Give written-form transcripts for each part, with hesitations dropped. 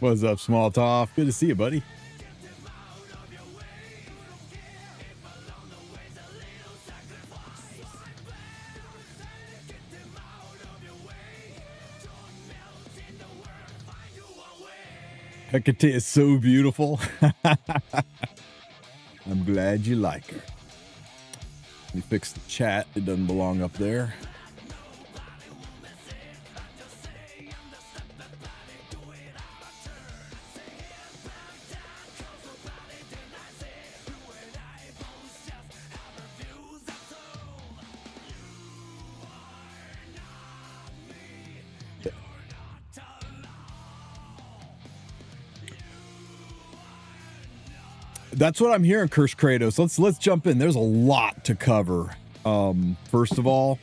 What's up, Small Toff? Good to see you, buddy. Hecate is so beautiful. I'm glad you like her. Let me fix the chat. It doesn't belong up there. That's what I'm hearing, Curse Kratos. Let's jump in. There's a lot to cover. First of all,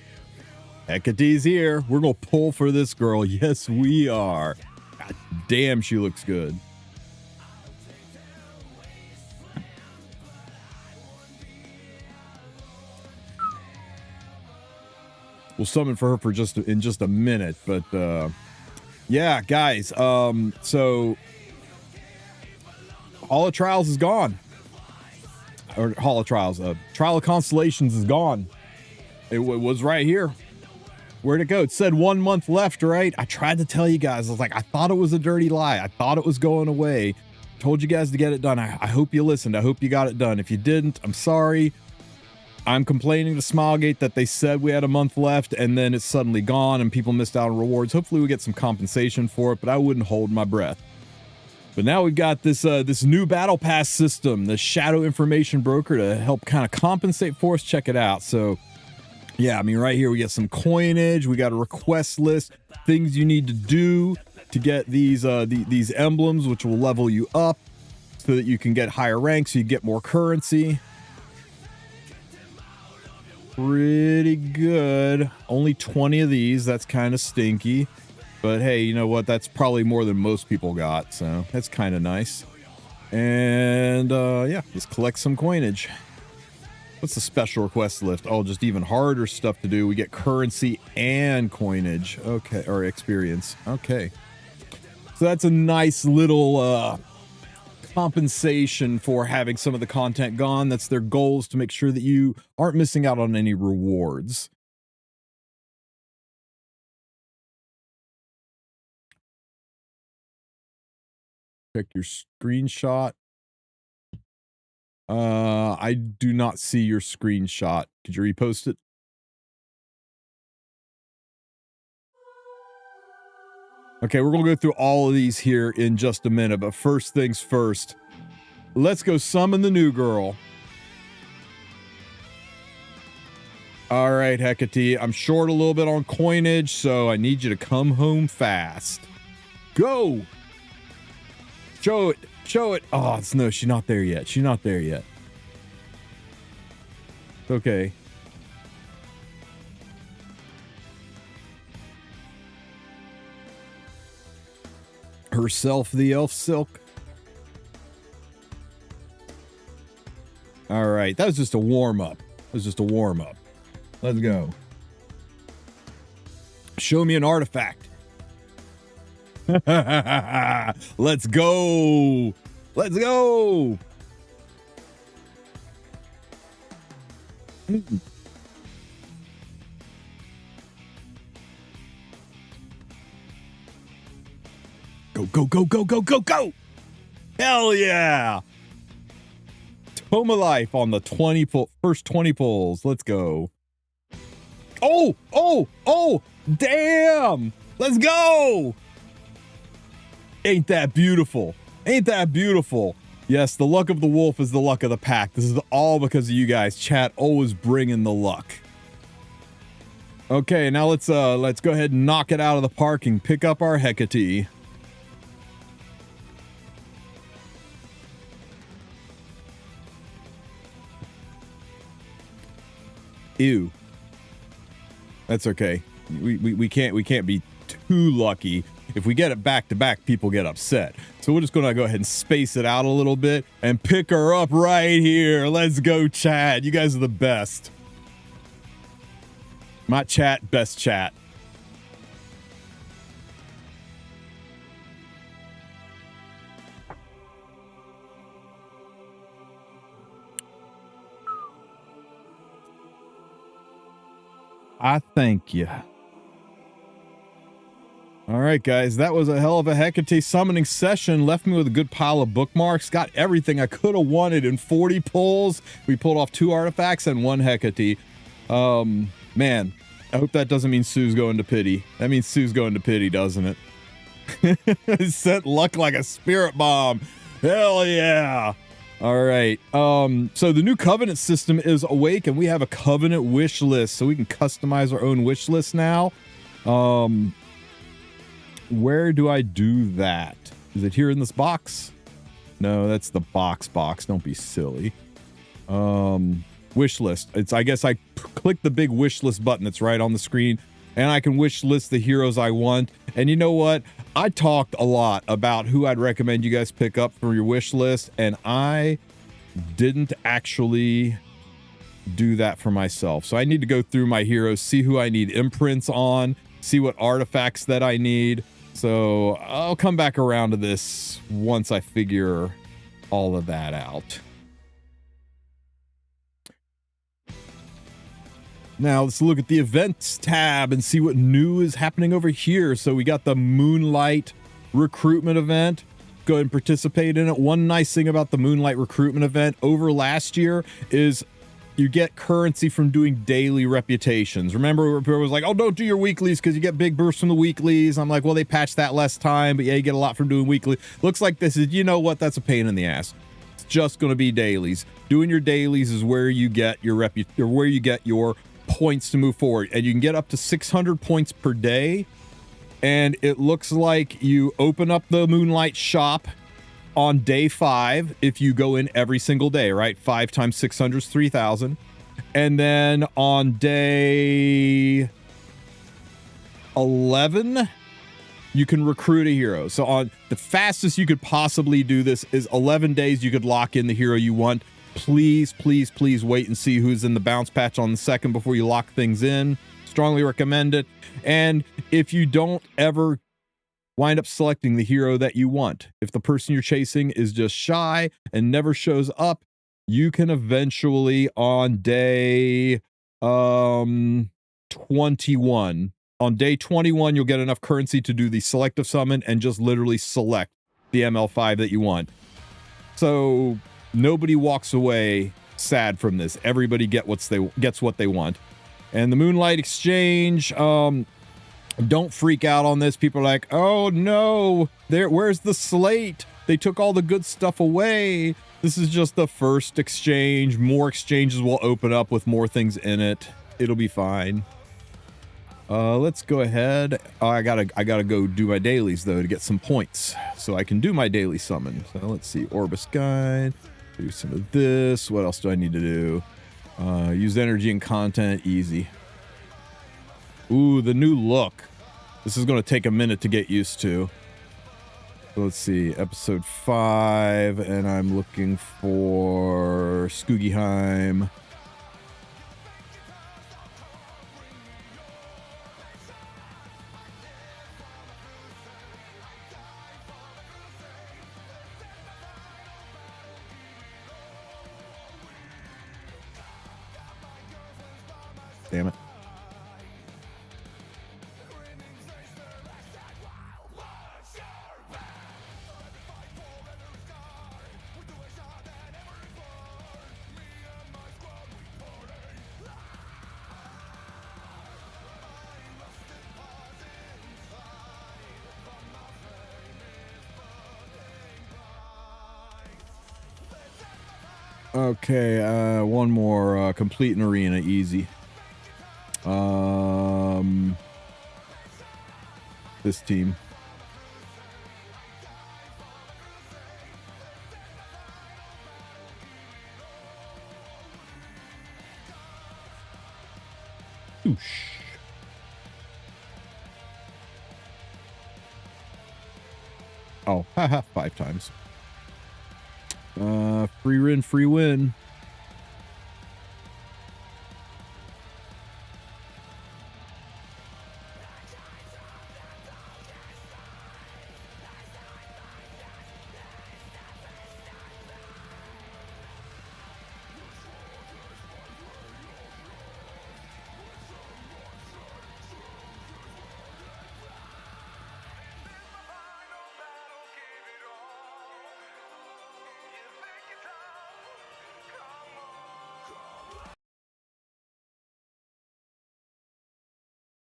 Hecate's here. We're gonna pull for this girl. Yes, we are. God damn, she looks good. We'll summon for her for in just a minute, but yeah, guys. So Hall of Trials is gone. Or Hall of Trials, Trial of Constellations is gone. It was right here. Where'd it go? It said 1 month left, right? I tried to tell you guys. I was like, I thought it was a dirty lie. I thought it was going away. Told you guys to get it done. I hope you listened. I hope you got it done. If you didn't, I'm sorry. I'm complaining to Smilegate that they said we had a month left and then it's suddenly gone and people missed out on rewards. Hopefully we get some compensation for it, but I wouldn't hold my breath. But now we've got this this new battle pass system, the Shadow Information Broker, to help kind of compensate for us. Check it out. So yeah, I mean, right here we get some coinage. We got a request list, things you need to do to get these these emblems, which will level you up so that you can get higher ranks, so you get more currency. Pretty good. Only 20 of these. That's kind of stinky. But hey, you know what? That's probably more than most people got, so that's kind of nice. And yeah, just collect some coinage. What's the special request list? Oh, just even harder stuff to do. We get currency and coinage. Okay, or experience. Okay. So that's a nice little compensation for having some of the content gone. That's their goals, to make sure that you aren't missing out on any rewards. Check your screenshot. I do not see your screenshot. Could you repost it? Okay, we're gonna go through all of these here in just a minute, but first things first, let's go summon the new girl. All right, Hecate, I'm short a little bit on coinage, so I need you to come home fast. Go! Show it. Show it. Oh, it's no, she's not there yet. She's not there yet. Okay. Herself, the elf silk. All right. That was just a warm-up. That was just a warm-up. Let's go. Show me an artifact. Let's go. Let's go. Go, go, go, go, go, go, go. Hell yeah. Coma Life on the 20 pull, first 20 pulls. Let's go. Oh, damn. Let's go. Ain't that beautiful? Ain't that beautiful? Yes, the luck of the wolf is the luck of the pack. This is all because of you guys. Chat always bringing the luck. Okay, now let's go ahead and knock it out of the park and pick up our Hecate. Ew. That's okay. We can't be too lucky. If we get it back to back, people get upset. So we're just gonna go ahead and space it out a little bit and pick her up right here. Let's go, chat. You guys are the best. My chat, best chat. I thank you. All right, guys, that was a hell of a Hecate summoning session. Left me with a good pile of bookmarks. Got everything I could have wanted in 40 pulls. We pulled off 2 artifacts and 1 Hecate. Man, I hope that doesn't mean Sue's going to pity. That means Sue's going to pity, doesn't it? Sent luck like a spirit bomb. Hell yeah. All right. So the new Covenant system is awake, and we have a Covenant wish list, so we can customize our own wish list now. Where do I do that? Is it here in this box? No, that's the box. Don't be silly. Wish list. I guess I click the big wish list button that's right on the screen, and I can wish list the heroes I want. And you know what? I talked a lot about who I'd recommend you guys pick up for your wish list, and I didn't actually do that for myself. So I need to go through my heroes, see who I need imprints on, see what artifacts that I need. So I'll come back around to this once I figure all of that out. Now let's look at the events tab and see what new is happening over here. So we got the Moonlight recruitment event. Go ahead and participate in it. One nice thing about the Moonlight recruitment event over last year is you get currency from doing daily reputations. Remember, it was like, oh, don't do your weeklies because you get big bursts from the weeklies. I'm like, well, they patched that less time, but yeah, you get a lot from doing weekly. Looks like this is, you know what? That's a pain in the ass. It's just going to be dailies. Doing your dailies is where you get your where you get your points to move forward, and you can get up to 600 points per day. And it looks like you open up the Moonlight shop on day 5 if you go in every single day, right? 5 times 600 is 3,000. And then on day 11, you can recruit a hero. So on the fastest you could possibly do this is 11 days. You could lock in the hero you want. Please wait and see who's in the bounce patch on the 2nd before you lock things in. Strongly recommend it. And if you don't ever wind up selecting the hero that you want, if the person you're chasing is just shy and never shows up, you can eventually on day 21. On day 21, you'll get enough currency to do the selective summon and just literally select the ML5 that you want. So nobody walks away sad from this. Everybody gets what they want. And the Moonlight Exchange, don't freak out on this. People are like, oh no, where's the slate? They took all the good stuff away. This is just the first exchange. More exchanges will open up with more things in it. It'll be fine. Let's go ahead. I gotta go do my dailies though to get some points so I can do my daily summon. So let's see, Orbis Guide, do some of this. What else do I need to do? Use energy and content, easy. Ooh, the new look. This is going to take a minute to get used to. So let's see, episode 5, and I'm looking for Skoogyheim. Damn it. Okay, one more. Complete an arena, easy. This team. Oosh. Oh, haha, 5 times. Free win, free win.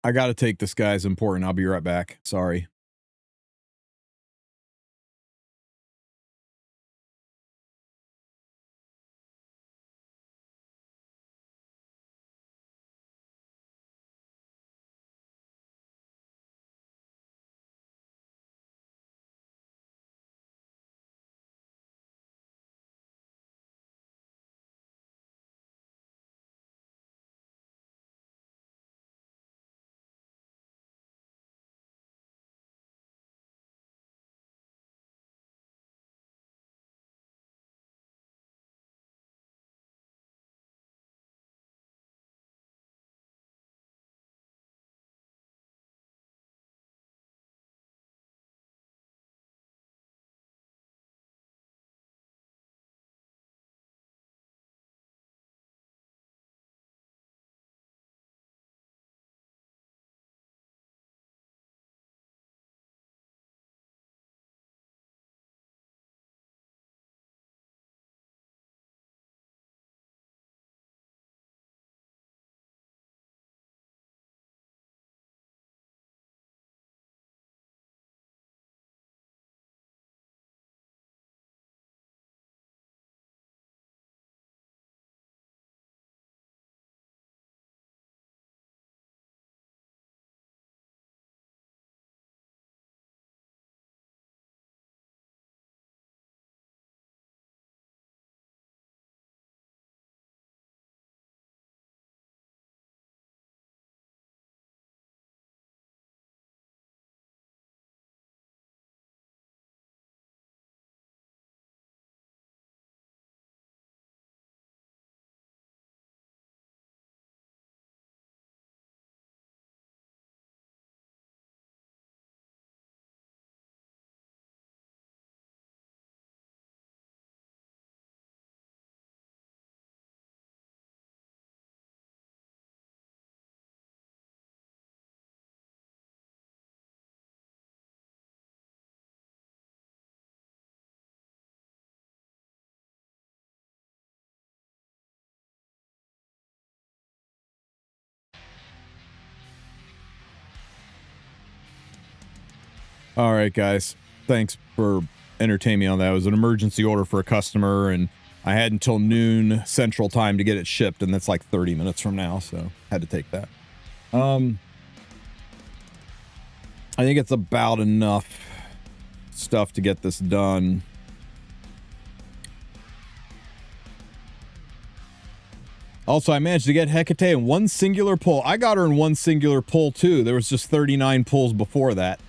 I gotta take this, guy's important. I'll be right back. Sorry. All right, guys. Thanks for entertaining me on that. It was an emergency order for a customer, and I had until noon Central Time to get it shipped, and that's like 30 minutes from now, so had to take that. I think it's about enough stuff to get this done. Also, I managed to get Hecate in one singular pull. I got her in one singular pull, too. There was just 39 pulls before that.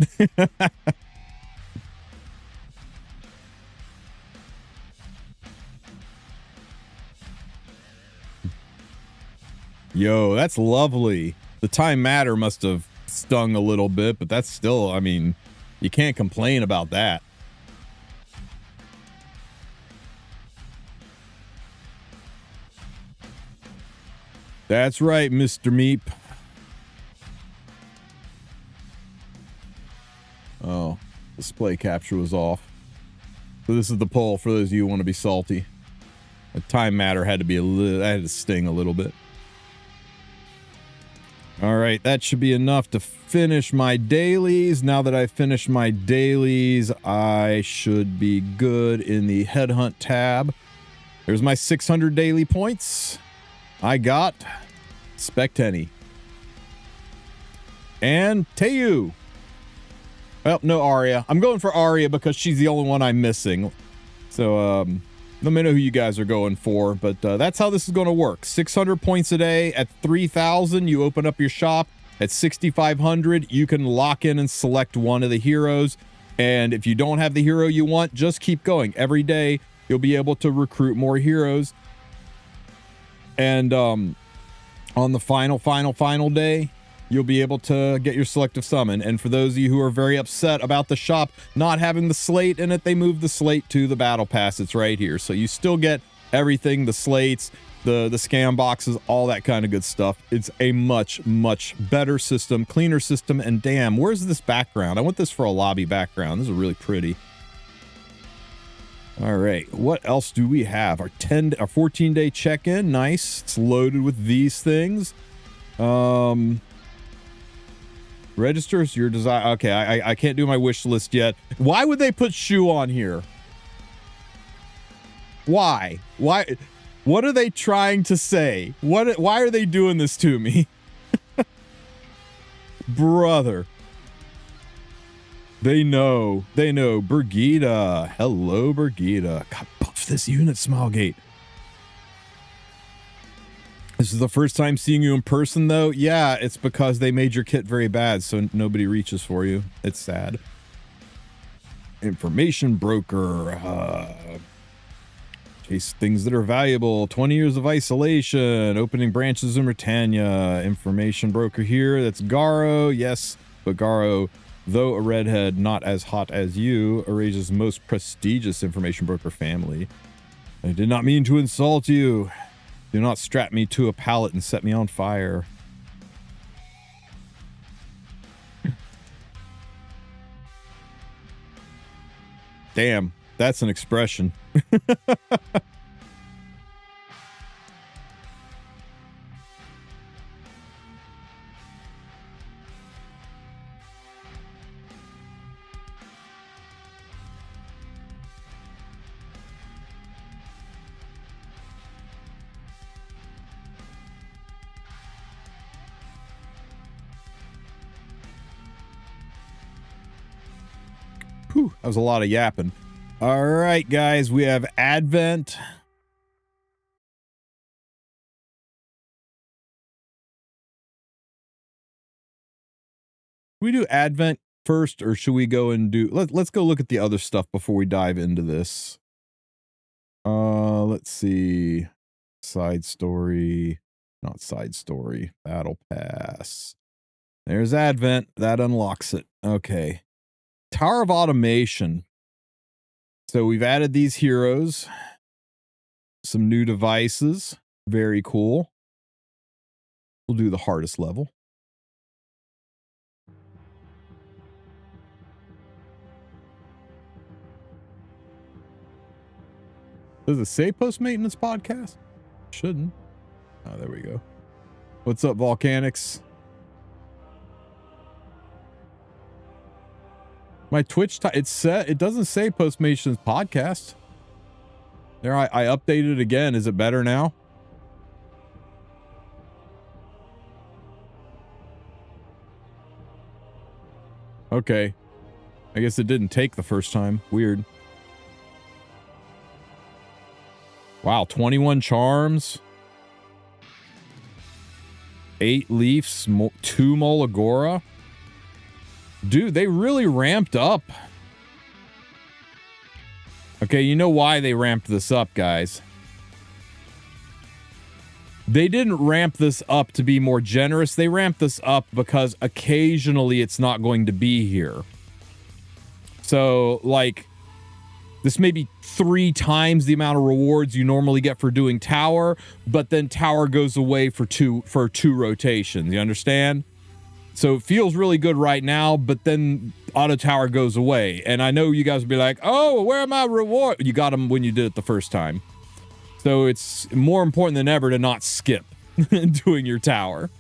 Yo, that's lovely. The time matter must have stung a little bit, but that's still, I mean, you can't complain about that. That's right, Mr. Meep. Oh, display capture was off. So this is the poll for those of you who want to be salty. The time matter had to be a little, I had to sting a little bit. All right, that should be enough to finish my dailies. Now that I've finished my dailies, I should be good in the Headhunt tab. There's my 600 daily points. I got Spectenny. And Teu. Well, no Arya. I'm going for Arya because she's the only one I'm missing. So, let me know who you guys are going for. But that's how this is going to work. 600 points a day. At 3,000, you open up your shop. At 6,500, you can lock in and select one of the heroes. And if you don't have the hero you want, just keep going. Every day, you'll be able to recruit more heroes. And on the final day, you'll be able to get your selective summon. And for those of you who are very upset about the shop not having the slate in it, they moved the slate to the battle pass. It's right here. So you still get everything, the slates, the scam boxes, all that kind of good stuff. It's a much, much better system, cleaner system. And damn, where's this background? I want this for a lobby background. This is really pretty. All right, what else do we have? Our 14-day check-in, nice. It's loaded with these things. Registers your desire. Okay, I can't do my wish list yet. Why would they put shoe on here? Why? What are they trying to say? Why are they doing this to me? Brother. They know. Brigida. Hello, Brigida. God, buff this unit, Smilegate. This is the first time seeing you in person, though. Yeah, it's because they made your kit very bad, so nobody reaches for you. It's sad. Information broker. Chase things that are valuable. 20 years of isolation. Opening branches in Britannia. Information broker here. That's Garo. Yes, but Garo, though a redhead not as hot as you, Arage's most prestigious information broker family. I did not mean to insult you. Do not strap me to a pallet and set me on fire. Damn, that's an expression. Whew, that was a lot of yapping. All right, guys, we have Advent. We do Advent first, or should we go and do... Let's go look at the other stuff before we dive into this. Let's see. Side story. Not side story. Battle Pass. There's Advent. That unlocks it. Okay. Tower of Automation. So we've added these heroes. Some new devices. Very cool. We'll do the hardest level. Does it say post-maintenance podcast? Shouldn't. Oh, there we go. What's up, Volcanics? My Twitch, it doesn't say post-maintenance podcast. There, I updated it again. Is it better now? Okay. I guess it didn't take the first time. Weird. Wow, 21 charms. 8 leafs, 2 Molagora. Dude, they really ramped up. Okay, you know why they ramped this up, guys. They didn't ramp this up to be more generous. They ramped this up because occasionally it's not going to be here. So, like, this may be 3 times the amount of rewards you normally get for doing Tower, but then Tower goes away for two rotations. You understand? So it feels really good right now, but then Auto Tower goes away. And I know you guys will be like, oh, where are my rewards? You got them when you did it the first time. So it's more important than ever to not skip doing your Tower.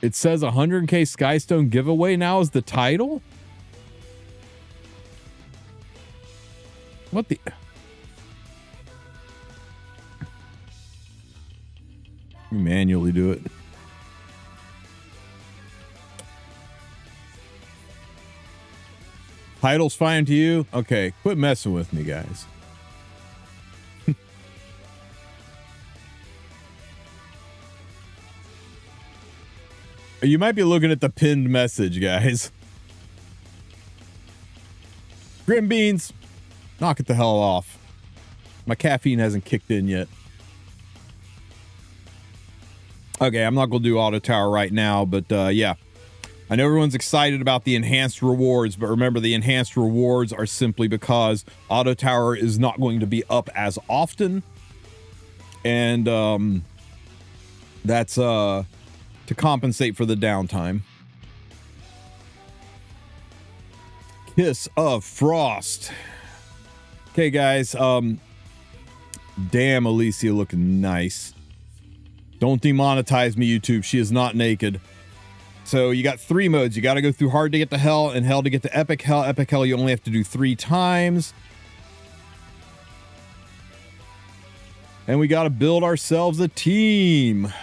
It says 100k Skystone giveaway now is the title? What the... Manually do it. Title's fine to you? Okay, quit messing with me, guys. You might be looking at the pinned message, guys. Grim Beans, knock it the hell off. My caffeine hasn't kicked in yet. Okay, I'm not going to do Auto Tower right now, but yeah. I know everyone's excited about the enhanced rewards, but remember the enhanced rewards are simply because Auto Tower is not going to be up as often. And that's to compensate for the downtime. Kiss of Frost. Okay, guys. Damn, Alicia looking nice. Don't demonetize me, YouTube. She is not naked. So you got 3 modes. You got to go through hard to get to hell and hell to get to epic hell. Epic hell you only have to do 3 times. And we got to build ourselves a team.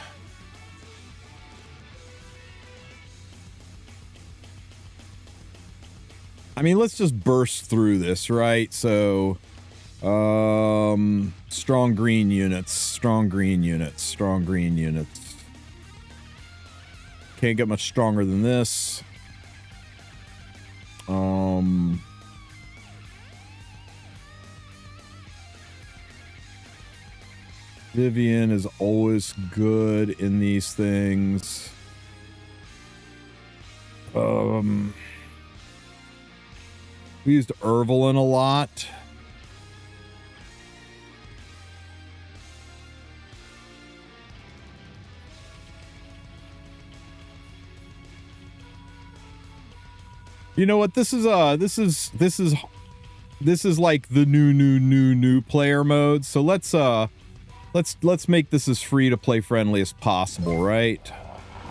I mean, let's just burst through this, right? So, strong green units, strong green units, strong green units. Can't get much stronger than this. Vivian is always good in these things. We used Ervelyn a lot. You know what? This is like the new player mode. So let's make this as free to play friendly as possible, right?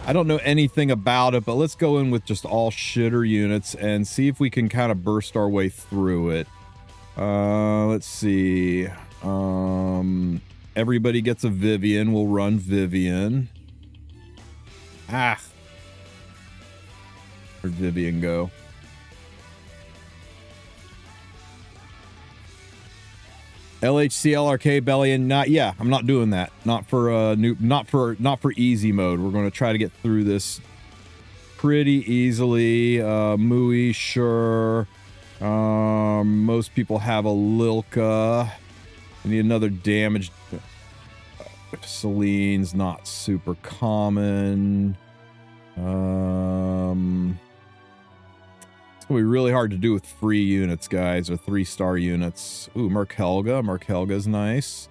I don't know anything about it, but let's go in with just all shitter units and see if we can kind of burst our way through it. Let's see. Everybody gets a Vivian. We'll run Vivian. Ah. Where'd Vivian go? LHC LRK Bellion, I'm not doing that. Not for not for easy mode. We're going to try to get through this pretty easily. Mui, sure. Most people have a Lilka. We need another damage. Celine's not super common. It's gonna be really hard to do with free units, guys, or 3-star units. Ooh, Merc Helga. Merc Helga's nice.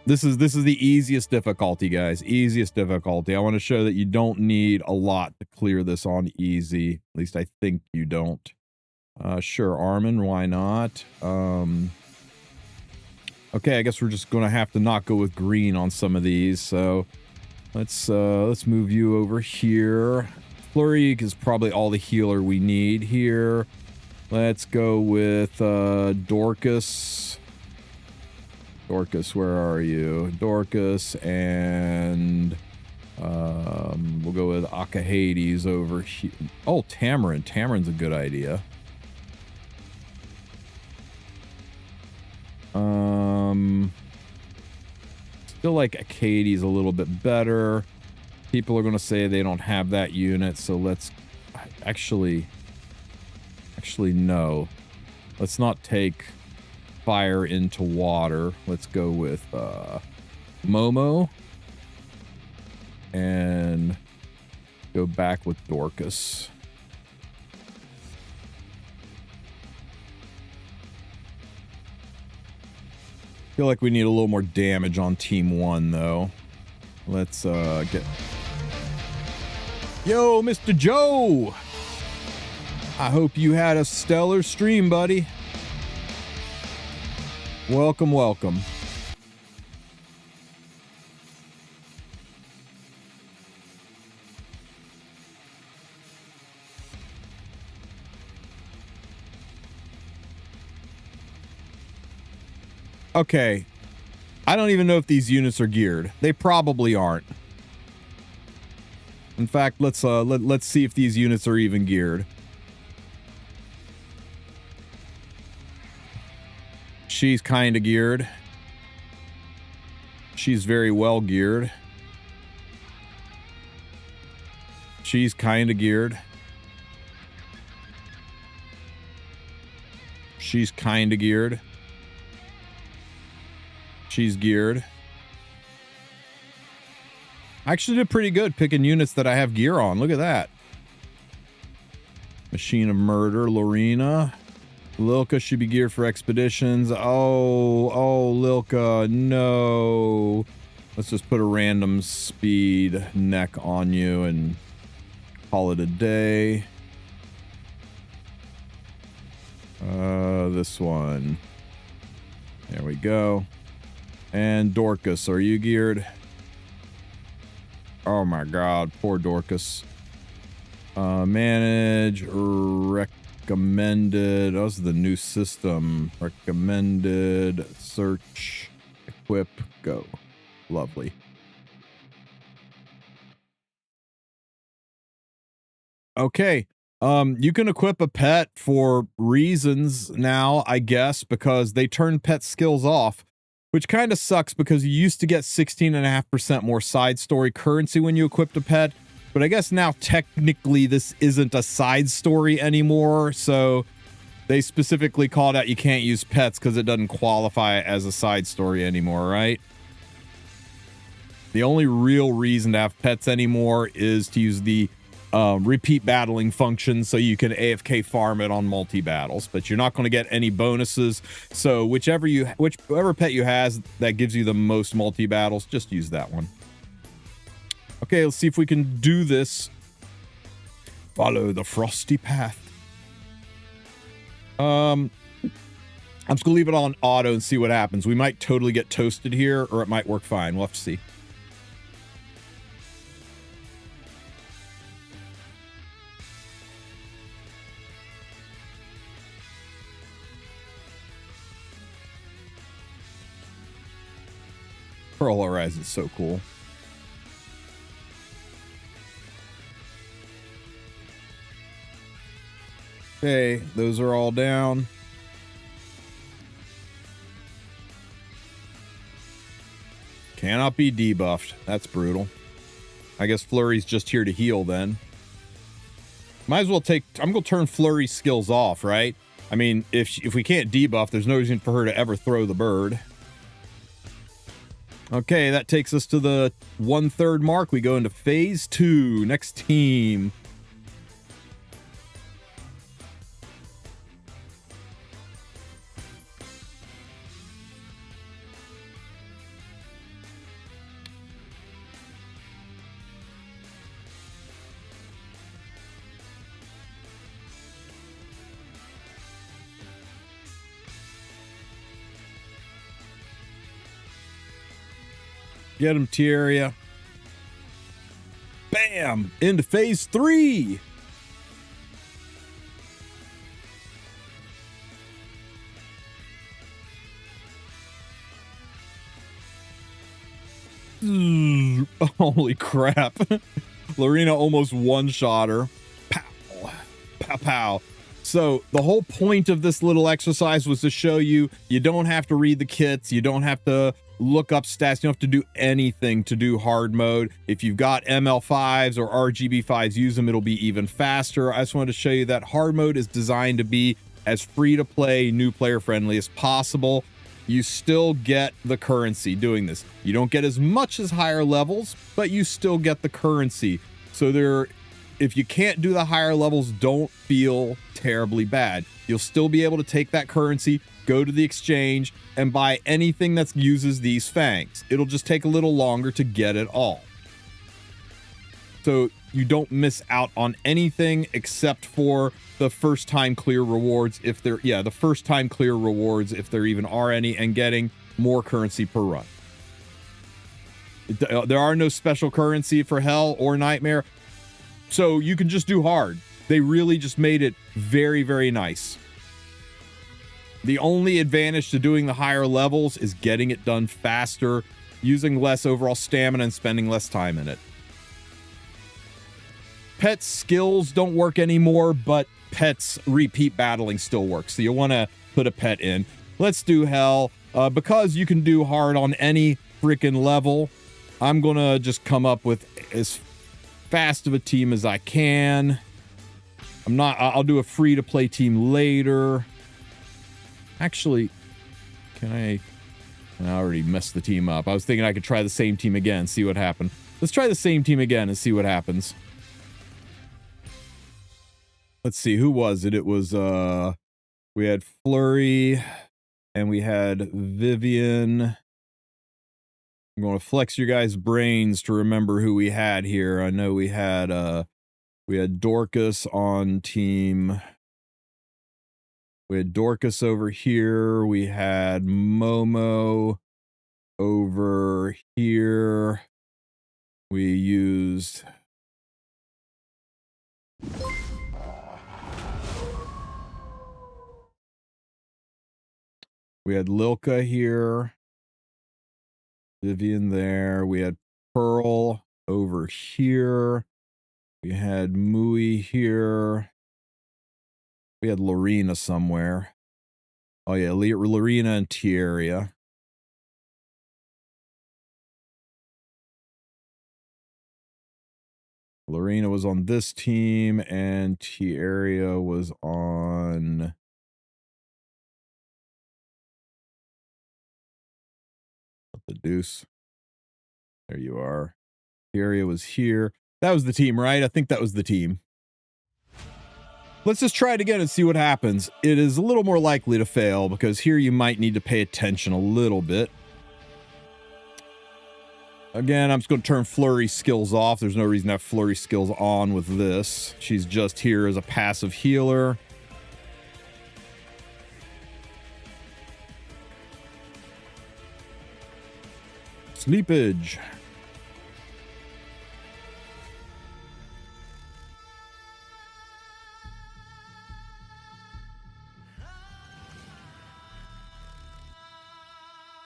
This is the easiest difficulty, guys. Easiest difficulty. I want to show that you don't need a lot to clear this on easy. At least I think you don't. Sure, Armin, why not? Okay, I guess we're just gonna have to not go with green on some of these. So let's move you over here. Flurry is probably all the healer we need here. Let's go with Dorcas. Dorcas, where are you? Dorcas, and we'll go with Hecate over here. Oh, Tamarin. Tamarin's a good idea. Still like Hecate's a little bit better. People are going to say they don't have that unit, so let's actually no. Let's not take fire into water. Let's go with Momo and go back with Dorcas. Feel like we need a little more damage on team 1 though. Let's get... Yo, Mr. Joe! I hope you had a stellar stream, buddy. Welcome, welcome. Okay. I don't even know if these units are geared. They probably aren't. In fact, let's see if these units are even geared. She's kind of geared. She's very well geared. She's kind of geared. She's kind of geared. She's geared. I actually did pretty good picking units that I have gear on. Look at that. Machine of Murder, Lorena. Lilka should be geared for expeditions. Oh, Lilka, no. Let's just put a random speed neck on you and call it a day. This one. There we go. And Dorcas, are you geared? Oh my god, poor Dorcas. Manage, recommended. Oh, this is the new system. Recommended, search, equip, go. Lovely. Okay. You can equip a pet for reasons now, I guess, because they turn pet skills off, which kind of sucks because you used to get 16.5% more side story currency when you equipped a pet. But I guess now technically this isn't a side story anymore. So they specifically called out you can't use pets because it doesn't qualify as a side story anymore, right? The only real reason to have pets anymore is to use the repeat battling function so you can AFK farm it on multi-battles, but you're not going to get any bonuses. So whichever pet you has that gives you the most multi-battles, just use that one. Okay, let's see if we can do this. Follow the frosty path. I'm just gonna leave it on auto and see what happens. We might totally get toasted here, or it might work fine. We'll have to see. Pearl Horizon is so cool. Okay, those are all down. Cannot be debuffed. That's brutal. I guess Flurry's just here to heal then. Might as well take... I'm going to turn Flurry's skills off, right? I mean, if we can't debuff, there's no reason for her to ever throw the bird. Okay, that takes us to the 1/3 mark. We go into phase 2. Next team. Get him, Tieria. Bam! Into phase 3. Holy crap. Lorena almost one-shot her. Pow. Pow, pow. So the whole point of this little exercise was to show you don't have to read the kits. You don't have to look up stats. You don't have to do anything to do hard mode. If you've got ML5s or RGB5s, use them. It'll be even faster. I just wanted to show you that hard mode is designed to be as free to play, new player friendly as possible. You still get the currency doing this. You don't get as much as higher levels, but you still get the currency. So if you can't do the higher levels, don't feel terribly bad. You'll still be able to take that currency, go to the exchange, and buy anything that uses these fangs. It'll just take a little longer to get it all. So you don't miss out on anything except for the first time clear rewards, if there, the first time clear rewards, if there even are any, and getting more currency per run. There are no special currency for Hell or Nightmare, so you can just do hard. They really just made it very, very nice. The only advantage to doing the higher levels is getting it done faster, using less overall stamina, and spending less time in it. Pet skills don't work anymore, but pets repeat battling still works. So you want to put a pet in. Let's do hell. Because you can do hard on any freaking level, I'm going to just come up with as fast of a team as I can. I'll do a free-to-play team later. Actually, I already messed the team up. I was thinking I could try the same team again, see what happened. Let's try the same team again and see what happens. Let's see, who was it? It was, we had Flurry, and we had Vivian. I'm going to flex your guys' brains to remember who we had here. I know we had Dorcas on team. We had Dorcas over here. We had Momo over here. We used... We had Lilka here. Vivian there. We had Pearl over here. We had Mui here. We had Lorena somewhere. Oh yeah, Lorena and Tieria. Lorena was on this team, and Tieria was on... the deuce. There you are. Tieria was here. That was the team, right? I think that was the team. Let's just try it again and see what happens. It is a little more likely to fail because here you might need to pay attention a little bit. Again, I'm just going to turn Flurry skills off. There's no reason to have Flurry skills on with this. She's just here as a passive healer. Sleepage.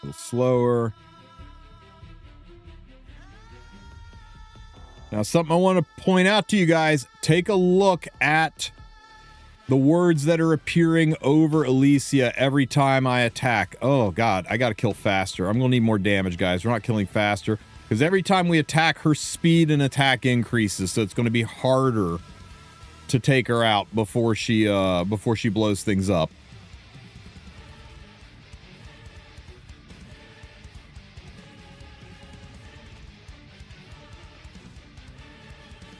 A little slower. Now, something I want to point out to you guys, take a look at the words that are appearing over Alicia every time I attack. Oh, God, I got to kill faster. I'm going to need more damage, guys. We're not killing faster because every time we attack, her speed and attack increases, so it's going to be harder to take her out before she blows things up.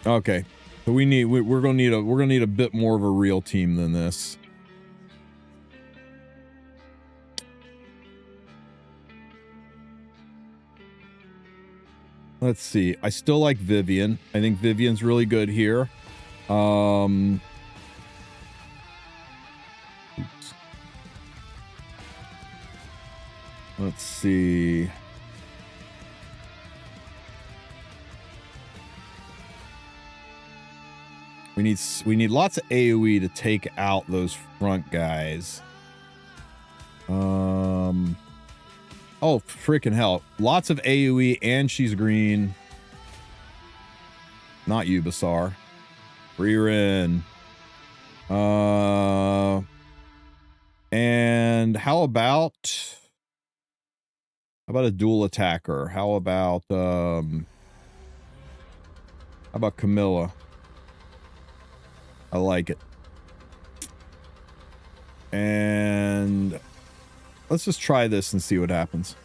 Okay. So we're gonna need a bit more of a real team than this. Let's see. I still like Vivian. I think Vivian's really good here. Oops. Let's see. We need lots of AoE to take out those front guys. Oh, freaking hell. Lots of AoE and she's green. Not you, Basar. Rerin. And how about a dual attacker? How about Camilla? I like it. And let's just try this and see what happens.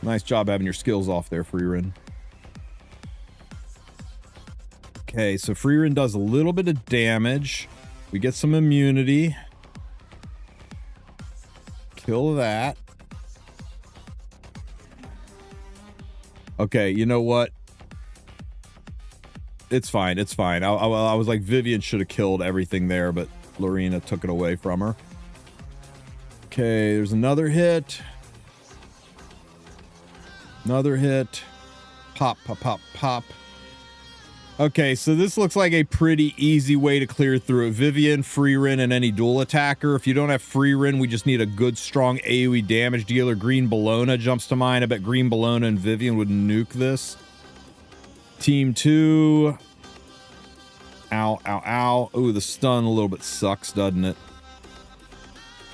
Nice job having your skills off there, Freerin. Okay, so Freerin does a little bit of damage. We get some immunity. Kill that. Okay, you know what? It's fine. It's fine. I was like, Vivian should have killed everything there, but Lorena took it away from her. Okay, there's another hit. Another hit. Pop, pop, pop, pop. Okay, so this looks like a pretty easy way to clear through it. Vivian, Freerin, and any dual attacker. If you don't have Freerin, we just need a good, strong AoE damage dealer. Green Bologna jumps to mind. I bet Green Bologna and Vivian would nuke this. Team 2. Ow, ow, ow. Ooh, the stun a little bit sucks, doesn't it?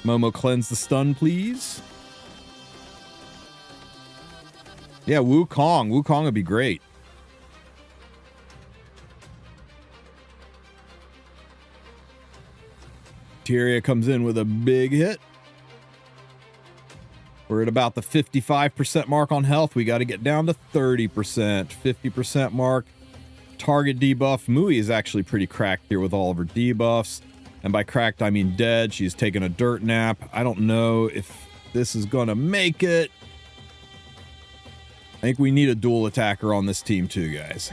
Momo, cleanse the stun, please. Yeah, Wukong. Wukong would be great. Tyria comes in with a big hit. We're at about the 55% mark on health. We got to get down to 30%. 50% mark. Target debuff. Mui is actually pretty cracked here with all of her debuffs. And by cracked, I mean dead. She's taking a dirt nap. I don't know if this is going to make it. I think we need a dual attacker on this team too, guys.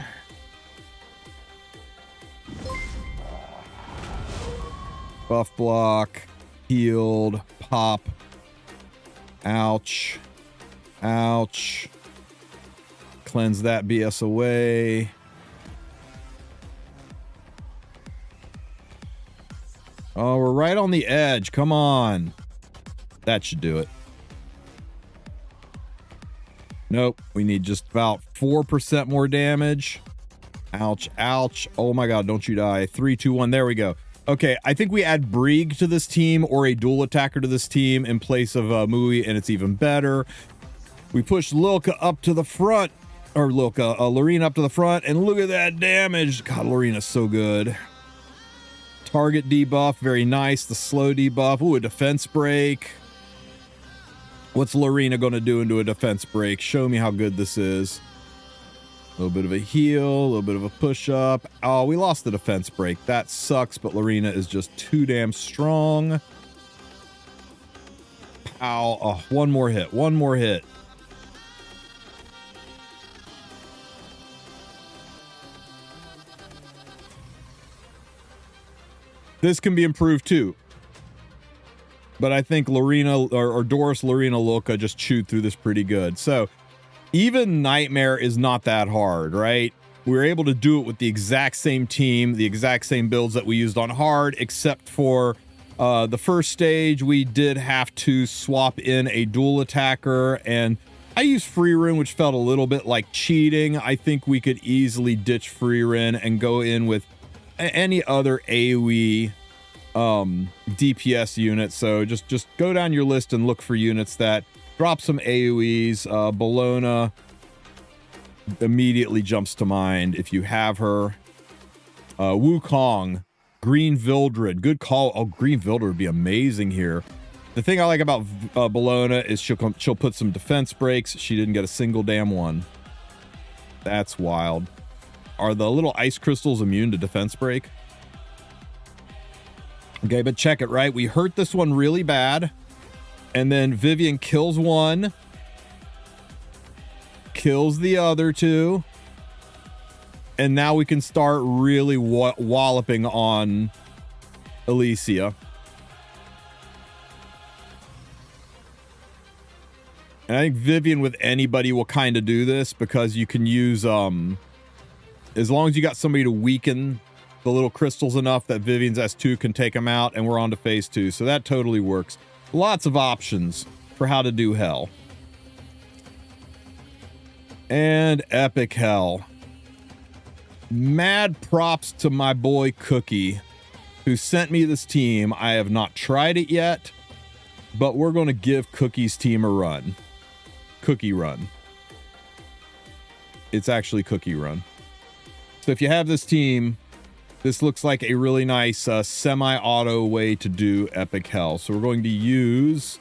Buff block, healed, pop, ouch, ouch, cleanse that BS away. Oh, we're right on the edge, come on. That should do it. Nope, we need just about 4% more damage. Ouch, ouch, oh my god, don't you die. 3, 2, 1, there we go. Okay, I think we add Brieg to this team or a dual attacker to this team in place of Mui, and it's even better. We push Lilka up to the front, or Lorena up to the front, and look at that damage. God, Lorena's so good. Target debuff, very nice. The slow debuff. Ooh, a defense break. What's Lorena going to do into a defense break? Show me how good this is. A little bit of a heal, a little bit of a push-up. Oh, we lost the defense break. That sucks, but Lorena is just too damn strong. Ow. Oh, one more hit. One more hit. This can be improved too. But I think Lorena or Doris, Lorena, Lilka just chewed through this pretty good. So even Nightmare is not that hard, right? We were able to do it with the exact same team, the exact same builds that we used on hard, except for the first stage, we did have to swap in a dual attacker, and I used Freerin, which felt a little bit like cheating. I think we could easily ditch Freerin and go in with any other AoE DPS unit. So just go down your list and look for units that drop some AoEs. Bologna immediately jumps to mind if you have her. Wukong, Green Vildred, good call. Oh, Green Vildred would be amazing here. The thing I like about Bologna is she'll put some defense breaks. She didn't get a single damn one. That's wild. Are the little ice crystals immune to defense break? Okay, but check it, right? We hurt this one really bad. And then Vivian kills one. Kills the other two. And now we can start really walloping on Alicia. And I think Vivian with anybody will kind of do this because you can use, as long as you got somebody to weaken the little crystals enough that Vivian's S2 can take them out, and we're on to phase 2. So that totally works. Lots of options for how to do hell. And epic hell. Mad props to my boy Cookie, who sent me this team. I have not tried it yet, but we're going to give Cookie's team a run. Cookie run. It's actually Cookie run. So if you have this team, this looks like a really nice semi-auto way to do epic hell. So we're going to use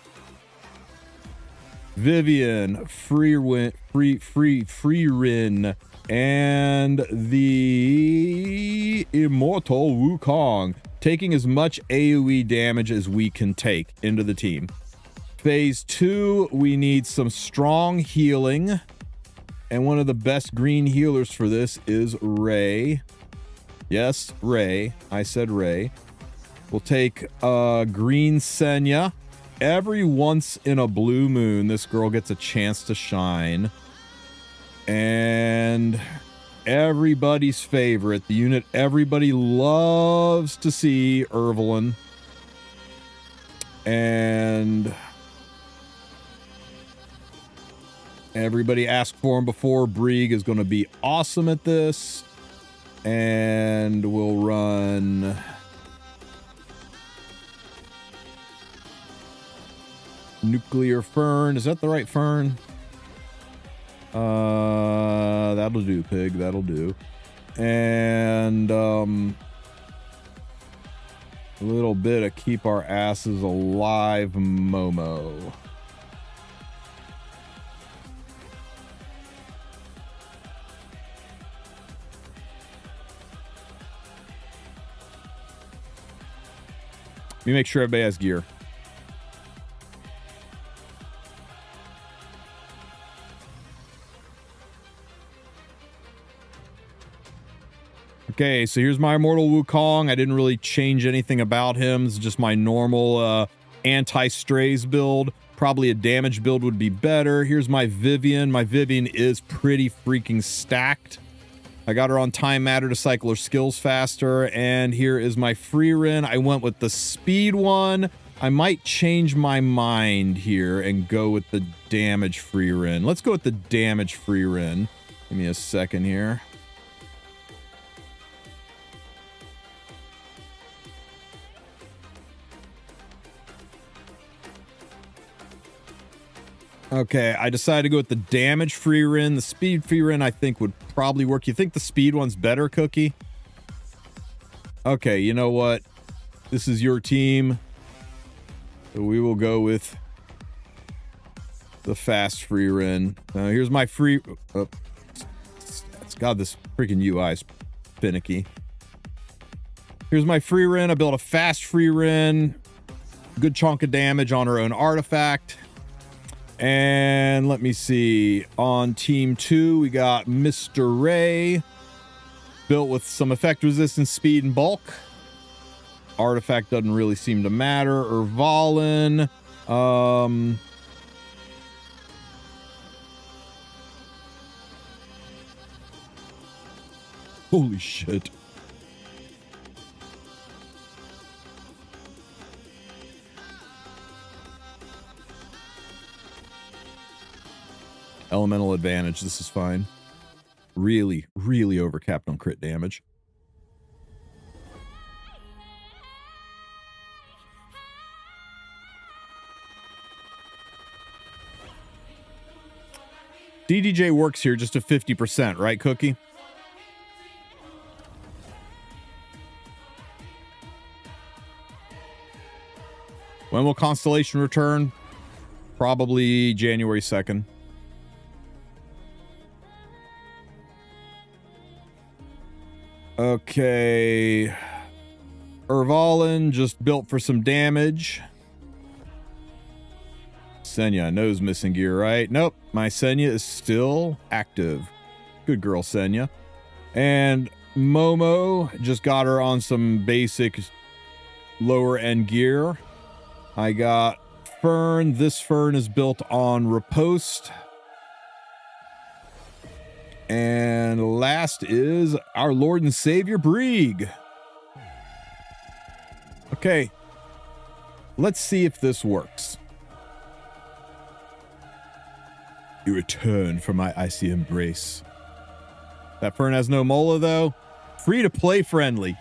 Vivian, Freerin, and the immortal Wukong, taking as much AoE damage as we can take into the team. Phase 2, we need some strong healing. And one of the best green healers for this is Ray. Yes, Ray. I said Ray. We'll take green Senya. Every once in a blue moon, this girl gets a chance to shine. And everybody's favorite, the unit everybody loves to see, Irvelin. And everybody asked for him before. Brieg is going to be awesome at this. And we'll run Nuclear Fern. Is that the right fern? That'll do, pig. That'll do. And a little bit of keep our asses alive, Momo. Let me make sure everybody has gear. Okay, so here's my Immortal Wukong. I didn't really change anything about him. It's just my normal anti-strays build. Probably a damage build would be better. Here's my Vivian. My Vivian is pretty freaking stacked. I got her on Time Matter to cycle her skills faster. And here is my Freerin. I went with the speed one. I might change my mind here and go with the damage Freerin. Let's go with the damage Freerin. Give me a second here. Okay, I decided to go with the damage Freerin. The speed Freerin I think would probably work. You think the speed one's better, Cookie? Okay, you know what? This is your team. So we will go with the fast Freerin. Here's my free... God, this freaking UI is finicky. Here's my Freerin. I built a fast Freerin. Good chunk of damage on her own artifact. And let me see. On team 2, we got Mr. Ray. Built with some effect resistance, speed, and bulk. Artifact doesn't really seem to matter. Irvalin. Holy shit. Elemental advantage. This is fine. Really, really overcapped on crit damage. DDJ works here just to 50%, right, Cookie? When will Constellation return? Probably January 2nd. Okay. Irvalin just built for some damage. Senya, I know is missing gear, right? Nope. My Senya is still active. Good girl, Senya. And Momo just got her on some basic lower end gear. I got Fern. This Fern is built on Riposte. And last is our Lord and Savior, Brieg. Okay. Let's see if this works. You return from my icy embrace. That Fern has no Mola, though. Free to play friendly.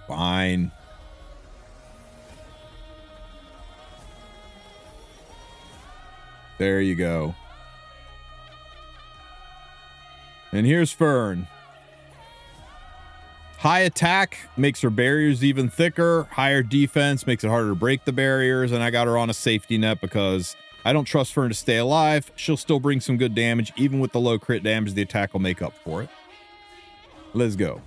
Fine. There you go. And here's Fern. High attack makes her barriers even thicker. Higher defense makes it harder to break the barriers. And I got her on a safety net because I don't trust Fern to stay alive. She'll still bring some good damage. Even with the low crit damage, the attack will make up for it. Let's go.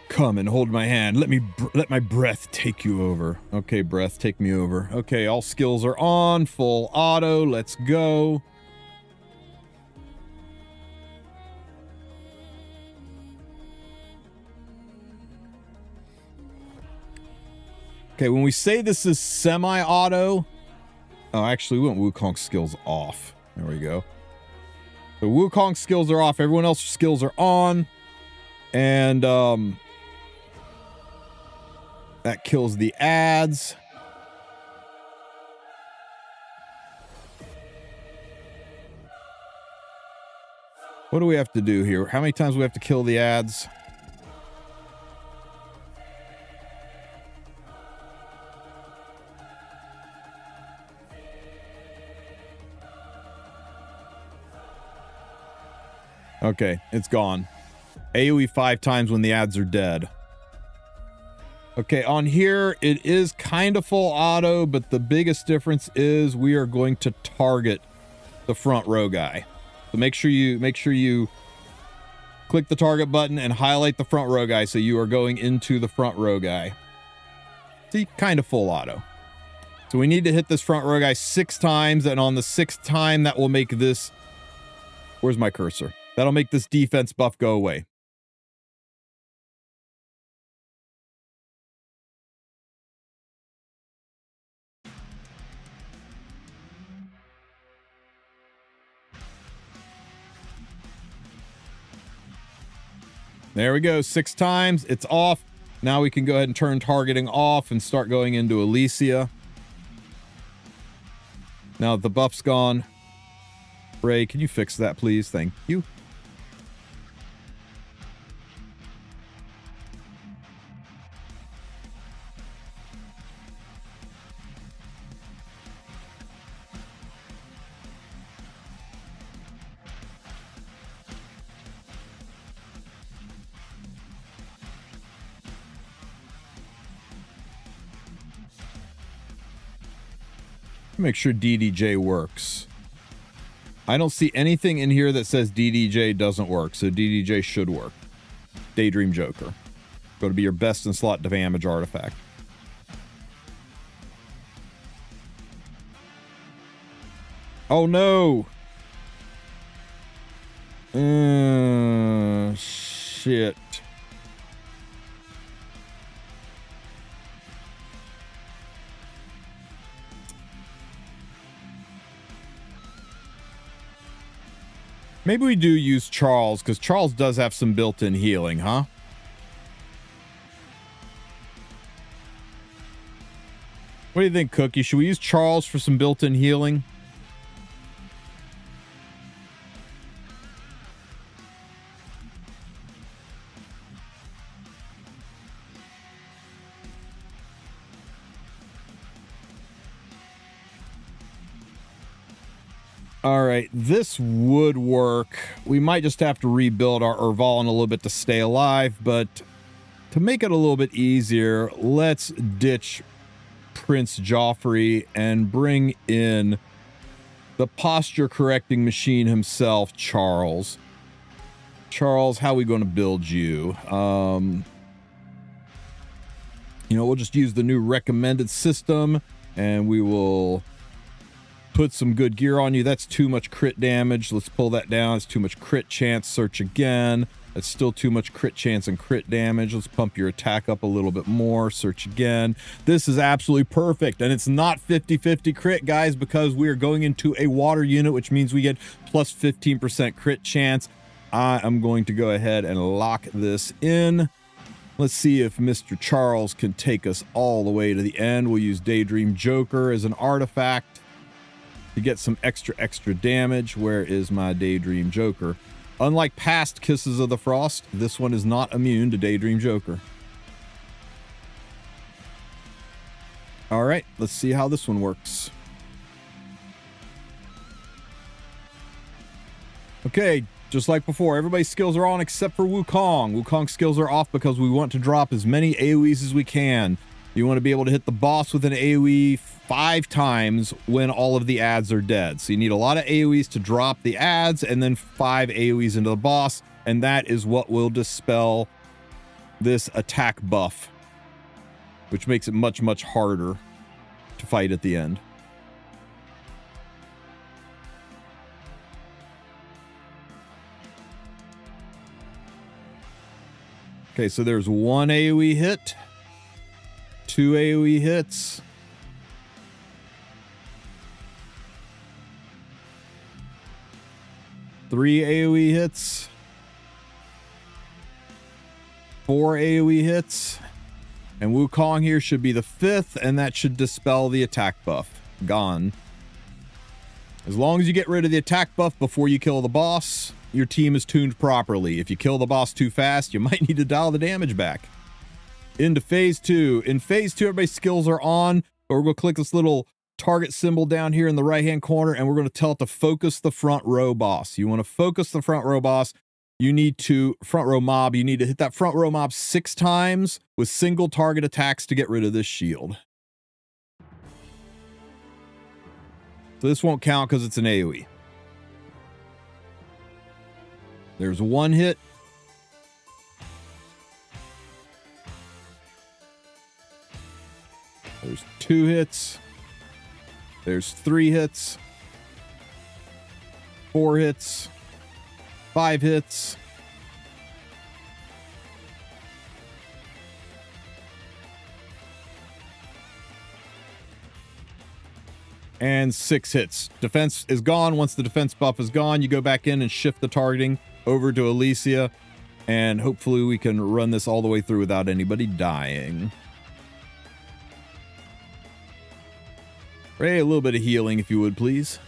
Come and hold my hand. Let my breath take you over. Okay, breath, take me over. Okay, all skills are on. Full auto. Let's go. Okay, when we say this is semi-auto... Oh, actually, we want Wukong skills off. There we go. The Wukong skills are off. Everyone else's skills are on. And, that kills the ads. What do we have to do here? How many times do we have to kill the ads? Okay, it's gone. AoE 5 times when the ads are dead. Okay, on here, it is kind of full auto, but the biggest difference is we are going to target the front row guy. So make sure you click the target button and highlight the front row guy so you are going into the front row guy. See, kind of full auto. So we need to hit this front row guy 6 times, and on the 6th time, that will make this... Where's my cursor? That'll make this defense buff go away. There we go, 6 times, it's off. Now we can go ahead and turn targeting off and start going into Elysia. Now that the buff's gone. Ray, can you fix that, please? Thank you. Make sure DDJ works. I don't see anything in here that says DDJ doesn't work, so DDJ should work. Daydream Joker. Go to be your best in slot damage artifact. Oh no! Shit. Maybe we do use Charles, because Charles does have some built-in healing, huh? What do you think, Cookie? Should we use Charles for some built-in healing? All right, this would work. We might just have to rebuild our Urvalin a little bit to stay alive, but to make it a little bit easier, let's ditch Prince Joffrey and bring in the posture correcting machine himself, Charles. Charles, how are we going to build you? You know, we'll just use the new recommended system and we will put some good gear on you. That's too much crit damage. Let's pull that down. It's too much crit chance. Search again. That's still too much crit chance and crit damage. Let's pump your attack up a little bit more. Search again. This is absolutely perfect. And it's not 50-50 crit, guys, because we are going into a water unit, which means we get plus 15% crit chance. I am going to go ahead and lock this in. Let's see if Mr. Charles can take us all the way to the end. We'll use Daydream Joker as an artifact to get some extra damage. Where is my Daydream Joker? Unlike past Kisses of the Frost, this one is not immune to Daydream Joker. All right, let's see how this one works. Okay, just like before, everybody's skills are on except for Wukong. Wukong's skills are off because we want to drop as many AoEs as we can. You want to be able to hit the boss with an AoE 5 times when all of the ads are dead. So you need a lot of AoEs to drop the ads and then 5 AoEs into the boss. And that is what will dispel this attack buff, which makes it much harder to fight at the end. Okay, so there's 1 AoE hit, 2 AoE hits. Three AoE hits. 4 AoE hits. And Wukong here should be the 5th, and that should dispel the attack buff. Gone. As long as you get rid of the attack buff before you kill the boss, your team is tuned properly. If you kill the boss too fast, you might need to dial the damage back. Into phase 2. In phase 2, everybody's skills are on. We're going to click this little target symbol down here in the right-hand corner, and we're going to tell it to focus the front row boss. You want to focus the front row boss. You need to, front row mob, you need to hit that front row mob 6 times with single target attacks to get rid of this shield. So this won't count because it's an AoE. There's 1 hit. There's 2 hits. There's 3 hits. 4 hits. 5 hits. And 6 hits. Defense is gone. Once the defense buff is gone, you go back in and shift the targeting over to Alicia, and hopefully we can run this all the way through without anybody dying. Ray, a little bit of healing if you would, please.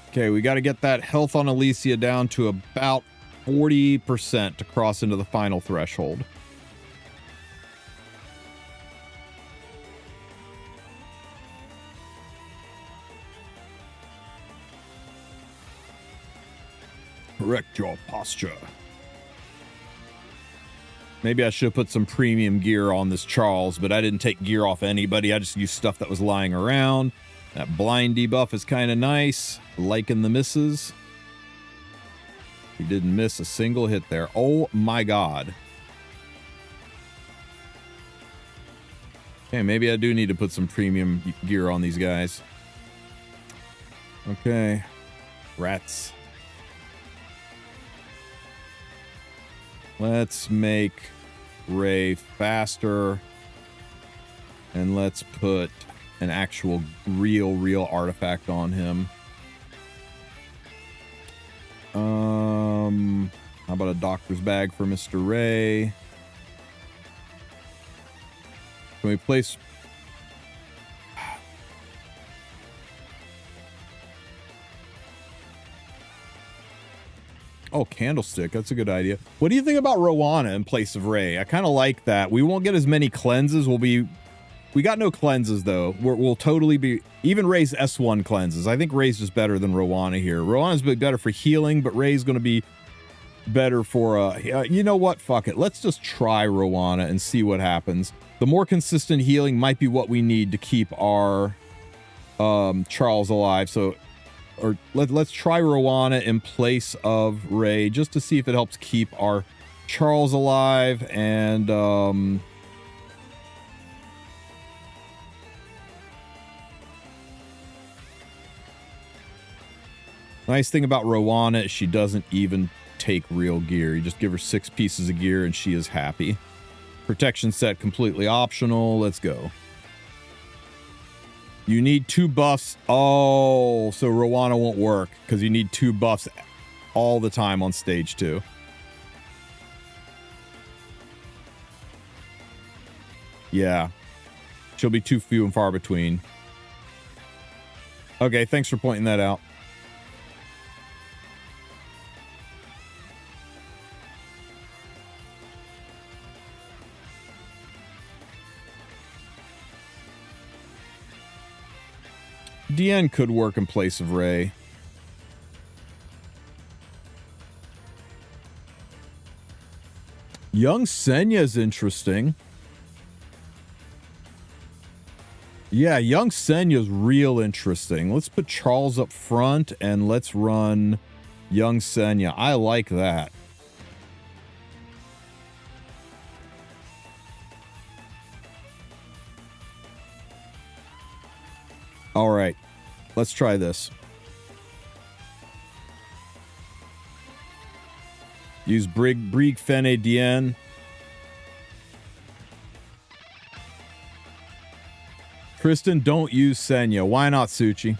Okay, we got to get that health on Alicia down to about 40% to cross into the final threshold. Correct your posture. Maybe I should have put some premium gear on this Charles, but I didn't take gear off anybody. I just used stuff that was lying around. That blind debuff is kind of nice. Liking the misses. He didn't miss a single hit there. Oh my god. Okay, maybe I do need to put some premium gear on these guys. Okay. Rats. Let's make Ray faster. And let's put an actual real artifact on him. How about a doctor's bag for Mr. Ray? Can we place... Oh, candlestick. That's a good idea. What do you think about Rowana in place of Ray? I kind of like that. We won't get as many cleanses. We got no cleanses, though. We'll totally be... Even Ray's S1 cleanses. I think Ray's just better than Rowana here. Rowana's better for healing, but Ray's going to be better for... you know what? Fuck it. Let's just try Rowana and see what happens. The more consistent healing might be what we need to keep our Charles alive. So... Or let's try Rowana in place of Ray, just to see if it helps keep our Charles alive. And nice thing about Rowana is she doesn't even take real gear. You just give her 6 pieces of gear and she is happy. Protection set completely optional. Let's go. You need 2 buffs. Oh, so Rowana won't work because you need 2 buffs all the time on stage 2. Yeah. She'll be too few and far between. Okay, thanks for pointing that out. DN could work in place of Ray. Young Senya's interesting. Yeah, Young Senya's real interesting. Let's put Charles up front and let's run Young Senya. I like that. All right, let's try this. Use Brig Fene Dien. Tristen, don't use Senya. Why not, Suchi?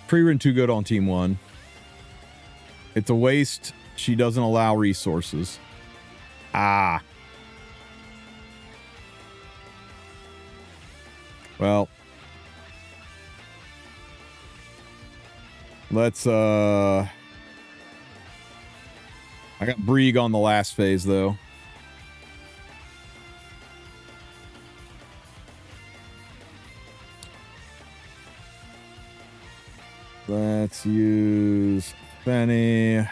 Pre-run too good on Team 1. It's a waste. She doesn't allow resources. Ah. Well. Let's, I got Brig on the last phase, though. Let's use Fenny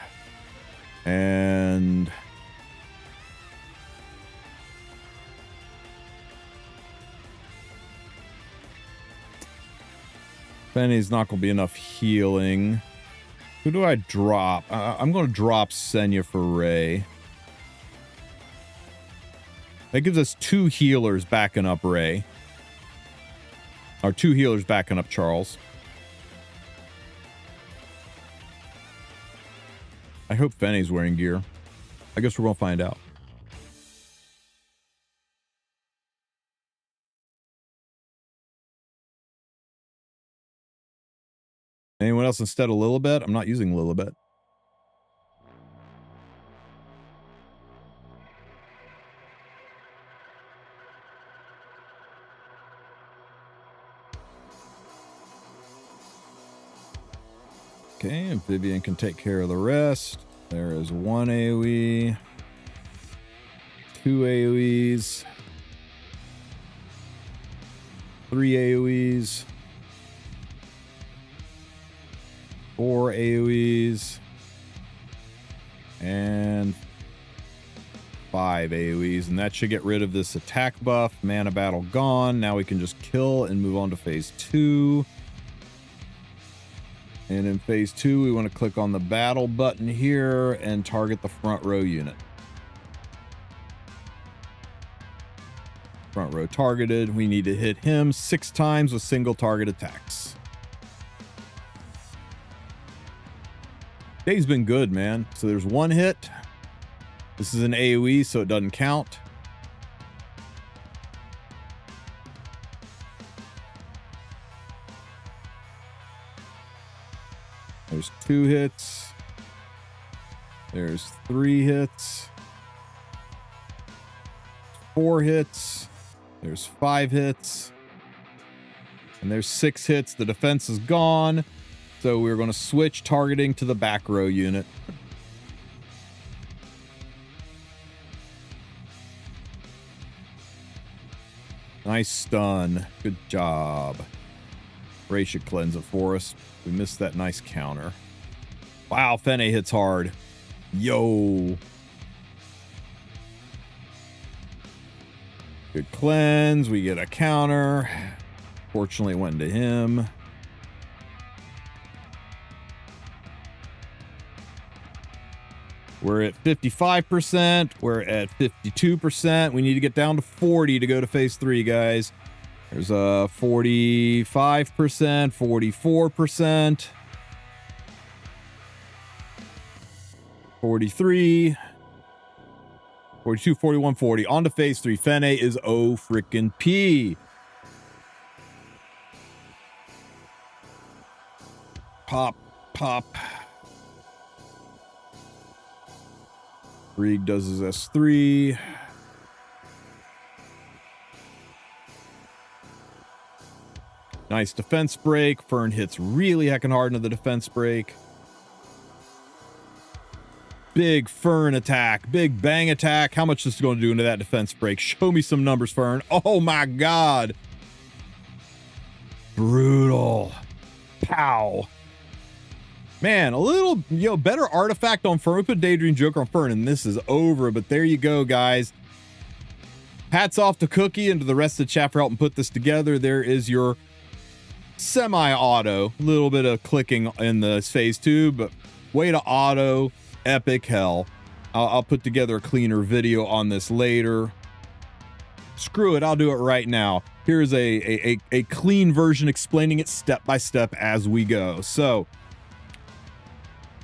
and Fenny's not going to be enough healing. Who do I drop? I'm going to drop Senya for Ray. That gives us 2 healers backing up Ray. Or 2 healers backing up Charles. I hope Fenny's wearing gear. I guess we're going to find out. Anyone else instead of Lilibet? I'm not using Lilibet. Okay, Amphibian can take care of the rest. There is 1 AoE, 2 AoEs, 3 AoEs, 4 AoEs, and 5 AoEs. And that should get rid of this attack buff. Mana battle gone. Now we can just kill and move on to phase 2. And in phase 2, we want to click on the battle button here and target the front row unit. Front row targeted. We need to hit him 6 times with single target attacks. Day's been good, man. So there's 1 hit. This is an AoE, so it doesn't count. There's 2 hits. There's 3 hits. 4 hits. There's 5 hits. And there's 6 hits. The defense is gone. So we're going to switch targeting to the back row unit. Nice stun. Good job. Ray should cleanse it for us. We missed that nice counter. Wow, Fene hits hard. Yo. Good cleanse. We get a counter. Fortunately, it went to him. We're at 55%. We're at 52%. We need to get down to 40 to go to phase 3, guys. There's a 45%, 44%, 43, 42, 41, 40. On to phase 3. Fene is O frickin' P. Pop, pop. Brig does his S3. Nice defense break. Fern hits really heckin' hard into the defense break. Big Fern attack. Big bang attack. How much is this going to do into that defense break? Show me some numbers, Fern. Oh my god. Brutal. Pow. Man, a little, better artifact on Fern. We put Daydream Joker on Fern, and this is over. But there you go, guys. Hats off to Cookie and to the rest of the chat for helping put this together. There is your semi-auto. A little bit of clicking in the phase 2, but way to auto. Epic hell. I'll put together a cleaner video on this later. Screw it, I'll do it right now. Here's a clean version explaining it step by step as we go. So,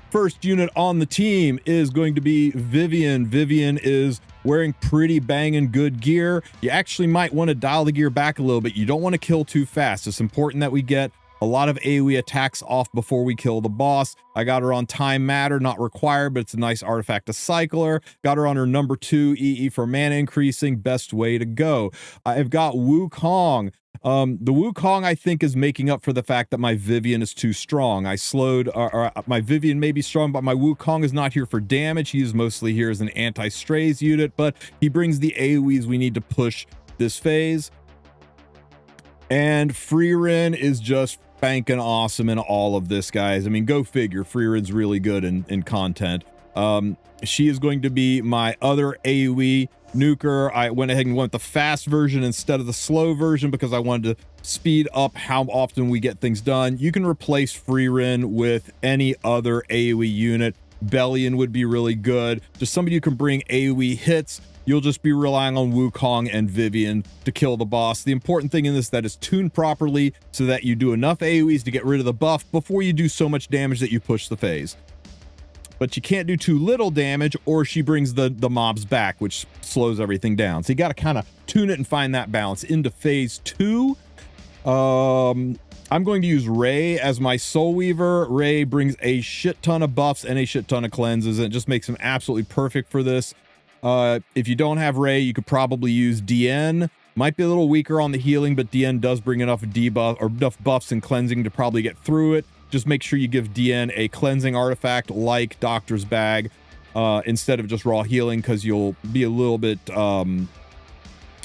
first unit on the team is going to be Vivian. Vivian is wearing pretty banging good gear. You actually might want to dial the gear back a little bit. You don't want to kill too fast. It's important that we get a lot of AoE attacks off before we kill the boss. I got her on Time Matter, not required, but it's a nice artifact to cycle her. Got her on her number 2 EE for mana increasing. Best way to go. I've got Wukong. The Wukong, I think, is making up for the fact that my Vivian is too strong. I slowed, my Vivian may be strong, but my Wukong is not here for damage. He is mostly here as an anti-strays unit, but he brings the AoEs we need to push this phase. And Freerin is just banking awesome in all of this, guys. I mean, go figure. Freerin's really good in content. She is going to be my other AoE nuker. I went ahead and went the fast version instead of the slow version because I wanted to speed up how often we get things done. You can replace Freerin with any other AoE unit. Bellion would be really good. Just somebody who can bring AoE hits. You'll just be relying on Wukong and Vivian to kill the boss. The important thing in this is that it's tuned properly so that you do enough AoEs to get rid of the buff before you do so much damage that you push the phase. But you can't do too little damage or she brings the mobs back, which slows everything down. So you got to kind of tune it and find that balance. Into phase 2, I'm going to use Ray as my Soul Weaver. Ray brings a shit ton of buffs and a shit ton of cleanses, and it just makes him absolutely perfect for this. If you don't have Ray, you could probably use DN. Might be a little weaker on the healing, but DN does bring enough debuff or enough buffs and cleansing to probably get through it. Just make sure you give DN a cleansing artifact like Doctor's Bag instead of just raw healing, because you'll be a little bit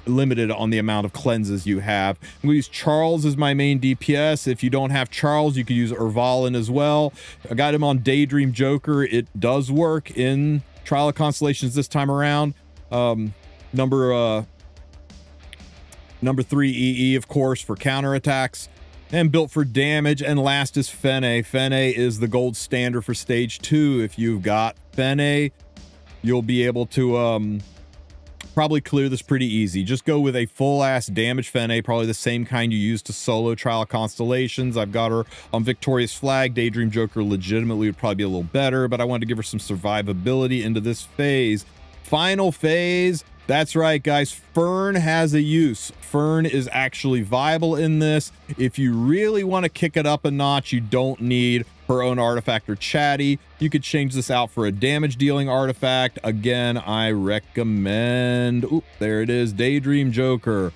limited on the amount of cleanses you have. I'm going to use Charles as my main DPS. If you don't have Charles, you could use Urvalin as well. I got him on Daydream Joker. It does work in Trial of Constellations this time around. Number 3 EE, of course, for counterattacks, and built for damage. And last is Fene. Fene is the gold standard for stage 2. If you've got Fene, you'll be able to probably clear this pretty easy. Just go with a full-ass damage Fene, probably the same kind you use to solo Trial of Constellations. I've got her on Victorious Flag. Daydream Joker legitimately would probably be a little better, but I wanted to give her some survivability into this phase. Final phase. That's right, guys. Fern has a use. Fern is actually viable in this. If you really want to kick it up a notch, you don't need her own artifact or chatty. You could change this out for a damage dealing artifact. Again, I recommend, oop, there it is, Daydream Joker.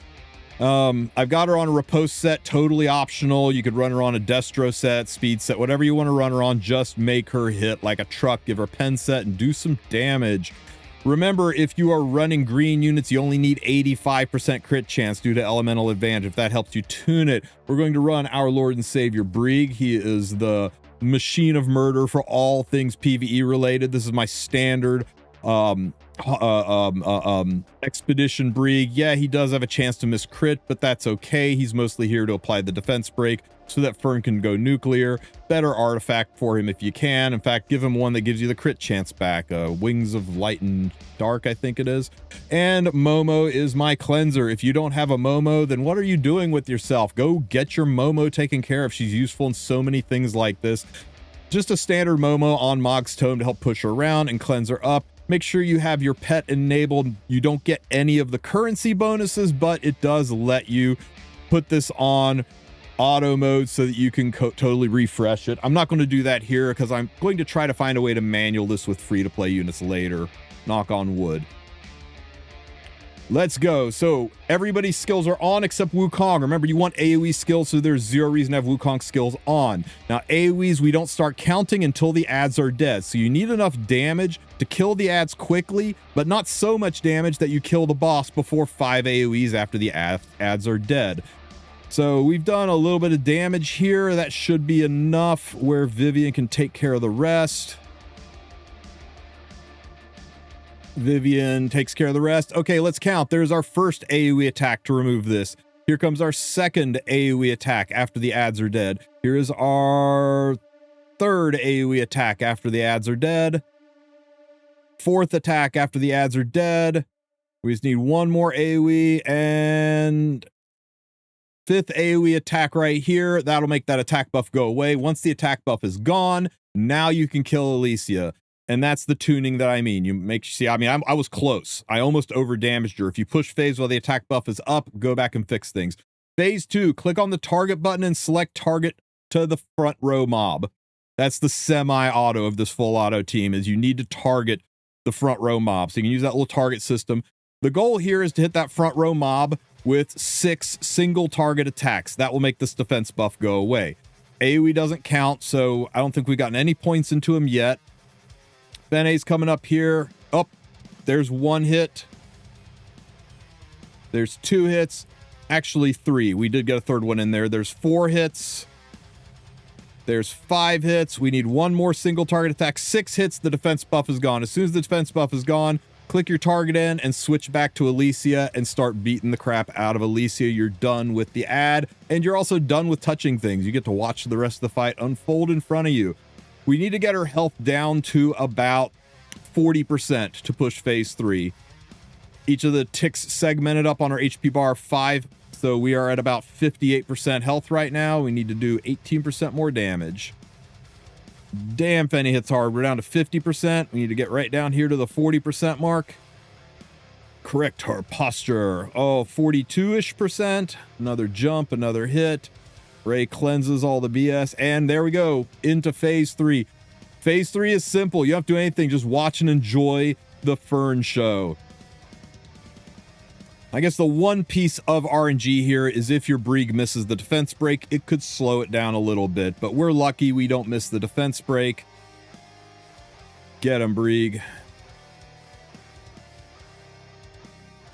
I've got her on a riposte set, totally optional. You could run her on a destro set, speed set, whatever you want to run her on. Just make her hit like a truck, give her pen set, and do some damage. Remember, if you are running green units, you only need 85% crit chance due to elemental advantage. If that helps you tune it, we're going to run our Lord and Savior Brig. He is the machine of murder for all things PvE related. This is my standard expedition Brig. Yeah, he does have a chance to miss crit, but that's okay. He's mostly here to apply the defense break so that Fern can go nuclear. Better artifact for him if you can. In fact, give him one that gives you the crit chance back. Wings of Light and Dark, I think it is. And Momo is my cleanser. If you don't have a Momo, then what are you doing with yourself? Go get your Momo taken care of. She's useful in so many things like this. Just a standard Momo on Mog's Tome to help push her around and cleanse her up. Make sure you have your pet enabled. You don't get any of the currency bonuses, but it does let you put this on auto mode so that you can totally refresh it. I'm not going to do that here because I'm going to try to find a way to manual this with free-to-play units later. Knock on wood. Let's go. So everybody's skills are on except Wukong. Remember, you want AoE skills, so there's zero reason to have Wukong skills on. Now, AoEs, we don't start counting until the ads are dead. So you need enough damage to kill the ads quickly, but not so much damage that you kill the boss before 5 AoEs after the ads are dead. So we've done a little bit of damage here. That should be enough where Vivian can take care of the rest. Vivian takes care of the rest. Okay, let's count. There's our first AoE attack to remove this. Here comes our second AoE attack after the ads are dead. Here is our third AoE attack after the ads are dead. Fourth attack after the ads are dead. We just need one more AoE and 5th AoE attack right here. That'll make that attack buff go away. Once the attack buff is gone, now you can kill Alicia. And that's the tuning that I mean. You make see, I mean, I was close. I almost over damaged her. If you push phase while the attack buff is up, go back and fix things. Phase 2, click on the target button and select target to the front row mob. That's the semi-auto of this full auto team, is you need to target the front row mob. So you can use that little target system. The goal here is to hit that front row mob with 6 single target attacks. That will make this defense buff go away. AoE doesn't count, so I don't think we've gotten any points into him yet. Bene's coming up here. Oh, there's 1 hit. There's 2 hits. Actually 3. We did get a 3rd one in there. There's 4 hits. There's 5 hits. We need 1 more single target attack. 6 hits. The defense buff is gone. As soon as the defense buff is gone, click your target in and switch back to Alicia and start beating the crap out of Alicia. You're done with the ad, and you're also done with touching things. You get to watch the rest of the fight unfold in front of you. We need to get her health down to about 40% to push phase 3. Each of the ticks segmented up on our HP bar 5, so we are at about 58% health right now. We need to do 18% more damage. Damn, Fenny hits hard. We're down to 50%. We need to get right down here to the 40% mark. Correct her posture. Oh, 42-ish percent. Another jump, another hit. Ray cleanses all the BS, and there we go, into phase 3. Phase 3 is simple. You don't have to do anything. Just watch and enjoy the Fern show. I guess the one piece of RNG here is if your Brieg misses the defense break, it could slow it down a little bit, but we're lucky we don't miss the defense break. Get him, Brieg.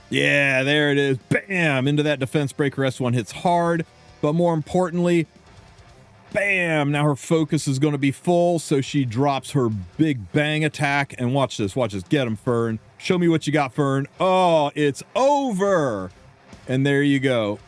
Yeah, there it is. Bam! Into that defense break. Rest 1 hits hard. But more importantly, bam! Now her focus is going to be full, so she drops her big bang attack. And watch this, watch this. Get him, Fern. Show me what you got, Fern. Oh, it's over! And there you go.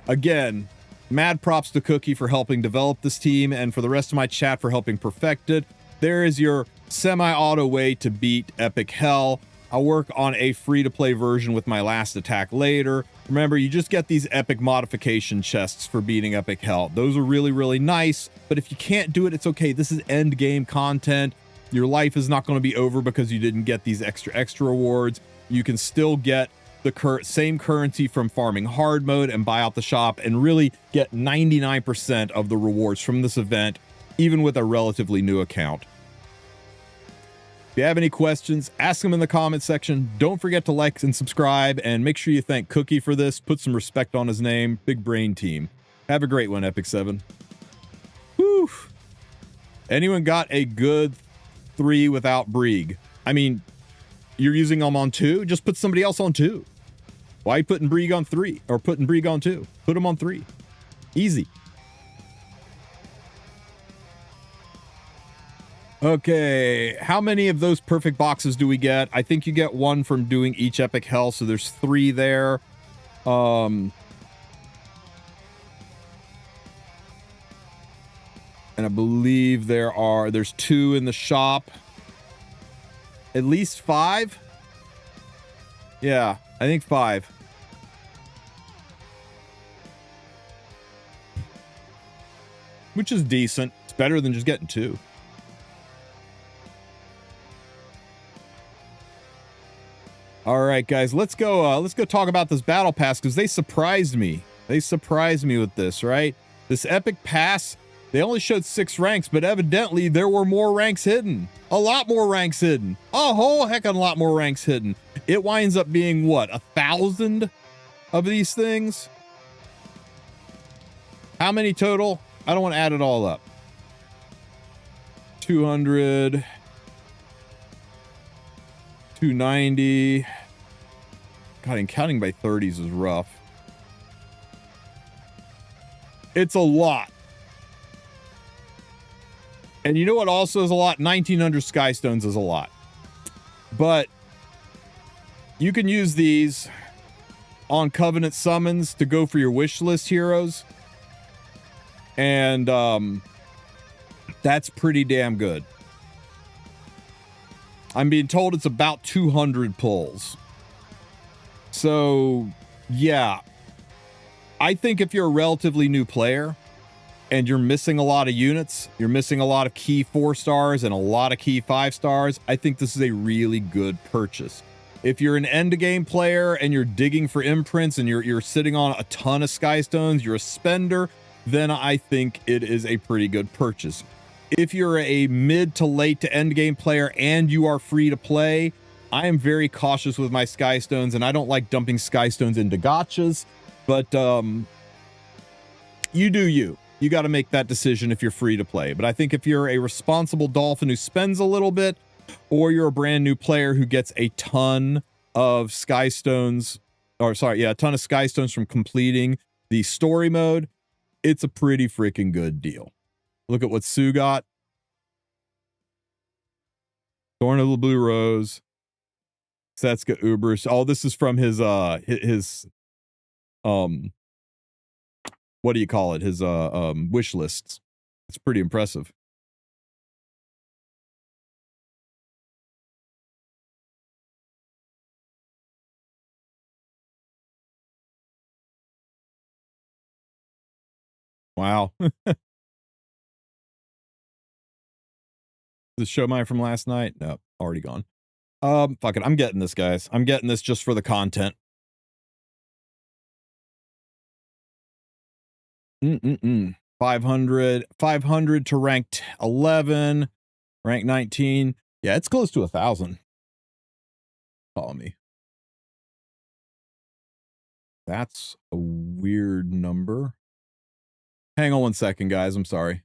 Again, mad props to Cookie for helping develop this team, and for the rest of my chat for helping perfect it. There is your semi-auto way to beat Epic Hell. I'll work on a free-to-play version with my last attack later. Remember, you just get these epic modification chests for beating Epic Hell. Those are really, really nice, but if you can't do it, it's okay. This is end game content. Your life is not going to be over because you didn't get these extra rewards. You can still get the same currency from farming hard mode and buy out the shop and really get 99% of the rewards from this event, even with a relatively new account. If you have any questions, ask them in the comment section. Don't forget to like and subscribe, and make sure you thank Cookie for this. Put some respect on his name. Big brain team. Have a great one, Epic 7. Whew. Anyone got a good 3 without Brieg? I mean, you're using them on 2? Just put somebody else on 2. Why are you putting Brieg on 3? Or putting Brieg on 2? Put him on 3. Easy. Okay, how many of those perfect boxes do we get? I think you get 1 from doing each Epic Hell, so there's 3 there. And I believe there's 2 in the shop. At least 5? Yeah, I think 5. Which is decent. It's better than just getting 2. All right, guys, let's go talk about this battle pass, because they surprised me. They surprised me with this, right? This epic pass, they only showed 6 ranks, but evidently there were more ranks hidden. A lot more ranks hidden. A whole heck of a lot more ranks hidden. It winds up being, what, 1,000 of these things? How many total? I don't want to add it all up. 200... 290. God, and counting by 30s is rough. It's a lot. And you know what also is a lot? 1900 Skystones is a lot. But you can use these on Covenant summons to go for your wish list heroes. And that's pretty damn good. I'm being told it's about 200 pulls. So, yeah. I think if you're a relatively new player and you're missing a lot of units, you're missing a lot of key 4 stars and a lot of key 5 stars, I think this is a really good purchase. If you're an end game player and you're digging for imprints and you're sitting on a ton of Skystones, you're a spender, then I think it is a pretty good purchase. If you're a mid to late to end game player and you are free to play, I am very cautious with my Skystones, and I don't like dumping Skystones into gotchas, but you do you. You got to make that decision if you're free to play. But I think if you're a responsible Dolphin who spends a little bit, or you're a brand new player who gets a ton of Skystones, or sorry, yeah, a ton of Skystones from completing the story mode, it's a pretty freaking good deal. Look at what Sue got. Thorn of the Blue Rose. Setska Ubers. Oh, this is from his what do you call it? His wish lists. It's pretty impressive. Wow. The show mine from last night? No, already gone. Fuck it. I'm getting this, guys. I'm getting this just for the content. 500 to ranked 11, rank 19. Yeah, it's close to 1,000. Follow me. That's a weird number. Hang on one second, guys. I'm sorry.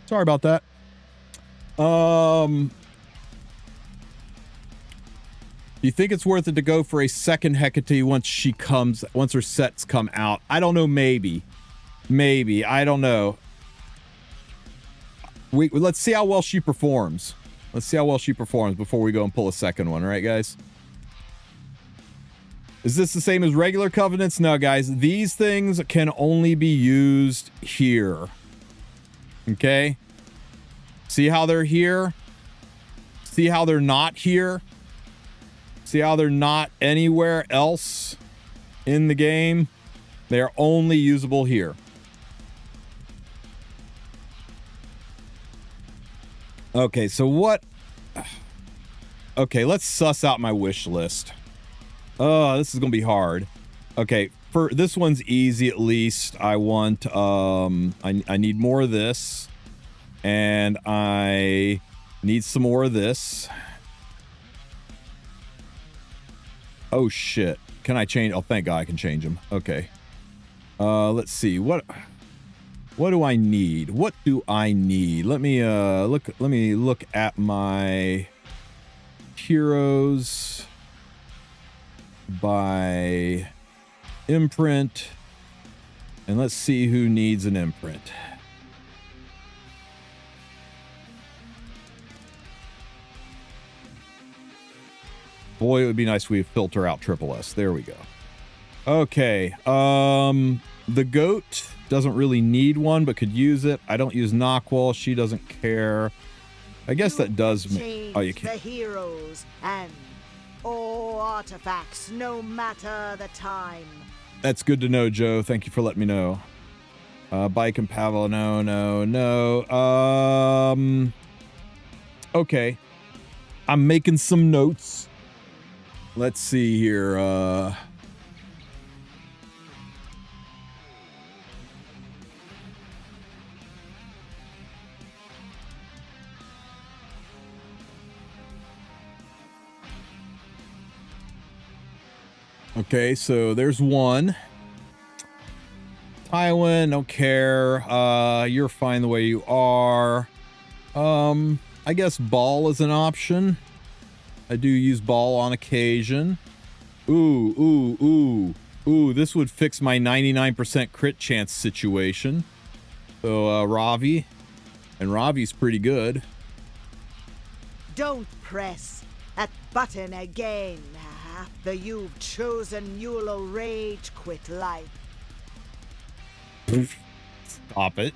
Sorry about that. Do you think it's worth it to go for a second Hecate once her sets come out? I don't know. Maybe. I don't know. Let's see how well she performs. Let's see how well she performs before we go and pull a second one. All right, guys? Is this the same as regular covenants? No, guys. These things can only be used here. Okay? See how they're here? See how they're not here? See how they're not anywhere else in the game? They're only usable here. Okay, so what? Okay, let's suss out my wish list. Oh, this is gonna be hard. Okay, for this one's easy at least. I want I need more of this, and I need some more of this. Oh shit. Can I change? Oh, thank God I can change them. Okay. Let's see. What do I need? What do I need? Let me look at my heroes by imprint, and let's see who needs an imprint. Boy, it would be nice if we filter out Triple S. There we go. Okay. The goat doesn't really need one, but could use it. I don't use Knockwall. She doesn't care. I guess that does make... Oh, you can't. The heroes and all artifacts, no matter the time. That's good to know, Joe. Thank you for letting me know. Bike and Pavel. No. Okay. I'm making some notes. Let's see here. Okay, so there's one. Tywin, don't care. You're fine the way you are. I guess ball is an option. I do use ball on occasion. Ooh, this would fix my 99% crit chance situation. So, Ravi. And Ravi's pretty good. Don't press that button again. After you've chosen, you'll rage quit life. Stop it.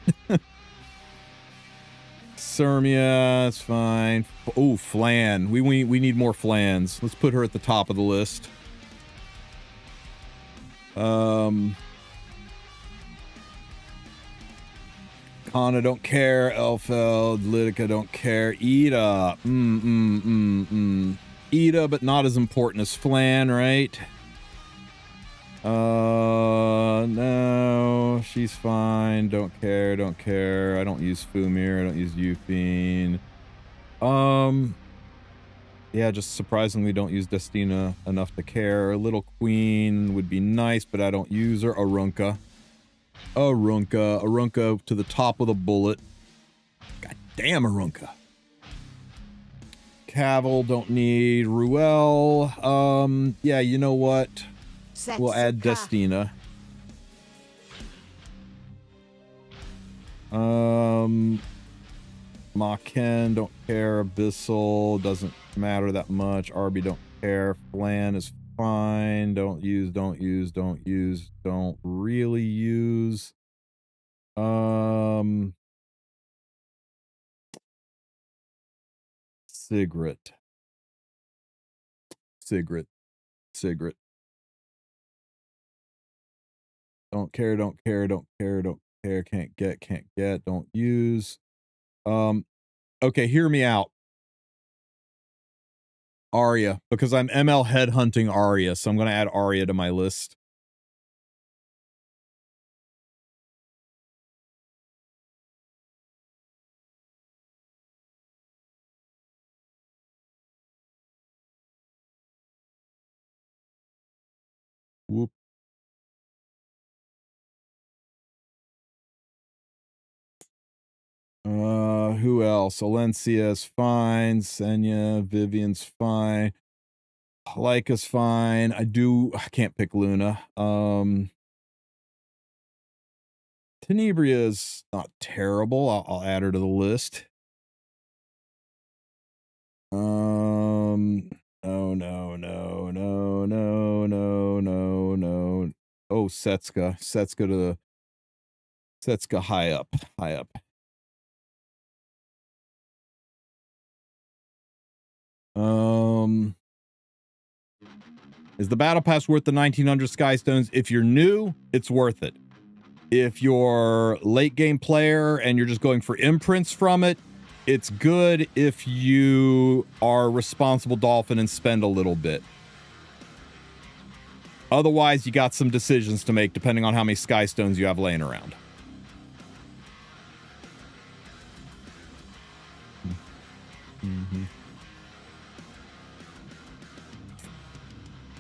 Sirmia, it's fine. Oh, Flan. We need more Flans. Let's put her at the top of the list. Kana don't care. Elfeld, Lytica don't care. Ida. Ida, but not as important as Flan, right? No, she's fine. Don't care. I don't use Fumir. I don't use Euphine. Yeah, just surprisingly don't use Destina enough to care. Little Queen would be nice, but I don't use her. Arunca to the top with a bullet. God damn, Arunca. Cavill, don't need. Ruel. Yeah, you know what? We'll add Destina. Maken, don't care. Abyssal, doesn't matter that much. Arby, don't care. Flan is fine. Don't really use. Sigrid. Don't care, can't get, don't use. Okay, hear me out. Arya, because I'm ML headhunting Arya, so I'm going to add Arya to my list. Whoop. Who else? Alencia's fine. Senya, Vivian's fine. Lyca's fine. I can't pick Luna. Tenebria's not terrible. I'll add her to the list. No. Oh, Setska. Setska high up. Is the battle pass worth the 1900 Skystones? If you're new, it's worth it. If you're late game player and you're just going for imprints from it, it's good if you are responsible dolphin and spend a little bit. Otherwise, you got some decisions to make depending on how many Skystones you have laying around.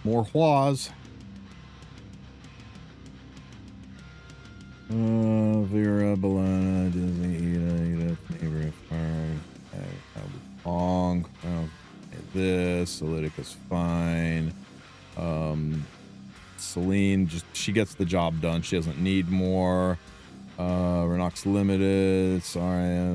More Huas. Vera, Balana, Disney, Ida, Neighbor, Farm, Pong. This,Elytica's fine. Celine, she gets the job done. She doesn't need more. Renox Limited. Sorry,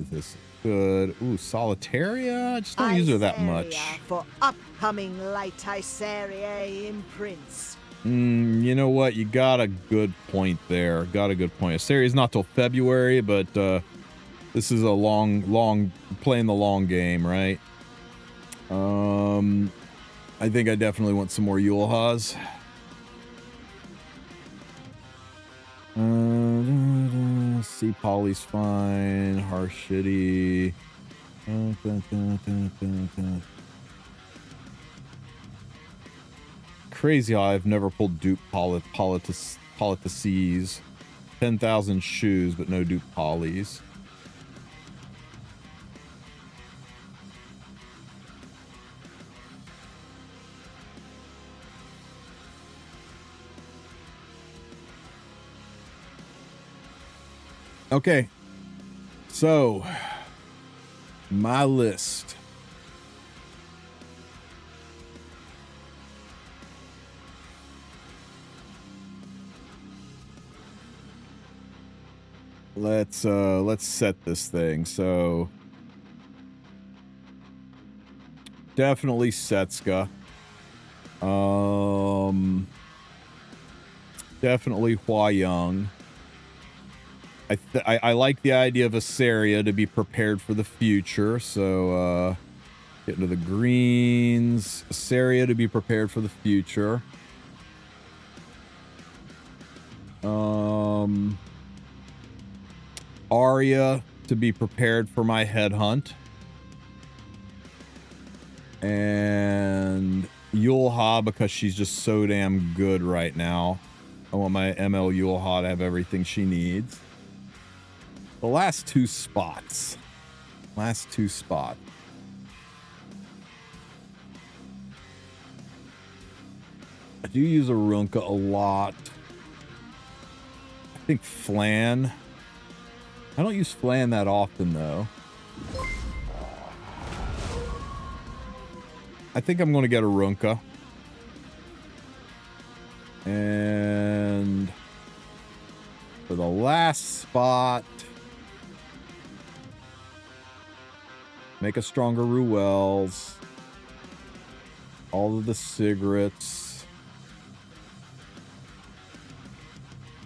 this is good. Ooh, Solitaria. I just don't use her that much. For upcoming light Iceria imprints. You know what? You got a good point there. Asteria's not till February, but this is a long playing the long game, right? I think I definitely want some more Yulehas. Sea Polly's fine. Harsh Shitty. Crazy how I've never pulled dupe Politis. 10,000 shoes, but no dupe polys. Okay. So, my list. Let's set this thing. So, definitely Setska. Definitely Hua Young. I like the idea of Asaria to be prepared for the future. So, get into the greens. Asaria to be prepared for the future. Arya to be prepared for my Headhunt. And Yulha because she's just so damn good right now. I want my ML Yulha to have everything she needs. The last two spots. I do use Arunca a lot. I think Flan. I don't use Flan that often, though. I think I'm going to get Arunca. And for the last spot, make a stronger Ruels. All of the cigarettes.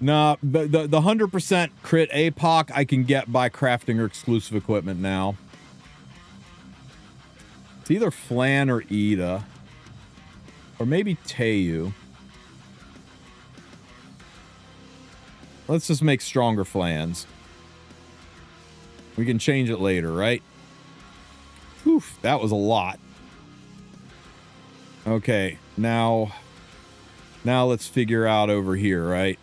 No, the 100% crit APOC I can get by crafting her exclusive equipment now. It's either Flan or Ida. Or maybe Teu. Let's just make stronger Flans. We can change it later, right? Whew, that was a lot. Okay, now let's figure out over here, right?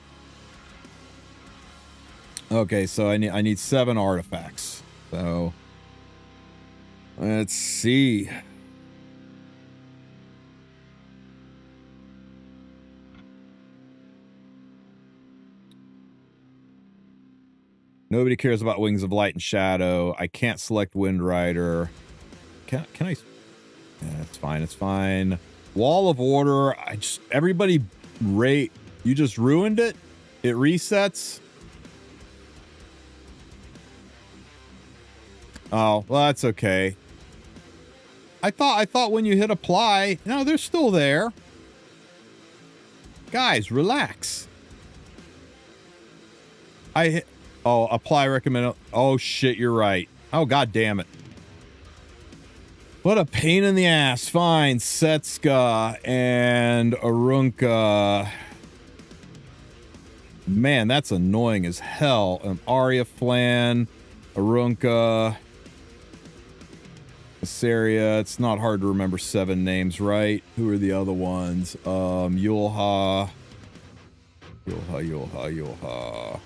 Okay, so I need 7 artifacts. So let's see. Nobody cares about Wings of Light and Shadow. I can't select Wind Rider. Can I? Yeah, it's fine. It's fine. Wall of Order. Everybody rate. You just ruined it. It resets. Oh, well, that's okay. I thought when you hit apply, no, they're still there. Guys, relax. Oh, apply recommended. Oh shit, you're right. Oh god damn it. What a pain in the ass. Fine, Setska and Arunca. Man, that's annoying as hell. Arya, Flan, Arunca, Asaria. It's not hard to remember 7 names, right? Who are the other ones? Yulha. Yulha.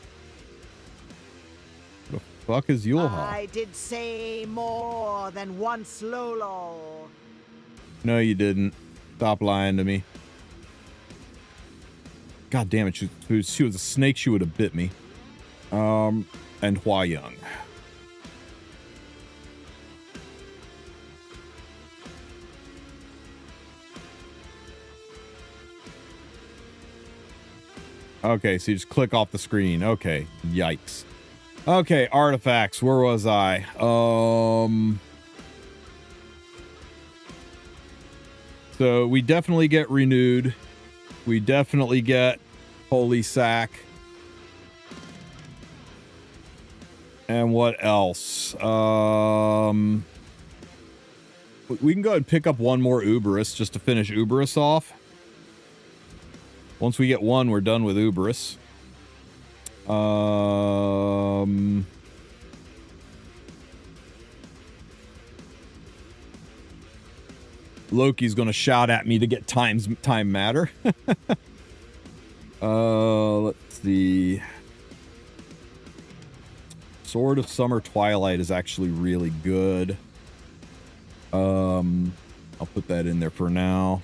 The fuck is Yulha? I did say more than once, Lolo. No, you didn't. Stop lying to me. God damn it. She was a snake. She would have bit me. And Hua Young. Okay, so you just click off the screen. Okay, yikes. Okay, artifacts. Where was I? So we definitely get renewed. We definitely get Holy Sack. And what else? We can go ahead and pick up one more Uberus just to finish Uberus off. Once we get one, we're done with Uberus. Loki's gonna shout at me to get time matter. Let's see. Sword of Summer Twilight is actually really good. I'll put that in there for now.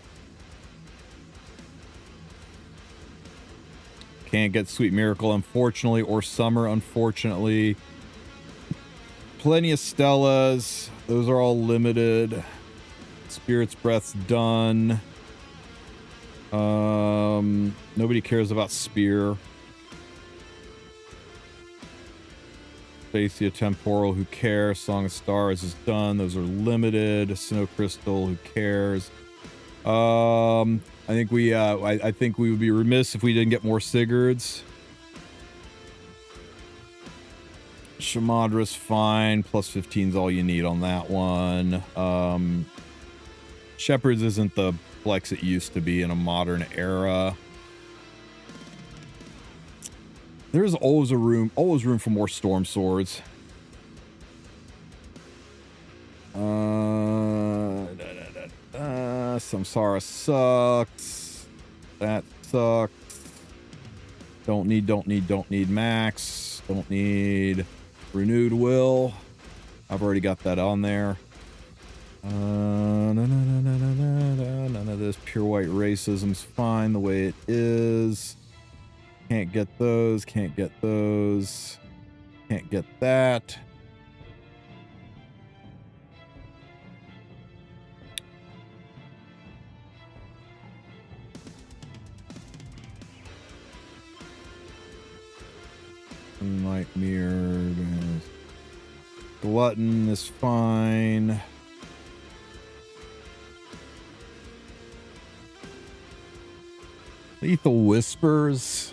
Can't get Sweet Miracle, unfortunately, or Summer, unfortunately. Plenty of Stellas. Those are all limited. Spirit's Breath's done. Nobody cares about Spear. Stacia Temporal, who cares? Song of Stars is done. Those are limited. Snow Crystal, who cares? I think we would be remiss if we didn't get more Sigurds. Shamadra's fine. Plus 15 is all you need on that one. Shepherd's isn't the flex it used to be in a modern era. There's always room for more Storm Swords. Samsara sucks. That sucks. Don't need Max. Don't need Renewed Will. I've already got that on there. None of this. Pure White Racism's fine the way it is. Can't get those. Can't get those. Can't get that. Moonlight Mirror. Glutton is fine. Lethal Whispers.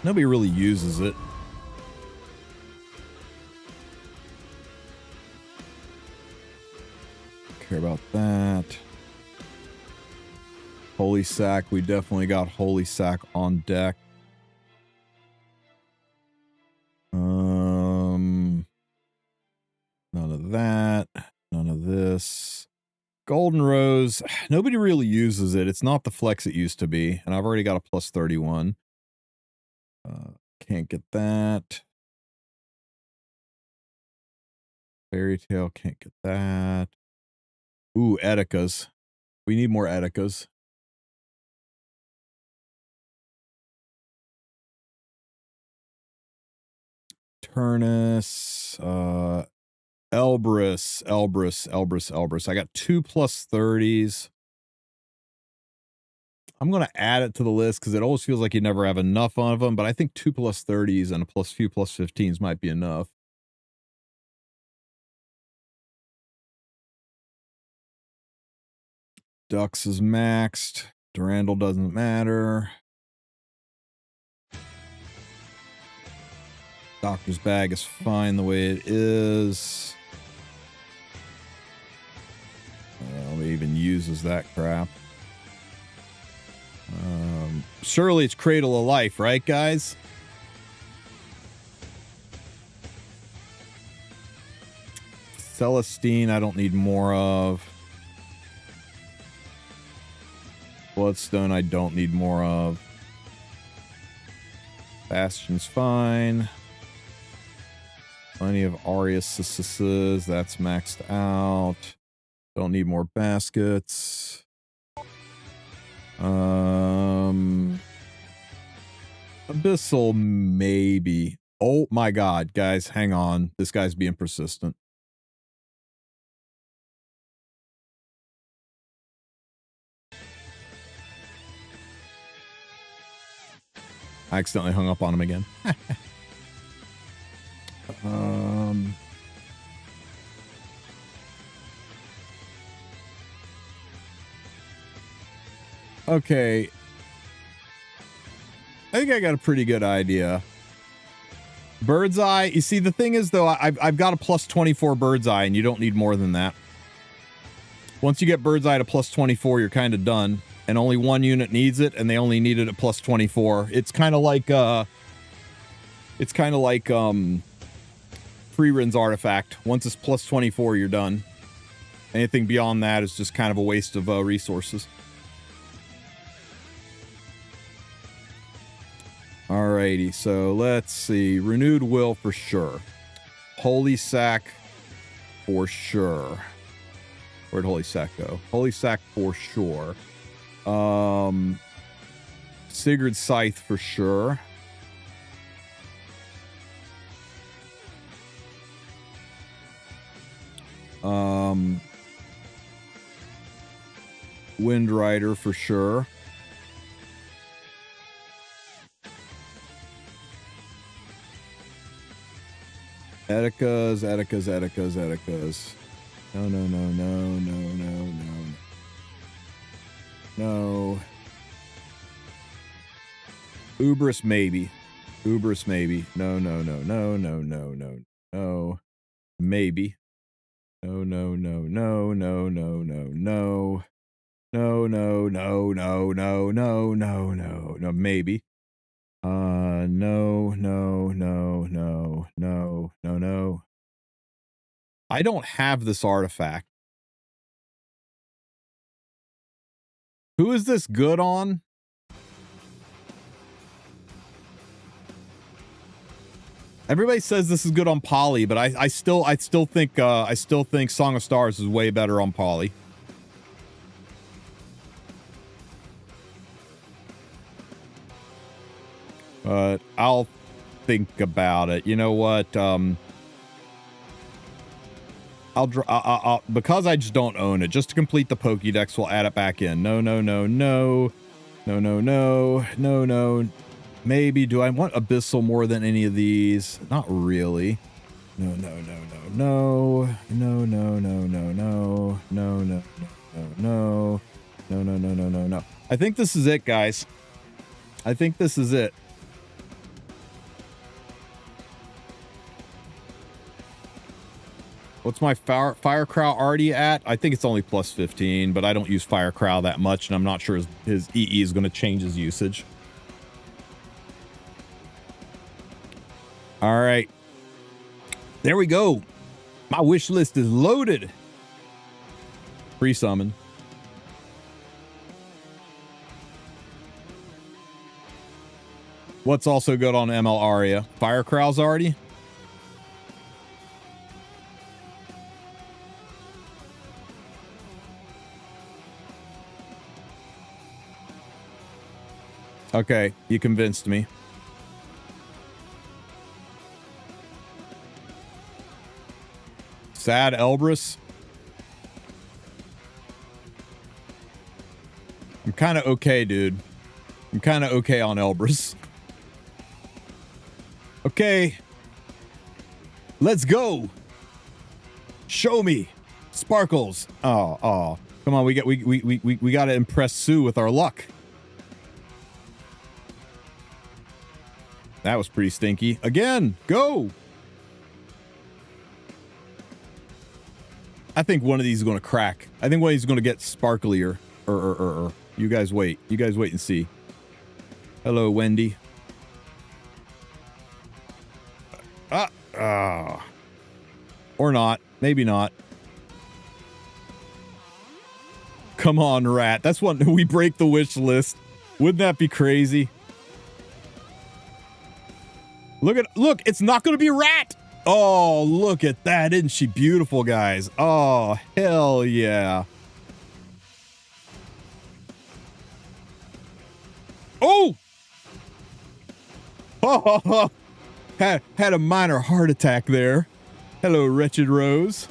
Nobody really uses it. Care about that. Holy Sack. We definitely got Holy Sack on deck. None of that. None of this. Golden Rose. Nobody really uses it. It's not the flex it used to be. And I've already got a plus 31. Can't get that. Fairy Tale. Can't get that. Ooh, Eticas. We need more Eticas. Turnus. Elbrus. I got 2 plus 30s. I'm going to add it to the list because it always feels like you never have enough of them, but I think 2 plus 30s and a few plus 15s might be enough. Dux is maxed. Durandal doesn't matter. Doctor's Bag is fine the way it is. Nobody even uses that crap. Surely it's Cradle of Life, right, guys? Celestine, I don't need more of. Bloodstone, I don't need more of. Bastion's fine. Plenty of Arius, that's maxed out. Don't need more baskets. Abyssal, maybe. Oh my god, guys, hang on. This guy's being persistent. I accidentally hung up on him again. Okay. I think I got a pretty good idea. Bird's Eye. You see, the thing is, though, I've got a plus 24 Bird's Eye, and you don't need more than that. Once you get Bird's Eye to plus 24, you're kind of done. And only one unit needs it, and they only need it at plus 24. It's kind of like, Freeren's Artifact. Once it's plus 24, you're done. Anything beyond that is just kind of a waste of resources. Alrighty, so let's see. Renewed Will for sure. Holy Sack for sure. Where'd Holy Sack go? Holy Sack for sure. Sigurd's Scythe for sure. Wind Rider for sure. Eticas. No. Ubris maybe. No. Maybe. No. No, maybe. No. I don't have this artifact. Who is this good on? Everybody says this is good on Poly, but I still think Song of Stars is way better on Poly. But I'll think about it. You know what? I'll because I just don't own it. Just to complete the Pokédex, we'll add it back in. No. Maybe. Do I want Abyssal more than any of these? Not really. No. I think this is it, guys. I think this is it. What's my Fire Crow already at? I think it's only plus 15, but I don't use Fire Crow that much, and I'm not sure his EE is going to change his usage. All right. There we go. My wish list is loaded. Pre-summon. What's also good on ML Aria? Fire Crow's already? Okay, you convinced me. Sad Elbrus. I'm kind of okay, dude. I'm kind of okay on Elbrus. Okay. Let's go. Show me. Sparkles. Oh. Come on, we got to impress Sue with our luck. That was pretty stinky. Again, go. I think one of these is going to crack. I think one of these is going to get sparklier. You guys wait. You guys wait and see. Hello, Wendy. Or not. Maybe not. Come on, rat. That's what we break the wish list. Wouldn't that be crazy? Look, it's not going to be rat. Oh, look at that. Isn't she beautiful, guys? Oh, hell yeah. Oh! Oh, had a minor heart attack there. Hello, Wretched Rose.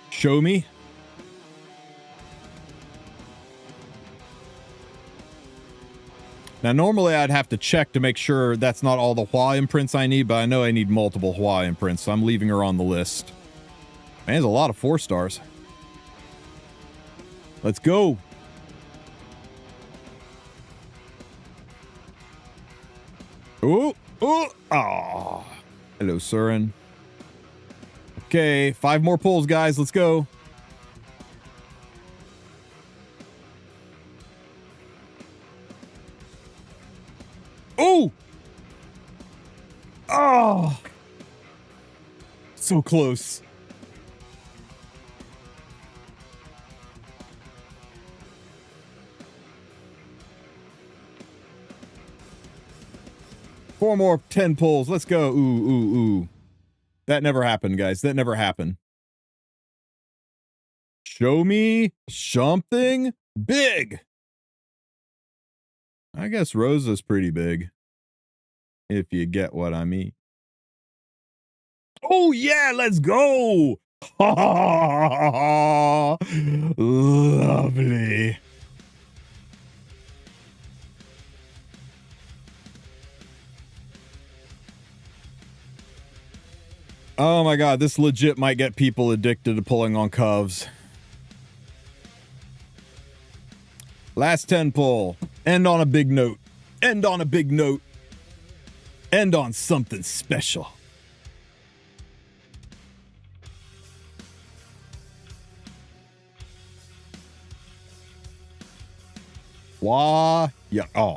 Show me. Now, normally I'd have to check to make sure that's not all the Hua imprints I need, but I know I need multiple Hua imprints, so I'm leaving her on the list. Man, there's a lot of 4 stars. Let's go. Oh. Hello, Surin. Okay, 5 more pulls, guys. Let's go. Oh! Oh! So close. 4 more 10 pulls. Let's go. Ooh, ooh, ooh. That never happened, guys. That never happened. Show me something big. I guess Rosa's pretty big. If you get what I mean. Oh, yeah, let's go. Lovely. Oh my god, this legit might get people addicted to pulling on covs. Last 10 pull. End on a big note. End on a big note. End on something special. Wah, yeah. Oh,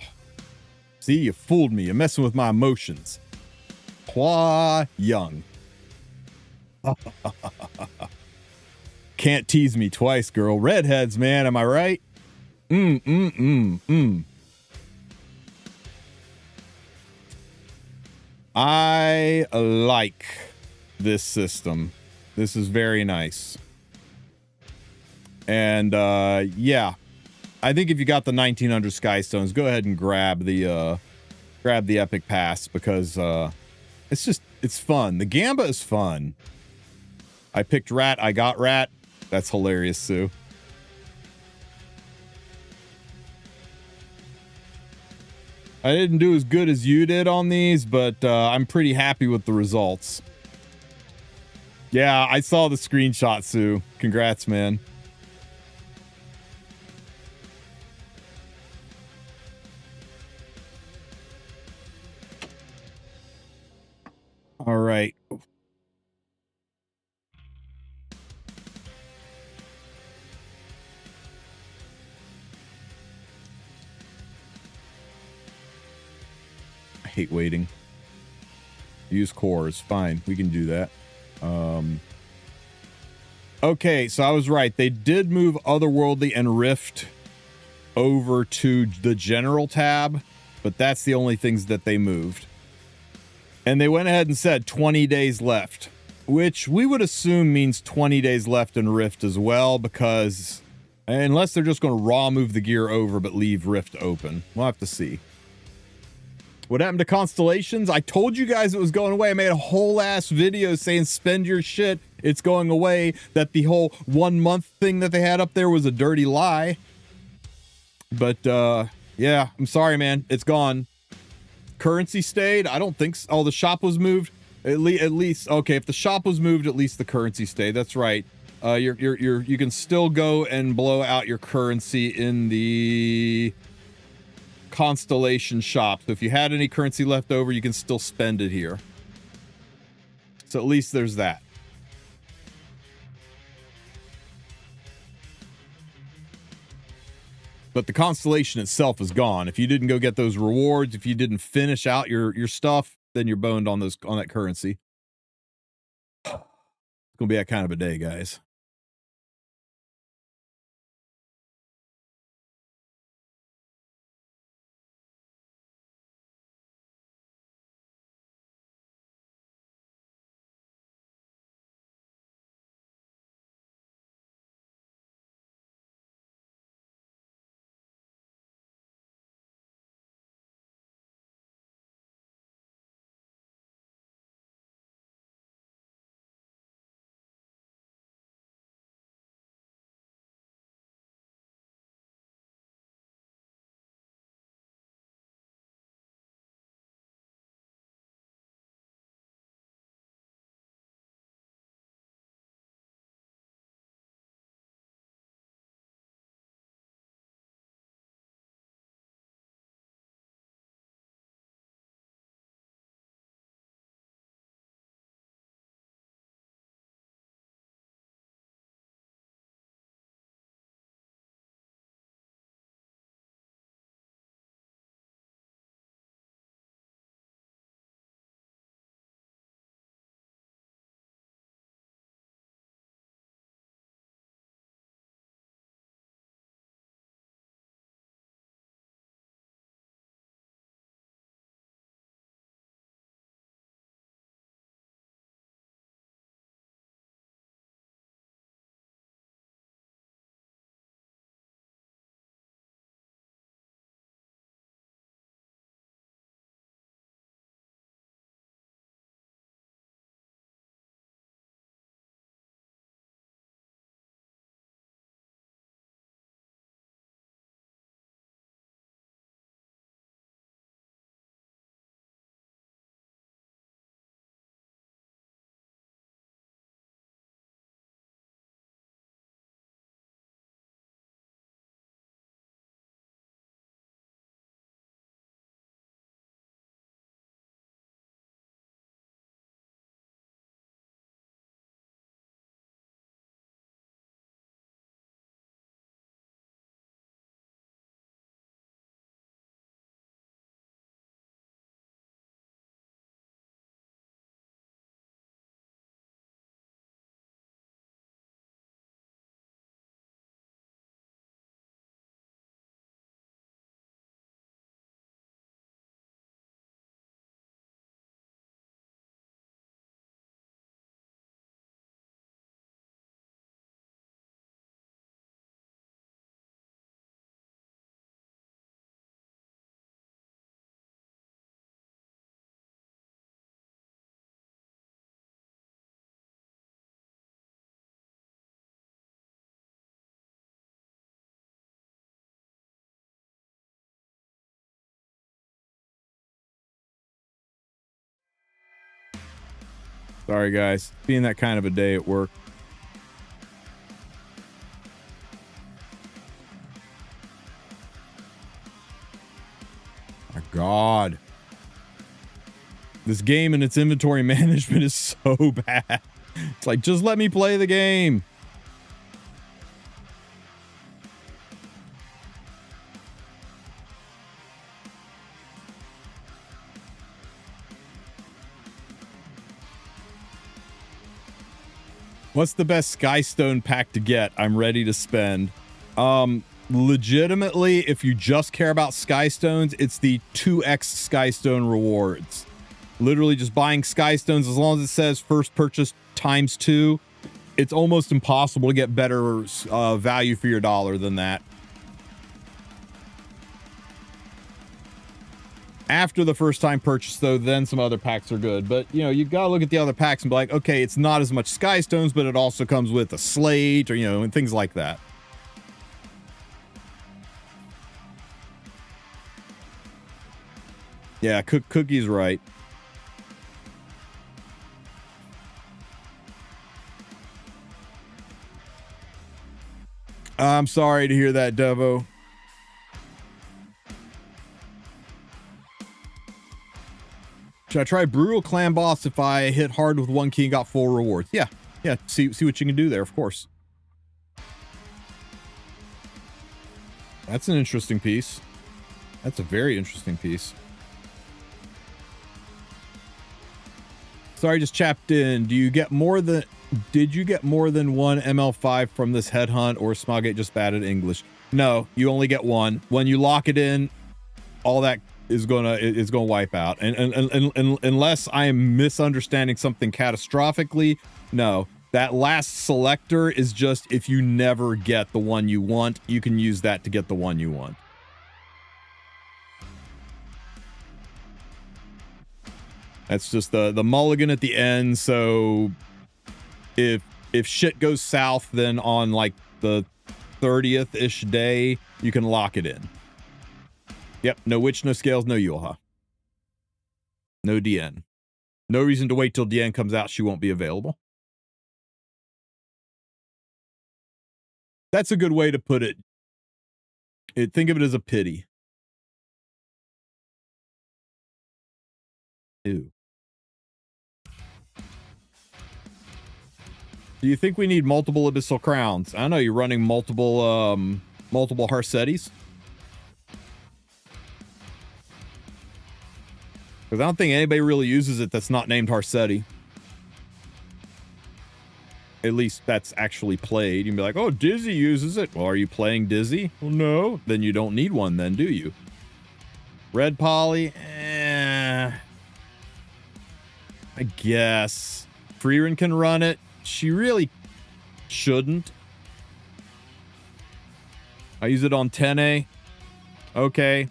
see, you fooled me. You're messing with my emotions. Hua Young. Can't tease me twice, girl. Redheads, man. Am I right? I like this system. This is very nice. And yeah, I think if you got the 1900 Skystones, go ahead and grab the EpicPass because it's fun. The Gamba is fun. I picked Rat. I got Rat. That's hilarious, Sue. I didn't do as good as you did on these, but I'm pretty happy with the results. Yeah, I saw the screenshot, Sue. Congrats, man. All right. I hate waiting. Use cores. Fine. We can do that. Okay, so I was right. They did move Otherworldly and Rift over to the General tab, but that's the only things that they moved. And they went ahead and said 20 days left, which we would assume means 20 days left in Rift as well, because unless they're just going to raw move the gear over but leave Rift open. We'll have to see. What happened to Constellations? I told you guys it was going away. I made a whole ass video saying spend your shit. It's going away. That the whole 1 month thing that they had up there was a dirty lie. But yeah, I'm sorry, man. It's gone. Currency stayed. I don't think so. Oh, the shop was moved. At least okay. If the shop was moved, at least the currency stayed. That's right. You can still go and blow out your currency in the Constellation shop. So if you had any currency left over, you can still spend it here. So at least there's that. But the Constellation itself is gone. If you didn't go get those rewards, if you didn't finish out your stuff, then you're boned on that currency. It's gonna be that kind of a day, guys. Sorry, guys. Being that kind of a day at work. My God. This game and its inventory management is so bad. It's like, just let me play the game. What's the best Skystone pack to get? I'm ready to spend. Legitimately, if you just care about Skystones, it's the 2x Skystone rewards. Literally just buying Skystones, as long as it says first purchase ×2, it's almost impossible to get better value for your dollar than that. After the first time purchase, though, then some other packs are good. But, you know, you gotta look at the other packs and be like, okay, it's not as much Skystones, but it also comes with a slate, or, you know, and things like that. Yeah, Cookie's right. I'm sorry to hear that, Devo. Should I try Brutal Clan Boss if I hit hard with 1 key and got full rewards? Yeah. Yeah, see what you can do there, of course. That's an interesting piece. That's a very interesting piece. Sorry, just chapped in. Did you get more than one ML5 from this Headhunt, or Smogate just bad at English? No, you only get one. When you lock it in, all that is gonna wipe out. And unless I am misunderstanding something catastrophically, no. That last selector is just if you never get the one you want, you can use that to get the one you want. That's just the mulligan at the end. So if shit goes south, then on like the 30th-ish day, you can lock it in. Yep, no Witch, no Scales, no Yulha. No DN. No reason to wait till DN comes out. She won't be available. That's a good way to put it. Think of it as a pity. Ew. Do you think we need multiple Abyssal Crowns? I know you're running multiple Harsettis. Because I don't think anybody really uses it that's not named Harsetti. At least that's actually played. You'd be like, oh, Dizzy uses it. Well, are you playing Dizzy? Well, no. Then you don't need one then, do you? Red Poly? I guess. Freerin can run it. She really shouldn't. I use it on 10A. Okay.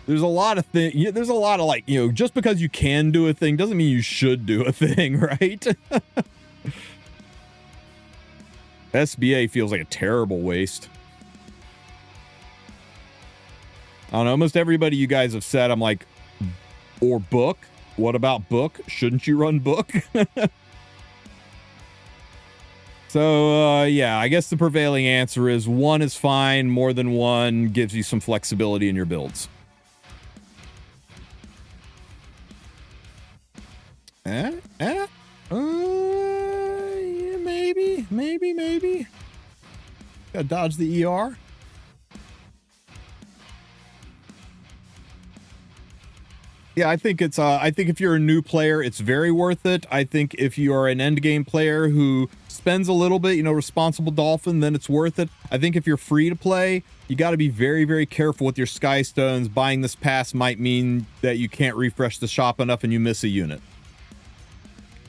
There's a lot of things. Yeah, there's a lot of, like, you know, just because you can do a thing doesn't mean you should do a thing, right? SBA feels like a terrible waste. I don't know. Almost everybody you guys have said, I'm like, or Book? What about Book? Shouldn't you run Book? So, yeah, I guess the prevailing answer is one is fine. More than one gives you some flexibility in your builds. Yeah, maybe. Gotta dodge the ER. Yeah, I think it's, I think if you're a new player, it's very worth it. I think if you are an endgame player who spends a little bit, you know, responsible dolphin, then it's worth it. I think if you're free to play, you got to be very, very careful with your Skystones. Buying this pass might mean that you can't refresh the shop enough and you miss a unit.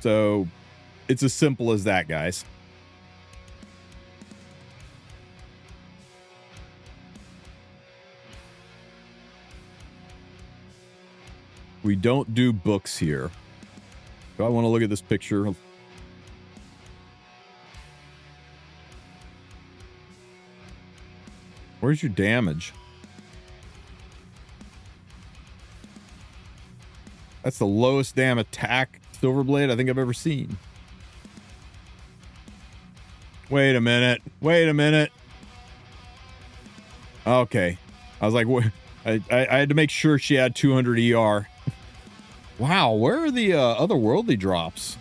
So it's as simple as that, guys. We don't do books here. Do I want to look at this picture? Where's your damage? That's the lowest damn attack Silverblade I think I've ever seen. Wait a minute. Wait a minute. Okay. I was like, I had to make sure she had 200 ER. Wow, where are the otherworldly drops?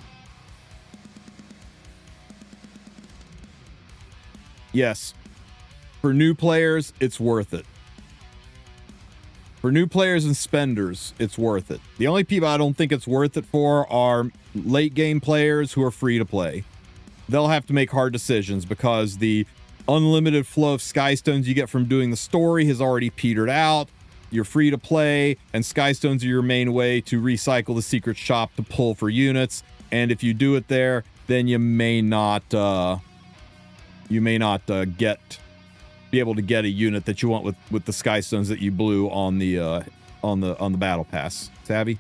Yes. For new players, it's worth it. For new players and spenders, it's worth it. The only people I don't think it's worth it for are late game players who are free to play. They'll have to make hard decisions because the unlimited flow of Skystones you get from doing the story has already petered out. You're free to play, and Skystones are your main way to recycle the secret shop to pull for units. And if you do it there, then you may not be able to get a unit that you want with the Skystones that you blew on the battle pass. Savvy?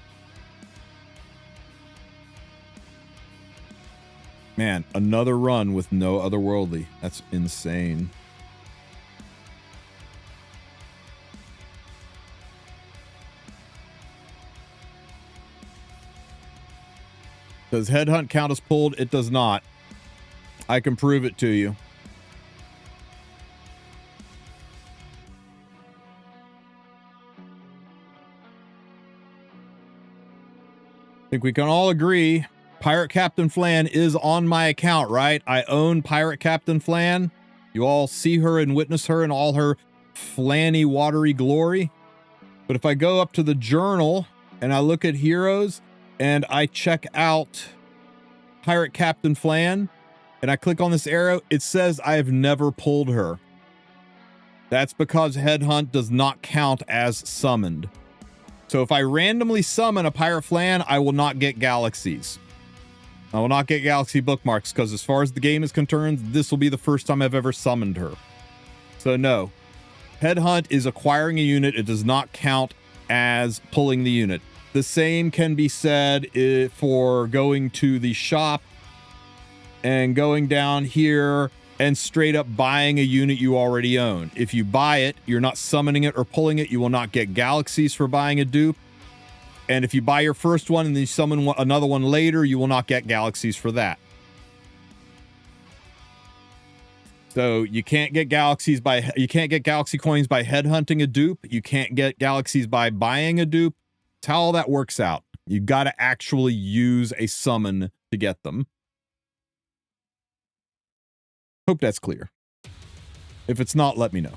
Man, another run with no otherworldly. That's insane. Does Headhunt count as pulled? It does not. I can prove it to you. I think we can all agree Pirate Captain Flan is on my account, right? I own Pirate Captain Flan. You all see her and witness her in all her flanny, watery glory. But if I go up to the journal and I look at heroes and I check out Pirate Captain Flan and I click on this arrow, it says I have never pulled her. That's because Headhunt does not count as summoned. So if I randomly summon a Pirate Flan, I will not get galaxies. I will not get galaxy bookmarks because as far as the game is concerned, this will be the first time I've ever summoned her. So no, Headhunt is acquiring a unit. It does not count as pulling the unit. The same can be said for going to the shop and going down here and straight up buying a unit you already own. If you buy it, you're not summoning it or pulling it. You will not get galaxies for buying a dupe. And if you buy your first one and then you summon another one later, you will not get galaxies for that. So you can't get galaxies you can't get galaxy coins by headhunting a dupe. You can't get galaxies by buying a dupe. That's how all that works out. You got to actually use a summon to get them. Hope that's clear. If it's not, let me know.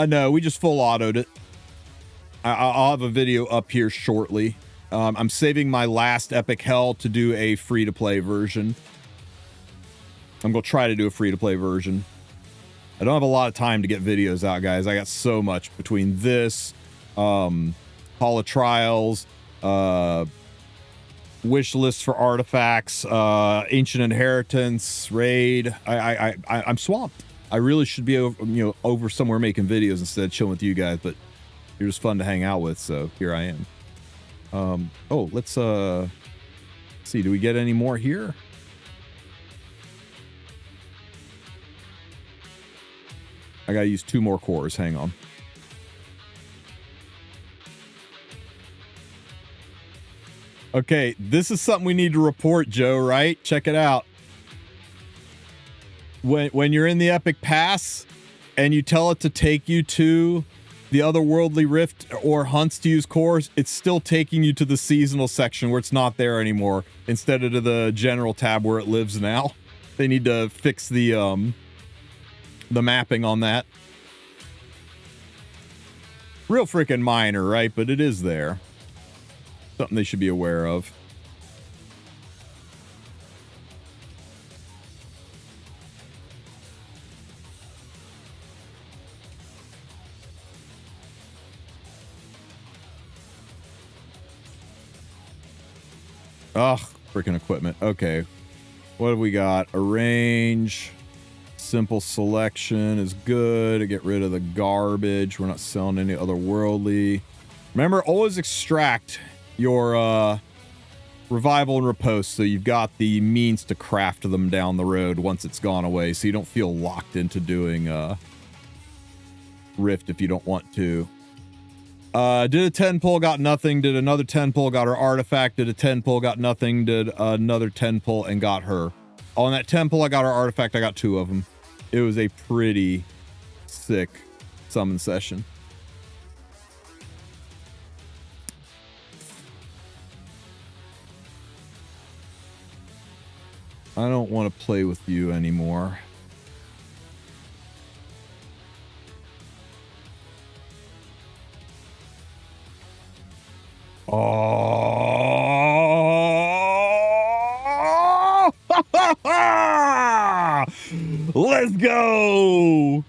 No, we just full autoed it. I'll have a video up here shortly. I'm saving my last Epic Hell to do a free-to-play version. I'm going to try to do a free-to-play version. I don't have a lot of time to get videos out, guys. I got so much between this, Hall of Trials, wish lists for artifacts, Ancient Inheritance, Raid. I'm swamped. I really should be over somewhere making videos instead of chilling with you guys, but you're just fun to hang out with, so here I am. Oh, let's see. Do we get any more here? I gotta use 2 more cores. Hang on. Okay, this is something we need to report, Joe, right? Check it out. When you're in the EpicPass and you tell it to take you to the otherworldly rift or hunts to use cores, it's still taking you to the seasonal section where it's not there anymore instead of to the general tab where it lives now. They need to fix the mapping on that. Real freaking minor, right? But it is there. Something they should be aware of. Ugh, freaking equipment. Okay. What have we got? Arrange. Simple selection is good. To get rid of the garbage. We're not selling any otherworldly. Remember, always extract your Revival and riposte, so you've got the means to craft them down the road once it's gone away, so you don't feel locked into doing Rift if you don't want to. Did a 10 pull, got nothing. Did another 10 pull, got her artifact. Did a 10 pull, got nothing. Did another 10 pull and got her. On that 10 pull, I got her artifact. I got 2 of them. It was a pretty sick summon session. I don't want to play with you anymore. Oh! Let's go!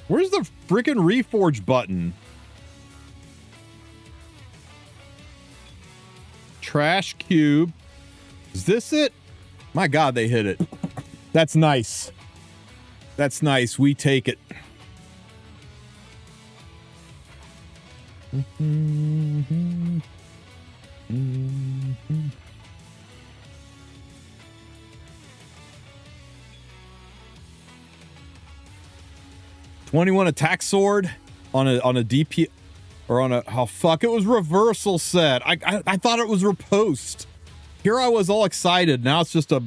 Where's the freaking reforge button? Trash cube. Is this it? My God, they hit it. That's nice. That's nice. We take it. Mm-hmm. Mm-hmm. 21 attack sword on a DP or on a, oh fuck, it was reversal set. I thought it was riposte. Here I was all excited. Now it's just a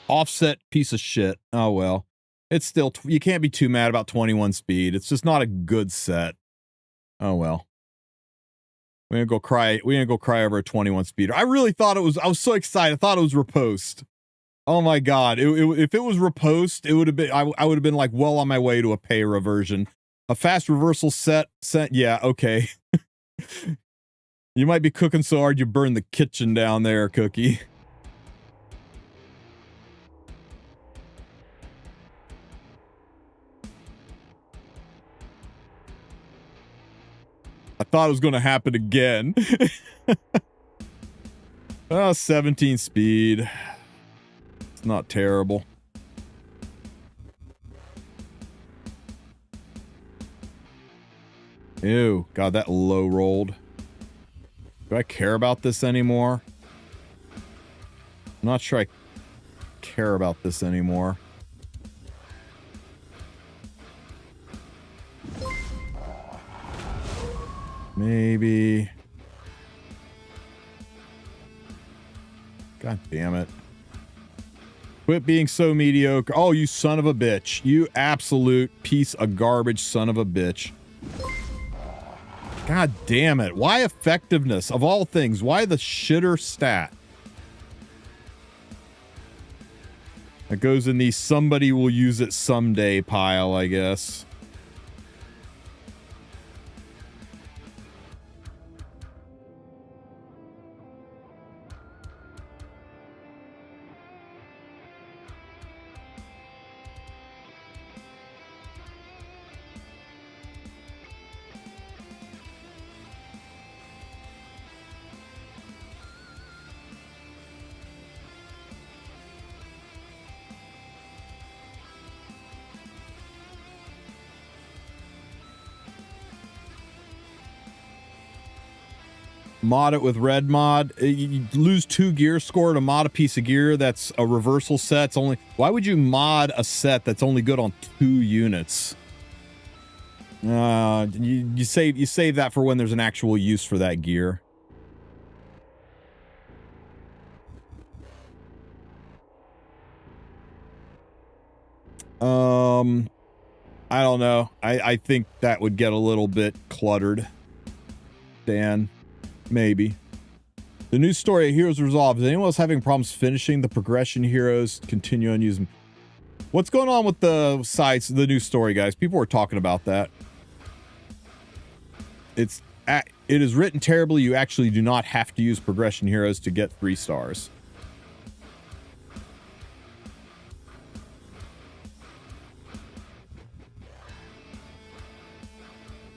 offset piece of shit. Oh well. It's still, you can't be too mad about 21 speed. It's just not a good set. Oh well. We're gonna go cry over a 21 speeder. I really thought it was, I was so excited. I thought it was riposte. Oh my God. If it was riposte, it would have been, I would have been like well on my way to a pay reversion. A fast reversal set, yeah, okay. You might be cooking so hard you burn the kitchen down there, Cookie. I thought it was going to happen again. Oh, 17 speed. It's not terrible. Ew, God, that low rolled. Do I care about this anymore? I'm not sure I care about this anymore. Maybe. God damn it. Quit being so mediocre. Oh, you son of a bitch. You absolute piece of garbage son of a bitch. God damn it. Why effectiveness? Of all things, why the shitter stat? That goes in the somebody will use it someday pile, I guess. Mod it with red mod. You lose 2 gear score to mod a piece of gear that's a reversal set. It's only, why would you mod a set that's only good on 2 units? You save that for when there's an actual use for that gear. I don't know. I think that would get a little bit cluttered. Dan. Maybe. The new story of Heroes Resolved. Is anyone else having problems finishing the progression heroes? Continue on using. What's going on with the sites, the new story, guys? People were talking about that. It is written terribly. You actually do not have to use progression heroes to get 3 stars.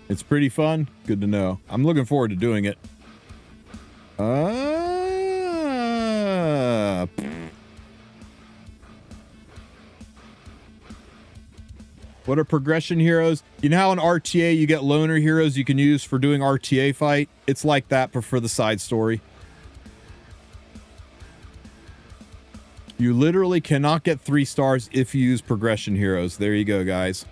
It's pretty fun. Good to know. I'm looking forward to doing it. What are progression heroes? You know how in RTA you get loner heroes you can use for doing RTA fight? It's like that, but for the side story. You literally cannot get 3 stars if you use progression heroes. There you go, guys.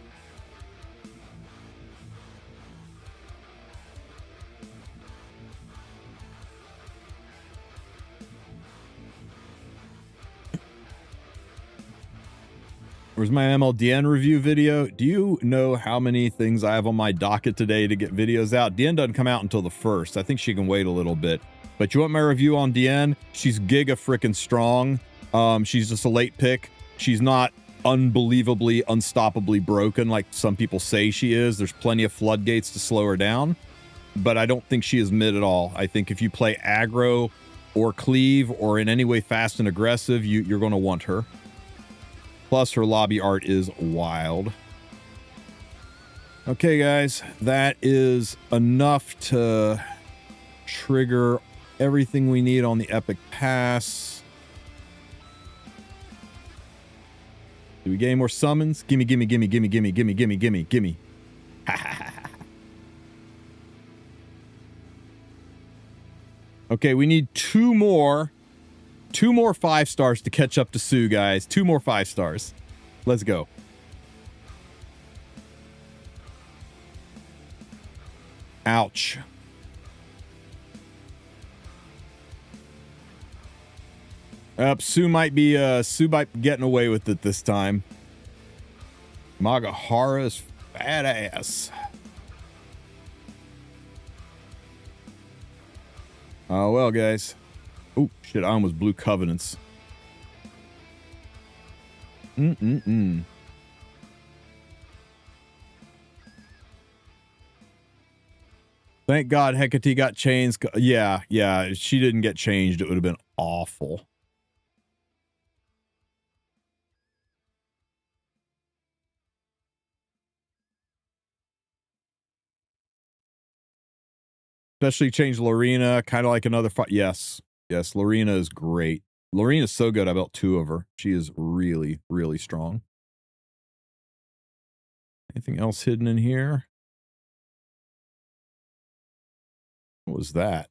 Where's my MLDN review video? Do you know how many things I have on my docket today to get videos out? DN doesn't come out until the 1st. I think she can wait a little bit. But you want my review on DN? She's giga freaking strong. She's just a late pick. She's not unbelievably, unstoppably broken like some people say she is. There's plenty of floodgates to slow her down. But I don't think she is mid at all. I think if you play aggro or cleave or in any way fast and aggressive, you're going to want her. Plus, her lobby art is wild. Okay, guys, that is enough to trigger everything we need on the EpicPass. Do we get any more summons? Gimme, gimme, gimme, gimme, gimme, gimme, gimme, gimme, gimme. Okay, we need 2 more 5 stars to catch up to Sue, guys. 2 more 5 stars. Let's go. Ouch. Sue might be getting away with it this time. Magahara's fat ass. Oh well, guys. Oh, shit, I almost blew Covenants. Thank God Hecate got changed. Yeah, if she didn't get changed, it would have been awful. Especially change Lorena, kind of like another fight. Yes, Lorena is great. Lorena's so good, I built 2 of her. She is really, really strong. Anything else hidden in here? What was that?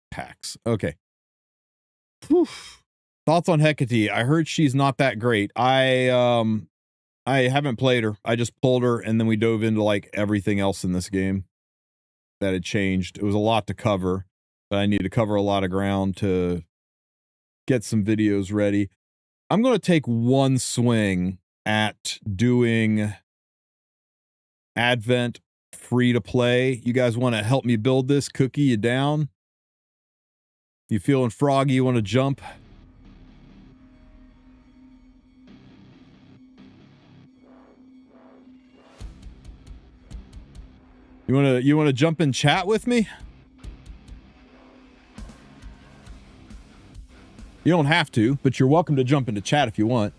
Packs. Okay. Whew. Thoughts on Hecate? I heard she's not that great. I haven't played her. I just pulled her, and then we dove into like everything else in this game that had changed. It was a lot to cover, but I need to cover a lot of ground to get some videos ready. I'm going to take one swing at doing Advent free to play. You guys want to help me build this? Cookie, you down? You feeling froggy? You want to jump? You want to jump in chat with me? You don't have to, but you're welcome to jump into chat if you want.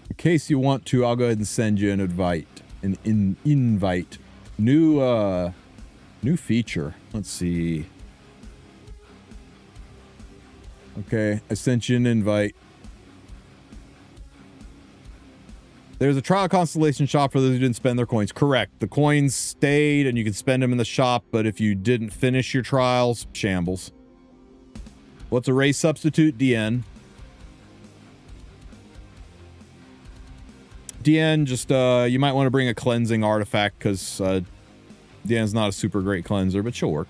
In case you want to, I'll go ahead and send you an invite. An invite. New feature. Let's see. Okay, I sent you an invite. There's a trial constellation shop for those who didn't spend their coins. Correct. The coins stayed and you can spend them in the shop, but if you didn't finish your trials, shambles. What's a race substitute? DN. DN, just, you might want to bring a cleansing artifact because DN's not a super great cleanser, but she'll work.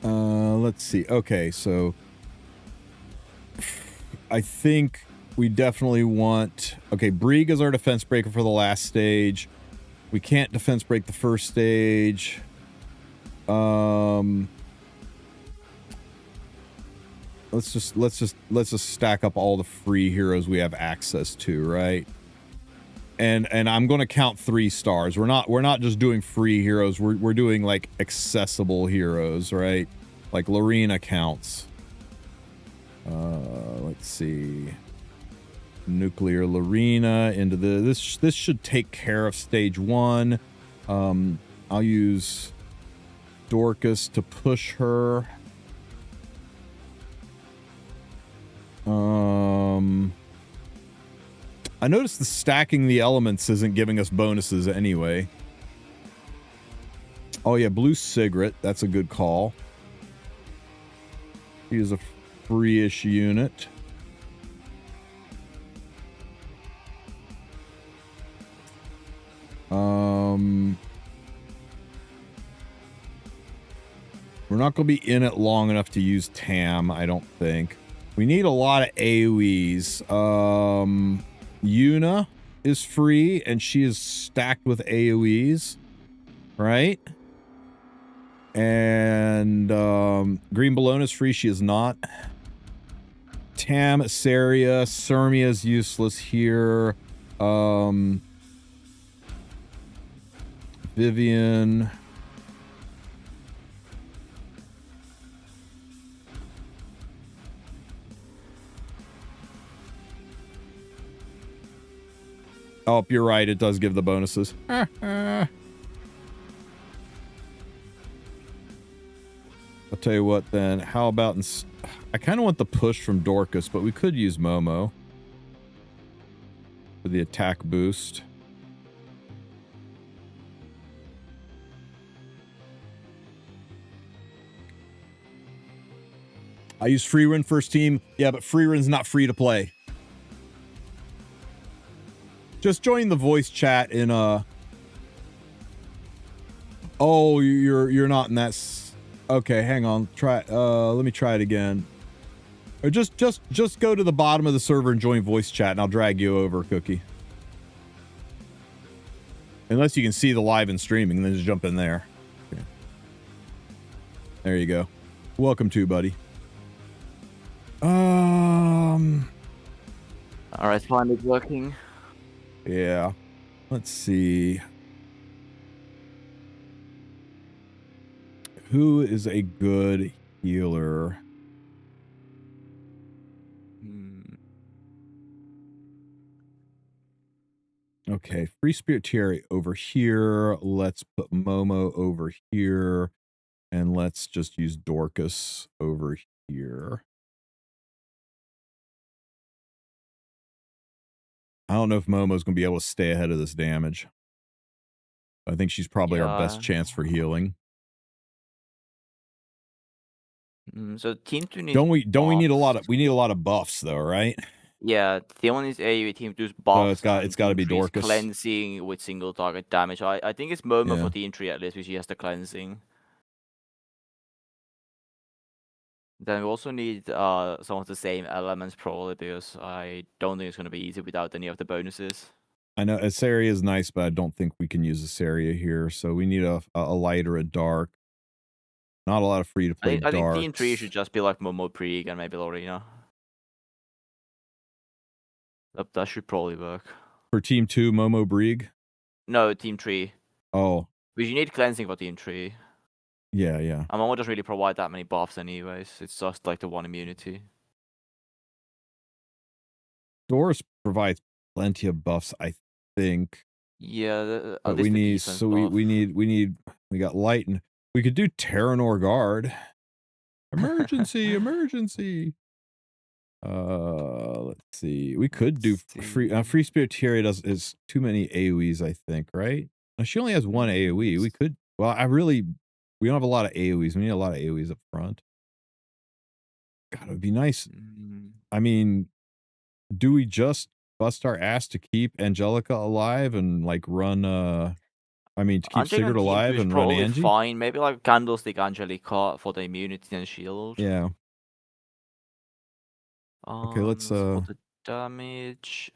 Let's see. Okay, so I think we definitely want... Okay, Brieg is our defense breaker for the last stage. We can't defense break the first stage. Let's just stack up all the free heroes we have access to, right? And I'm going to count 3 stars. We're not just doing free heroes. We're doing like accessible heroes, right? Like Lorena counts. Let's see. Nuclear Lorena into the... This should take care of stage 1. I'll use Dorcas to push her. I noticed the stacking the elements isn't giving us bonuses anyway. Oh yeah, Blue Cigarette. That's a good call. He is a free-ish unit. We're not going to be in it long enough to use Tam, I don't think. We need a lot of AoEs. Yuna is free, and she is stacked with AoEs, right? And Green Bologna is free. She is not. Tam, Saria, Sirmia is useless here. Vivian. Oh, you're right. It does give the bonuses. I'll tell you what then. How about... I kind of want the push from Dorcas, but we could use Momo for the attack boost. I use free run first team. Yeah, but free run's not free to play. Just join the voice chat in Oh, you're not in that. Okay, hang on. Try. Let me try it again. Or just go to the bottom of the server and join voice chat, and I'll drag you over, Cookie. Unless you can see the live and streaming, and then just jump in there. Okay. There you go. Welcome to, buddy. All right, finally working. Yeah. Let's see. Who is a good healer? Okay, Free Spirit Terry over here. Let's put Momo over here. And let's just use Dorcas over here. I don't know if Momo's going to be able to stay ahead of this damage. I think she's probably our best chance for healing. So team 2 needs Don't we need a lot of buffs. we need a lot of buffs though, right? Yeah, the only AoE team 2's buffs. So it's got to be Team 3's Dorcas. cleansing with single target damage. I think it's Momo Yeah. for team 3 at least, because she has the cleansing. Then we also need some of the same elements probably, because I don't think it's going to be easy without any of the bonuses. I know Asaria is nice, but I don't think we can use Asaria here. So we need a light or a dark. Not a lot of free to play I think darks. team 3 should just be like Momo Prieg and maybe Lorena. That should probably work. For team 2, Momo Brieg? No, team 3. Oh. Because you need cleansing for team 3. Yeah, yeah. And Momo doesn't really provide that many buffs anyways. It's just like the one immunity. Doris provides plenty of buffs, I think. Yeah, but we need we got light, and we could do Terranor Guard. Emergency, emergency. Let's see. We could do Free Spirit Terry is too many AoEs, I think, right? She only has one AoE. We could we don't have a lot of AoEs. We need a lot of AoEs up front. God, it would be nice. I mean, do we just bust our ass to keep Angelica alive and like run to keep Sigurd alive and run Angie? Fine. Maybe like Candlestick Angelica for the immunity and shield. Yeah. Okay, let's for the damage.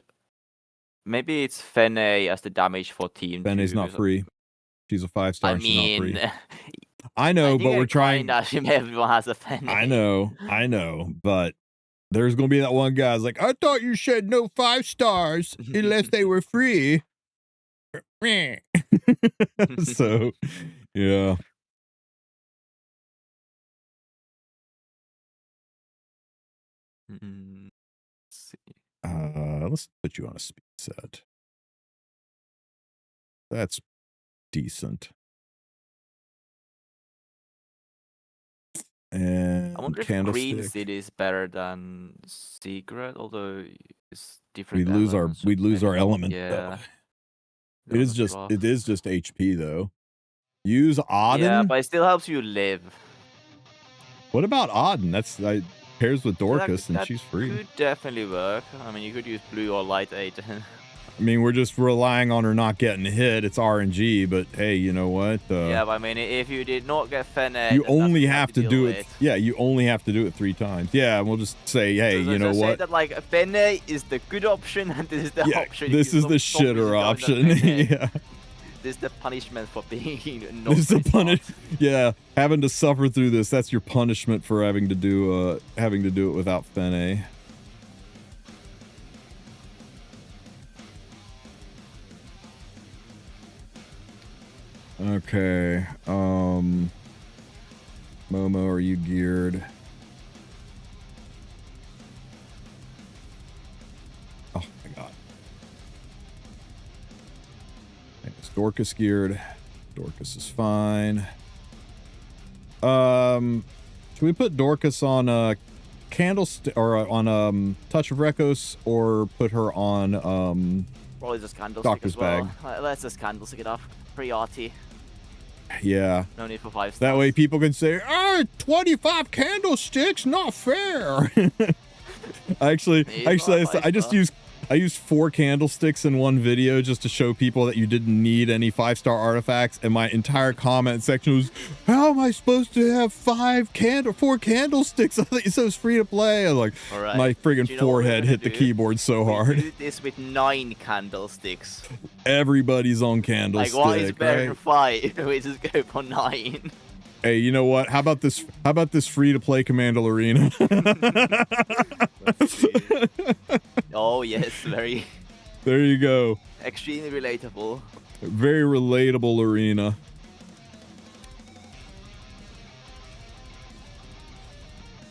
Maybe it's Fene as the damage for team 2. Fene's not free. She's a 5-star and she's not free. I know, but we're trying. Everyone has a Fene. I know, but there's gonna be that one guy's like, I thought you said no 5 stars unless they were free. So, yeah. Let's see. Let's put you on a speed set. That's decent. And I wonder if Green City is better than Secret, although it's different. We'd lose our element. Yeah. Though. It is just HP though. Use Auden. Yeah, but it still helps you live. What about Auden? That's pairs with Dorcas and she's free. Could definitely work. I mean, you could use blue or light 8. I mean, we're just relying on her not getting hit. It's RNG, but hey, you know what? Yeah, but I mean, if you did not get Fene, you only have to do it. Yeah, you only have to do it 3 times. Yeah, we'll just say, hey, you know what? That like Fene is the good option, and this is the option. This is the shitter option. Yeah. This is the punishment for being not. This is the punishment. Yeah, having to suffer through this. That's your punishment for having to do it without Fene. Okay, Momo, are you geared? Oh my god. Is Dorcas geared? Dorcas is fine. Should we put Dorcas on a candlestick or on Touch of Rekos, or put her on probably just candlestick Doctor's as well. bag? Let's just candlestick it off. Pretty arty. Yeah. No need for 5 stars. That way people can say, 25 candlesticks, not fair. I used 4 candlesticks in one video just to show people that you didn't need any 5-star artifacts, and my entire comment section was, how am I supposed to have 4 candlesticks? I thought you said it was free to play. I was like, right. My friggin' forehead hit the keyboard so hard. Do this with 9 candlesticks. Everybody's on candlestick. Like, why is better than 5? We just go for 9. Hey, you know what? How about this free to play Commando Arena? Oh yes, very. There you go. Extremely relatable. Very relatable arena.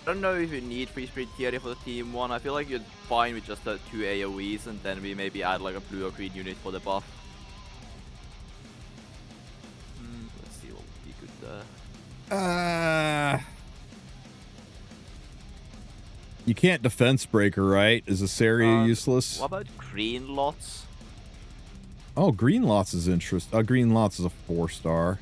I don't know if you need free spirit theory for the team 1. I feel like you're fine with just the 2 AoEs, and then we maybe add like a blue or green unit for the buff. Let's see what would be good there. You can't defense breaker, right? Is Asaria useless? What about green lots? Oh, green lots is interesting. Green lots is a 4-star.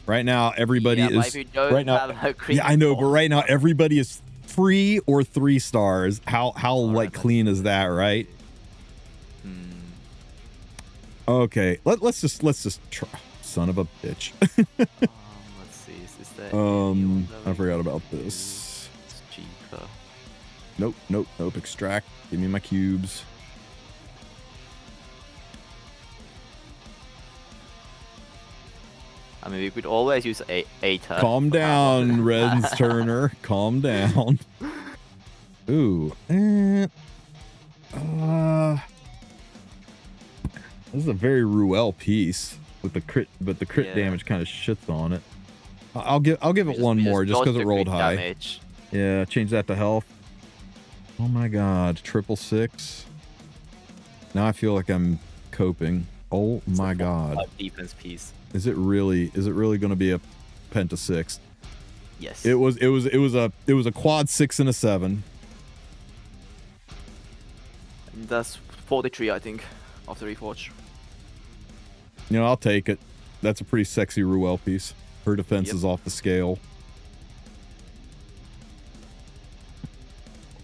Right now, everybody is. Right now, yeah, I know, but right now everybody is free or 3 stars. How like clean is that, right? Okay, let's just try. Son of a bitch. Let's see. Is this the I forgot about this. It's cheaper. Nope. Extract. Give me my cubes. I mean, we could always use a turn. Calm down, Rens Turner. Calm down. Ooh. This is a very Ruel piece with the crit, but the crit damage kind of shits on it. I'll give it one more just because it rolled high. Damage. Yeah, change that to health. Oh my god, 666. Now I feel like I'm coping. Oh my god. Defense piece. Is it really going to be a Penta 6? Yes. It was a quad 6 and a 7. And that's 43, I think, after Reforge. You know, I'll take it. That's a pretty sexy Ruel piece. Her defense is off the scale.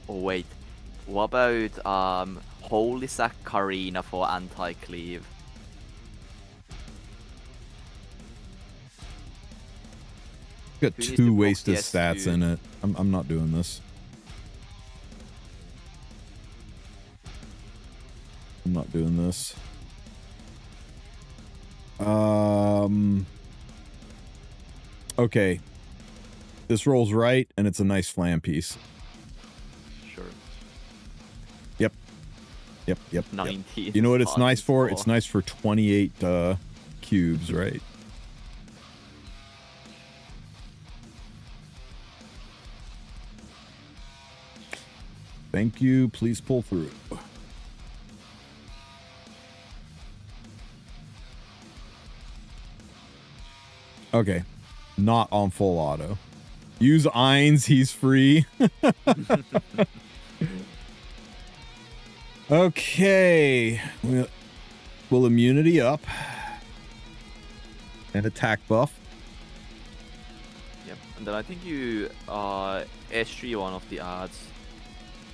Oh wait, what about Holy Sack Karina for anti-cleave? Got 2 wasted stats in it. I'm not doing this. I'm not doing this. Okay. This rolls right, and it's a nice flam piece. Sure. Yep. 90. You know what it's nice for? It's nice for 28 cubes, right? Thank you. Please pull through. Okay. Not on full auto. Use Eins, he's free. Okay. We'll immunity up. And attack buff. Yep. And then I think you S3 one of the ads.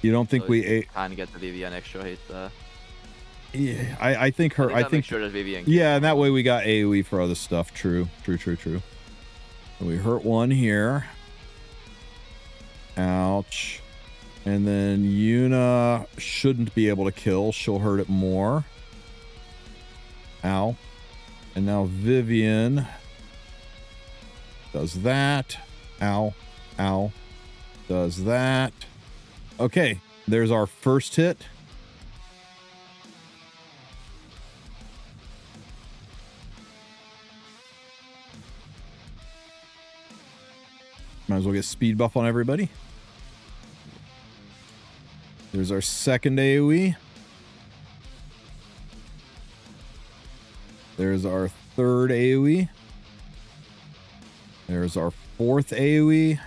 You don't think so we you can get the Vivian extra hit there. Yeah, I think her. I think make sure that Vivian. Yeah, and that way we got AoE for other stuff. True. And we hurt one here. Ouch. And then Yuna shouldn't be able to kill. She'll hurt it more. Ow. And now Vivian does that. Ow. Ow. Does that. Okay. There's our first hit. Might as well get speed buff on everybody. There's our second AoE. There's our third AoE. There's our fourth AoE.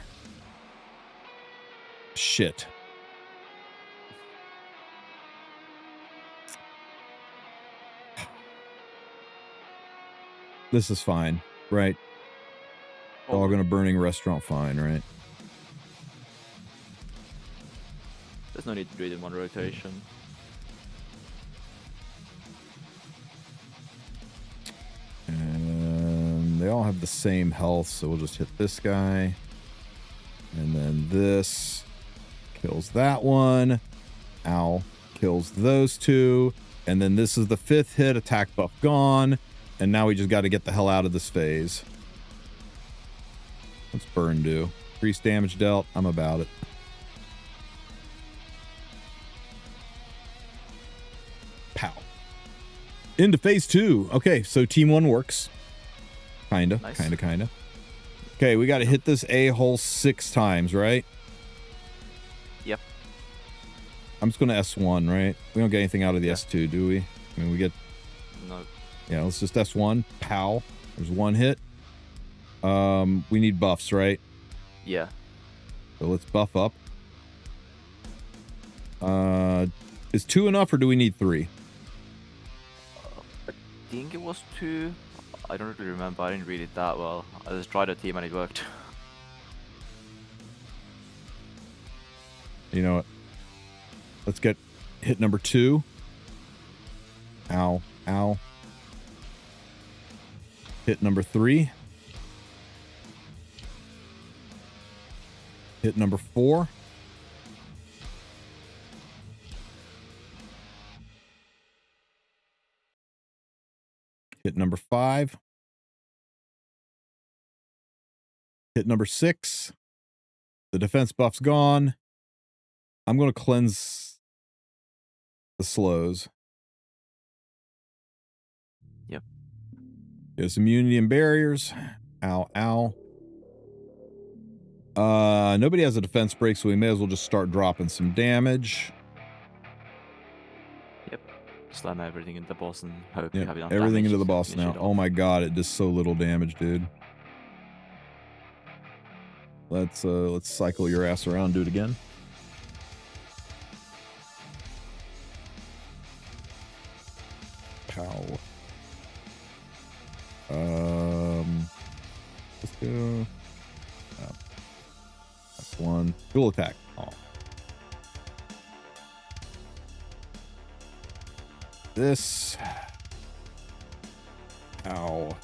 Shit. This is fine, right? Dog in a burning restaurant, fine, right? There's no need to do it in one rotation. And they all have the same health, so we'll just hit this guy. And then this kills that one. Ow. Kills those two. And then this is the fifth hit, attack buff gone. And now we just got to get the hell out of this phase. What's burn do? Increased damage dealt. I'm about it. Pow. Into phase 2. Okay, so team 1 works. Kinda. Nice. Kinda. Okay, we got to hit this a-hole 6 times, right? Yep. I'm just going to S1, right? We don't get anything out of the Yeah. S2, do we? I mean, we get... No. Yeah, let's just S1. Pow. There's one hit. We need buffs, right? Yeah. So let's buff up. Is 2 enough or do we need 3? I think it was 2. I don't really remember. I didn't read it that well. I just tried a team and it worked. You know what? Let's get hit number 2. Ow. Ow. Hit number 3. Hit number 4. Hit number 5. Hit number 6. The defense buff's gone. I'm going to cleanse the slows. Yep. There's immunity and barriers. Ow, ow. Nobody has a defense break, so we may as well just start dropping some damage. Yep. Slam everything into the boss and hope you Yep, have enough everything damage into the to boss finish now. it Oh off. my god, it does so little damage, dude. Let's cycle your ass around, do it again. Pow. Let's go. That's one. Dual attack. Oh. This. Ow.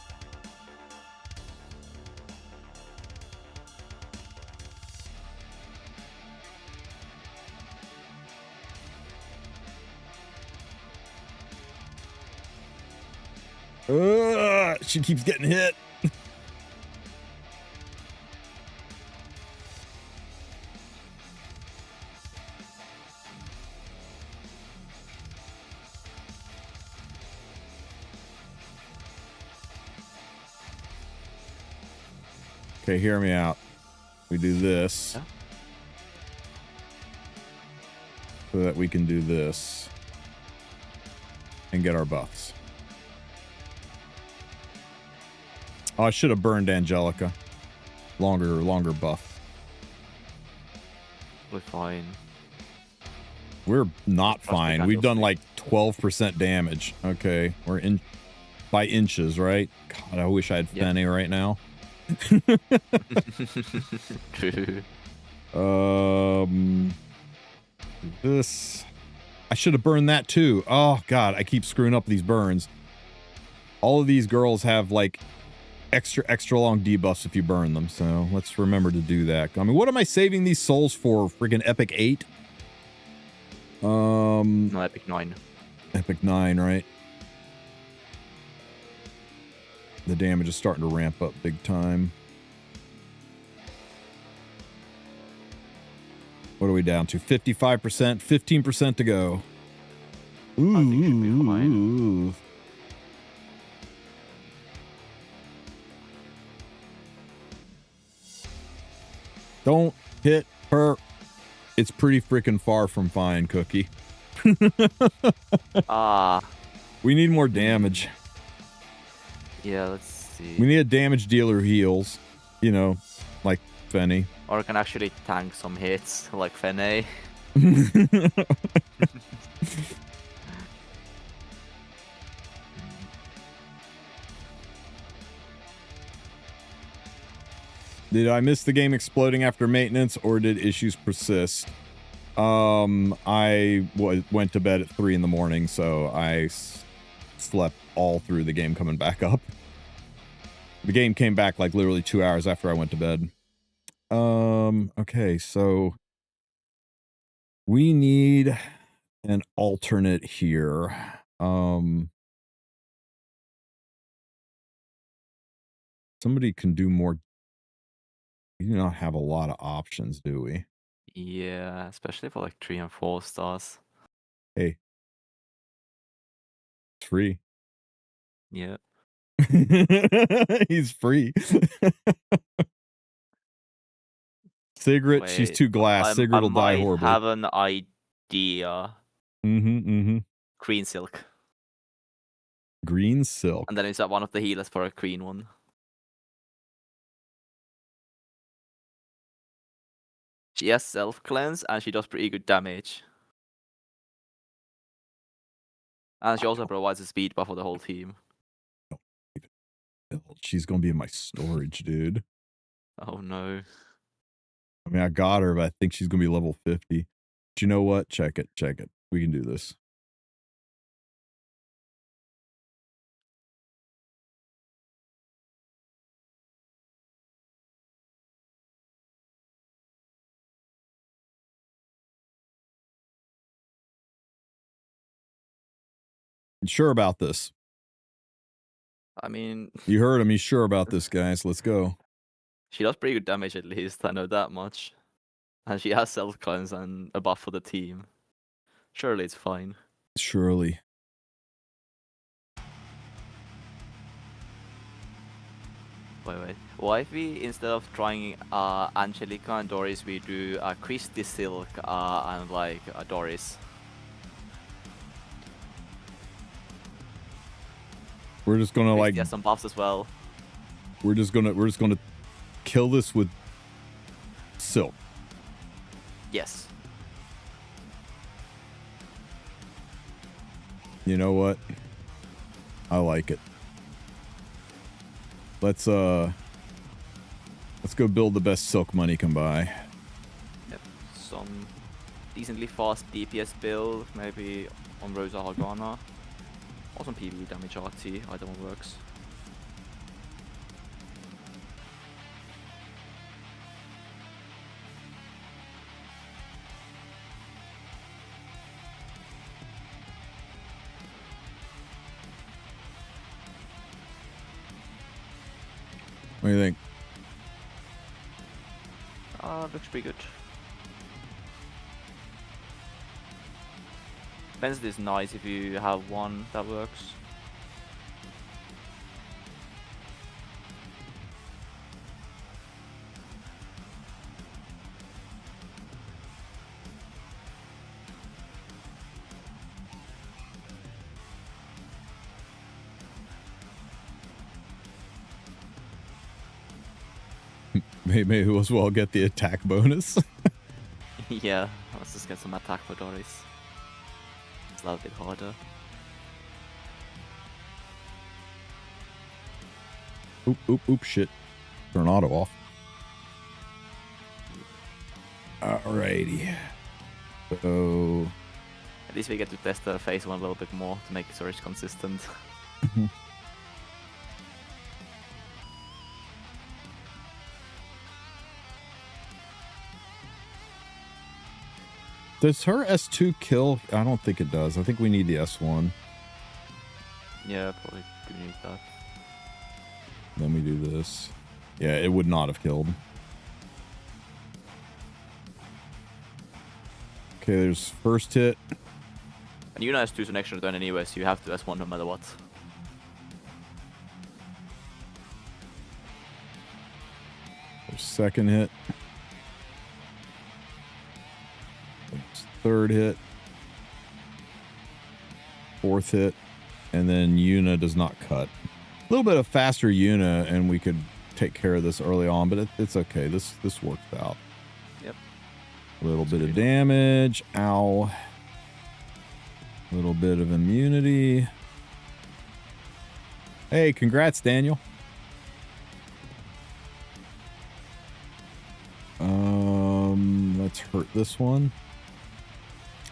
She keeps getting hit. Okay, hear me out. We do this. Yeah. So that we can do this. And get our buffs. Oh, I should have burned Angelica. Longer buff. We're fine. We're not fine. got We've those done things. like 12% damage. Okay, we're in by inches, right? God, I wish I had Yep. Fenny right now. True. This. I should have burned that too. Oh God, I keep screwing up these burns. All of these girls have like extra long debuffs if you burn them, so let's remember to do that. I mean, what am I saving these souls for? Freaking Epic 8? No, Epic 9. Epic 9, right? The damage is starting to ramp up big time. What are we down to? 55%, 15% to go. Ooh, I think it should be fine. ooh. Don't hit her. It's pretty freaking far from fine, Cookie. Ah, We need more damage. yeah, let's see. We need a damage dealer who heals. You know, like Fenny. Or can actually tank some hits, like Fene. Did I miss the game exploding after maintenance, or did issues persist? I went to bed at 3 in the morning, so I slept all through the game coming back up. The game came back like literally 2 hours after I went to bed. Okay, so we need an alternate here. Somebody can do more. We do not have a lot of options, do we? Yeah, especially for like 3 and 4 stars. Hey, it's free. Yeah. He's free. Sigrid, she's Wait, too glass. Sigrid will die horribly. I have an idea. Green Silk. Green Silk. And then is that one of the healers for a green one? She has self cleanse and she does pretty good damage. And she also provides a speed buff for the whole team. She's gonna be in my storage, dude. Oh no. I mean, I got her, but I think she's gonna be level 50. But you know what? Check it. We can do this. You sure about this? I mean, You heard him. He's sure about this, guys. Let's go. she does pretty good damage at least, I know that much. And she has self cleanse and a buff for the team. Surely it's fine. Surely. Wait. What if we, instead of trying Angelica and Doris, we do Christy Silk and like Doris? We're just gonna Christy has some buffs as well. we're just gonna kill this with Silk. Yes. You know what? I like it. Let's go build the best Silk money can buy. Yep. Some decently fast DPS build, maybe on Rosa Hargana. Or some PvE damage RT, either one works. What do you think? Looks pretty good. Fence is nice if you have one that works. Maybe as well get the attack bonus. Yeah, let's just get some attack for Doris. It's a little bit harder. Oop, shit. Turn auto off. Alrighty. So... At least we get to test the phase 1 a little bit more to make storage consistent. Does her S2 kill? I don't think it does. I think we need the S1. Yeah, probably do need that. Then we do this. Yeah, it would not have killed. Okay, there's first hit. And Yuna has 2 is an extra turn anyway, so you have to S1 no matter what. There's second hit. There's third hit. Fourth hit. And then Yuna does not cut. A little bit of faster Yuna, and we could take care of this early on, but it's okay. This works out. Yep. A little bit of damage. Ow. A little bit of immunity. Hey, congrats, Daniel. Let's hurt this one.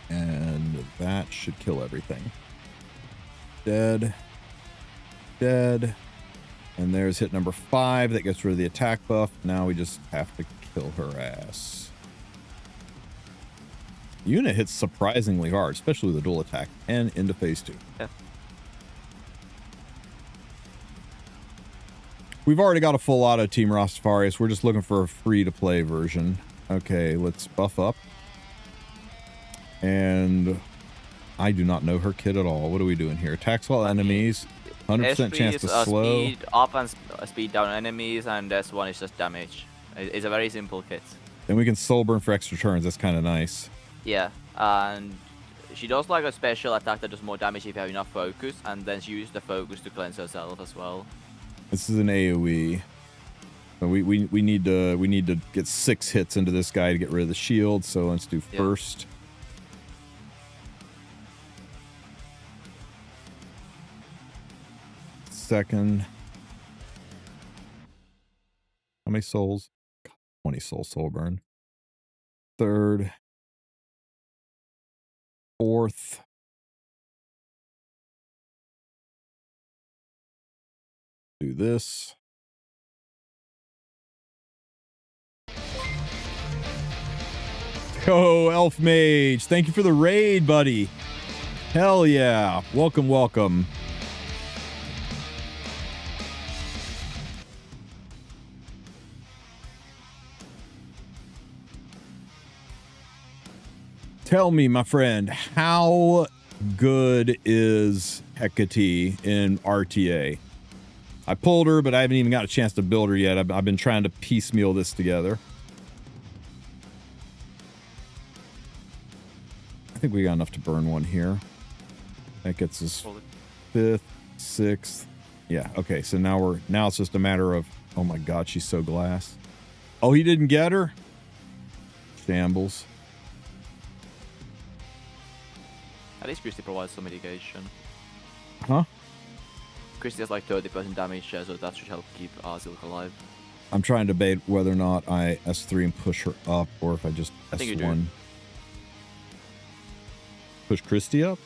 And that should kill everything. Dead. Dead. And there's hit number 5. That gets rid of the attack buff. Now we just have to kill her ass. Yuna hits surprisingly hard, especially with the dual attack, and into phase 2. Yeah. We've already got a full auto Team Rastafarius. We're just looking for a free-to-play version. Okay, let's buff up. And I do not know her kit at all. What are we doing here? Attacks all enemies. 100% chance to slow. Speed up and speed down enemies, and S1 is just damage. It's a very simple kit. Then we can soul burn for extra turns. That's kind of nice. Yeah, and she does like a special attack that does more damage if you have enough focus, and then she uses the focus to cleanse herself as well. This is an AoE. So we need to get 6 hits into this guy to get rid of the shield. So let's do first. Second. How many souls? 20 soul burn. Third. Fourth. Do this. Oh, Elf Mage. Thank you for the raid, buddy. Hell yeah. Welcome, welcome. Tell me, my friend, how good is Hecate in RTA? I pulled her, but I haven't even got a chance to build her yet. I've been trying to piecemeal this together. I think we got enough to burn one here. That gets us 5th, 6th. Yeah, okay, so now it's just a matter of, oh my god, she's so glass. Oh, he didn't get her? Shambles. At least Christy provides some mitigation. Huh? Christy has like 30% damage, so that should help keep Silk alive. I'm trying to debate whether or not I S3 and push her up, or if I just S1. Push Christy up?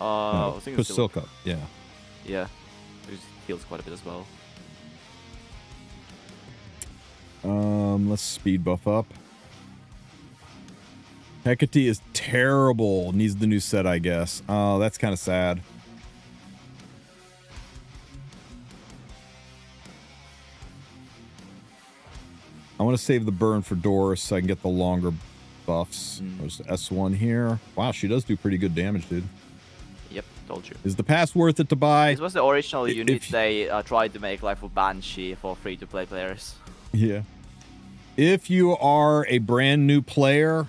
No, I think push Silk up, yeah. Yeah, it heals quite a bit as well. Let's speed buff up. Hecate is terrible. Needs the new set, I guess. Oh, that's kind of sad. I want to save the burn for Doris so I can get the longer buffs. There's S1 here. Wow, she does do pretty good damage, dude. Yep, told you. Is the pass worth it to buy? This was the original unit they tried to make like for Banshee for free-to-play players. Yeah. If you are a brand new player,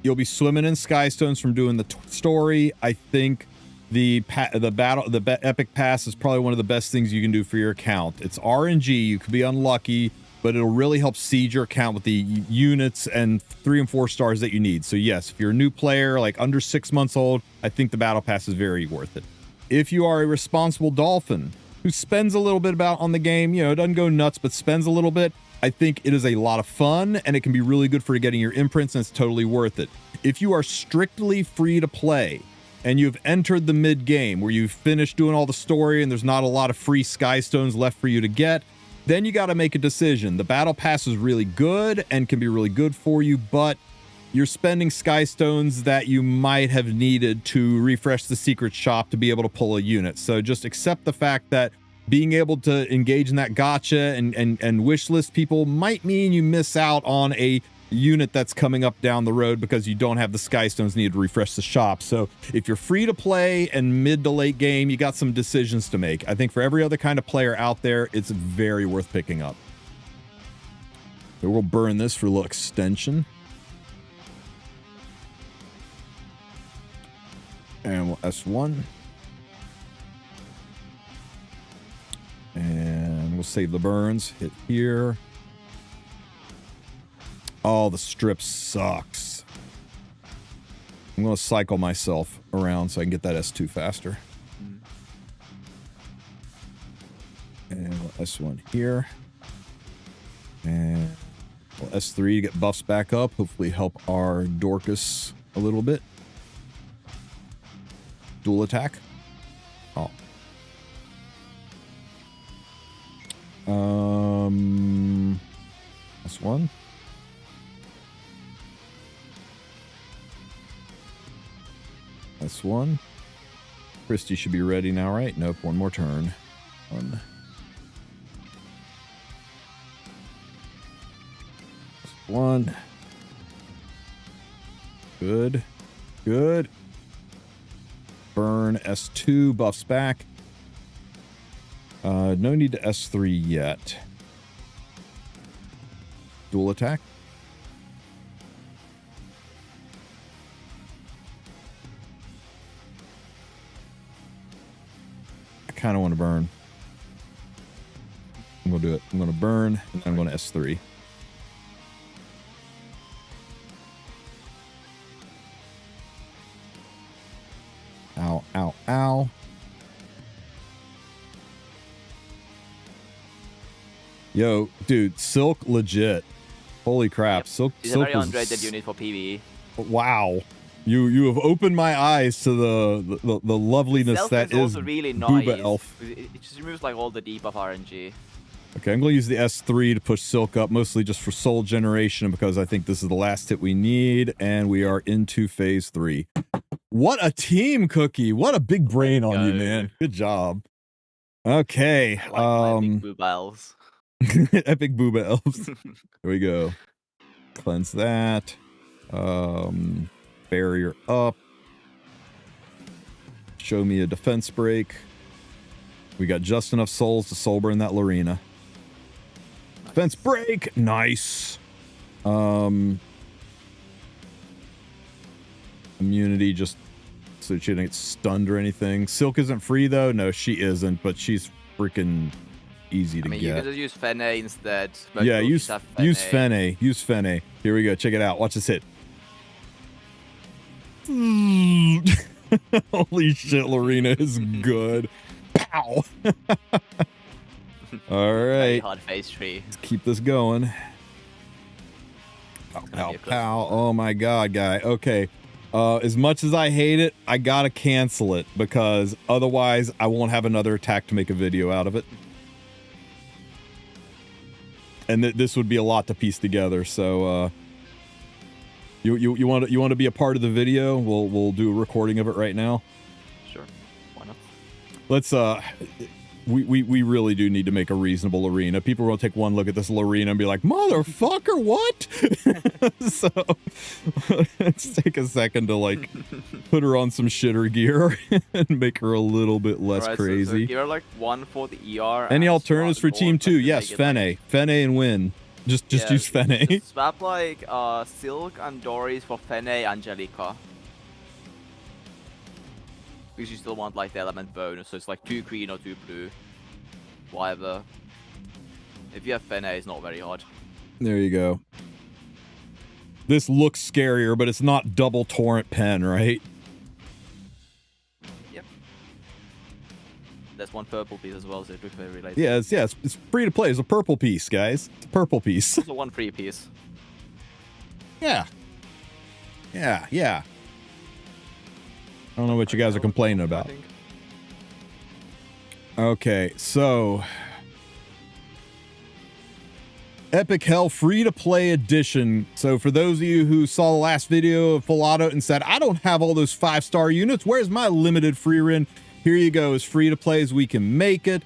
you'll be swimming in Skystones from doing the story. I think the EpicPass is probably one of the best things you can do for your account. It's RNG. You could be unlucky. but it'll really help seed your account with the units and 3 and 4 stars that you need. So yes, if you're a new player, like under 6 months old, I think the battle pass is very worth it. If you are a responsible dolphin who spends a little bit about on the game, you know, doesn't go nuts, but spends a little bit, I think it is a lot of fun and it can be really good for getting your imprints, and it's totally worth it. If you are strictly free to play and you've entered the mid game where you've finished doing all the story and there's not a lot of free sky stones left for you to get, then you got to make a decision. The battle pass is really good and can be really good for you, but you're spending sky stones that you might have needed to refresh the secret shop to be able to pull a unit. So just accept the fact that being able to engage in that gotcha and wish list people might mean you miss out on a unit that's coming up down the road because you don't have the sky stones needed to refresh the shop. So if you're free to play and mid to late game, you got some decisions to make. I think for every other kind of player out there, it's very worth picking up. So we'll burn this for a little extension. And we'll S1. And we'll save the burns. Hit here. Oh, the strip sucks. I'm going to cycle myself around so I can get that S2 faster. And we'll S1 here. And we'll S3 to get buffs back up. Hopefully help our Dorcas a little bit. Dual attack. Oh. S1. S1. Christy should be ready now, right? Nope, one more turn. S1. Good. Good. Burn. S2. Buffs back. No need to S3 yet. Dual attack. I kind of want to burn. I'm going to do it. I'm going to burn, and I'm going to S3. Ow, ow, ow. Yo, dude, Silk legit. Holy crap. Yep. Silk It's a very was underrated unit for PvE. Wow. You have opened my eyes to the loveliness Stealth that is also is really Booba nice. Elf. It just removes like all the debuff RNG. Okay, I'm going to use the S3 to push Silk up, mostly just for soul generation, because I think this is the last hit we need, and we are into phase 3. What a team, Cookie. What a big brain on you, man. Good job. Okay. Epic Booba Elves. Epic Booba Elves. There we go. Cleanse that. Barrier up. Show me a defense break. We got just enough souls to soul burn that Lorena. Nice. Defense break. Nice. Immunity just so she didn't get stunned or anything. Silk isn't free though. No, she isn't, but she's freaking easy to get. You can just use Fene instead. Yeah, use Fene. Use Fene. Here we go. Check it out. Watch this hit. Holy shit, Lorena is good. Pow. All right. Hard phase 3. Let's keep this going. Pow, pow, pow. Oh my god, guy. Okay. As much as I hate it, I gotta cancel it because otherwise I won't have another attack to make a video out of it. And this would be a lot to piece together. So you want to be a part of the video? We'll do a recording of it right now. Sure. Why not? Let's we really do need to make a reasonable Lorena. People will take one look at this Lorena and be like, motherfucker, what? So let's take a second to like put her on some shitter gear and make her a little bit less crazy. So give her like 1 for the ER. Any alternatives for team 2? Yes, Fene. Fene and win. Just use Fene. Just swap like Silk and Doris for Fene Angelica. Because you still want like the element bonus, so it's like 2 green or 2 blue. Whatever. If you have Fene, it's not very hard. There you go. This looks scarier, but it's not double torrent pen, right? Yep. There's one purple piece as well, so it looks very related. Yeah, it's free to play. It's a purple piece, guys. It's a purple piece. Also one free piece. Yeah. Yeah, yeah. I don't know what you guys are complaining about. Okay, so Epic Hell free-to-play edition. So for those of you who saw the last video of Full Auto and said, I don't have all those 5-star units, where's my limited free run? Here you go, as free-to-play as we can make it.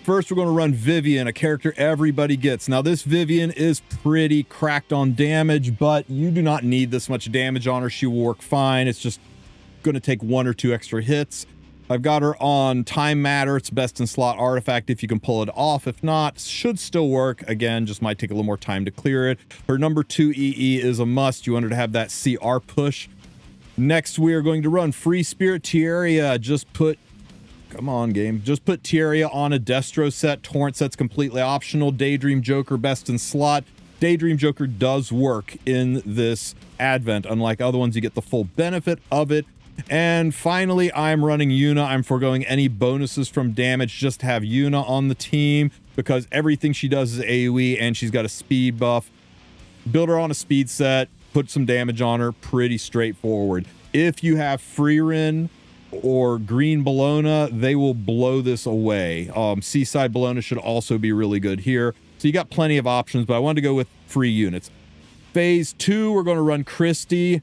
First, we're going to run Vivian, a character everybody gets. Now, this Vivian is pretty cracked on damage, but you do not need this much damage on her. She will work fine. It's just going to take 1 or 2 extra hits. I've got her on Time Matter. It's best in slot artifact if you can pull it off. If not, should still work. Again, just might take a little more time to clear it. Her number 2 EE is a must. You want her to have that CR push. Next, we are going to run Free Spirit Tierria. Just put, come on game, just put Tierria on a Destro set. Torrent set's completely optional. Daydream Joker best in slot. Daydream Joker does work in this advent. Unlike other ones, you get the full benefit of it. And finally, I'm running Yuna. I'm foregoing any bonuses from damage. Just have Yuna on the team because everything she does is AoE and she's got a speed buff. Build her on a speed set, put some damage on her. Pretty straightforward. If you have Freerin or Green Bologna, they will blow this away. Seaside Bologna should also be really good here. So you got plenty of options, but I wanted to go with free units. Phase 2, we're going to run Christy.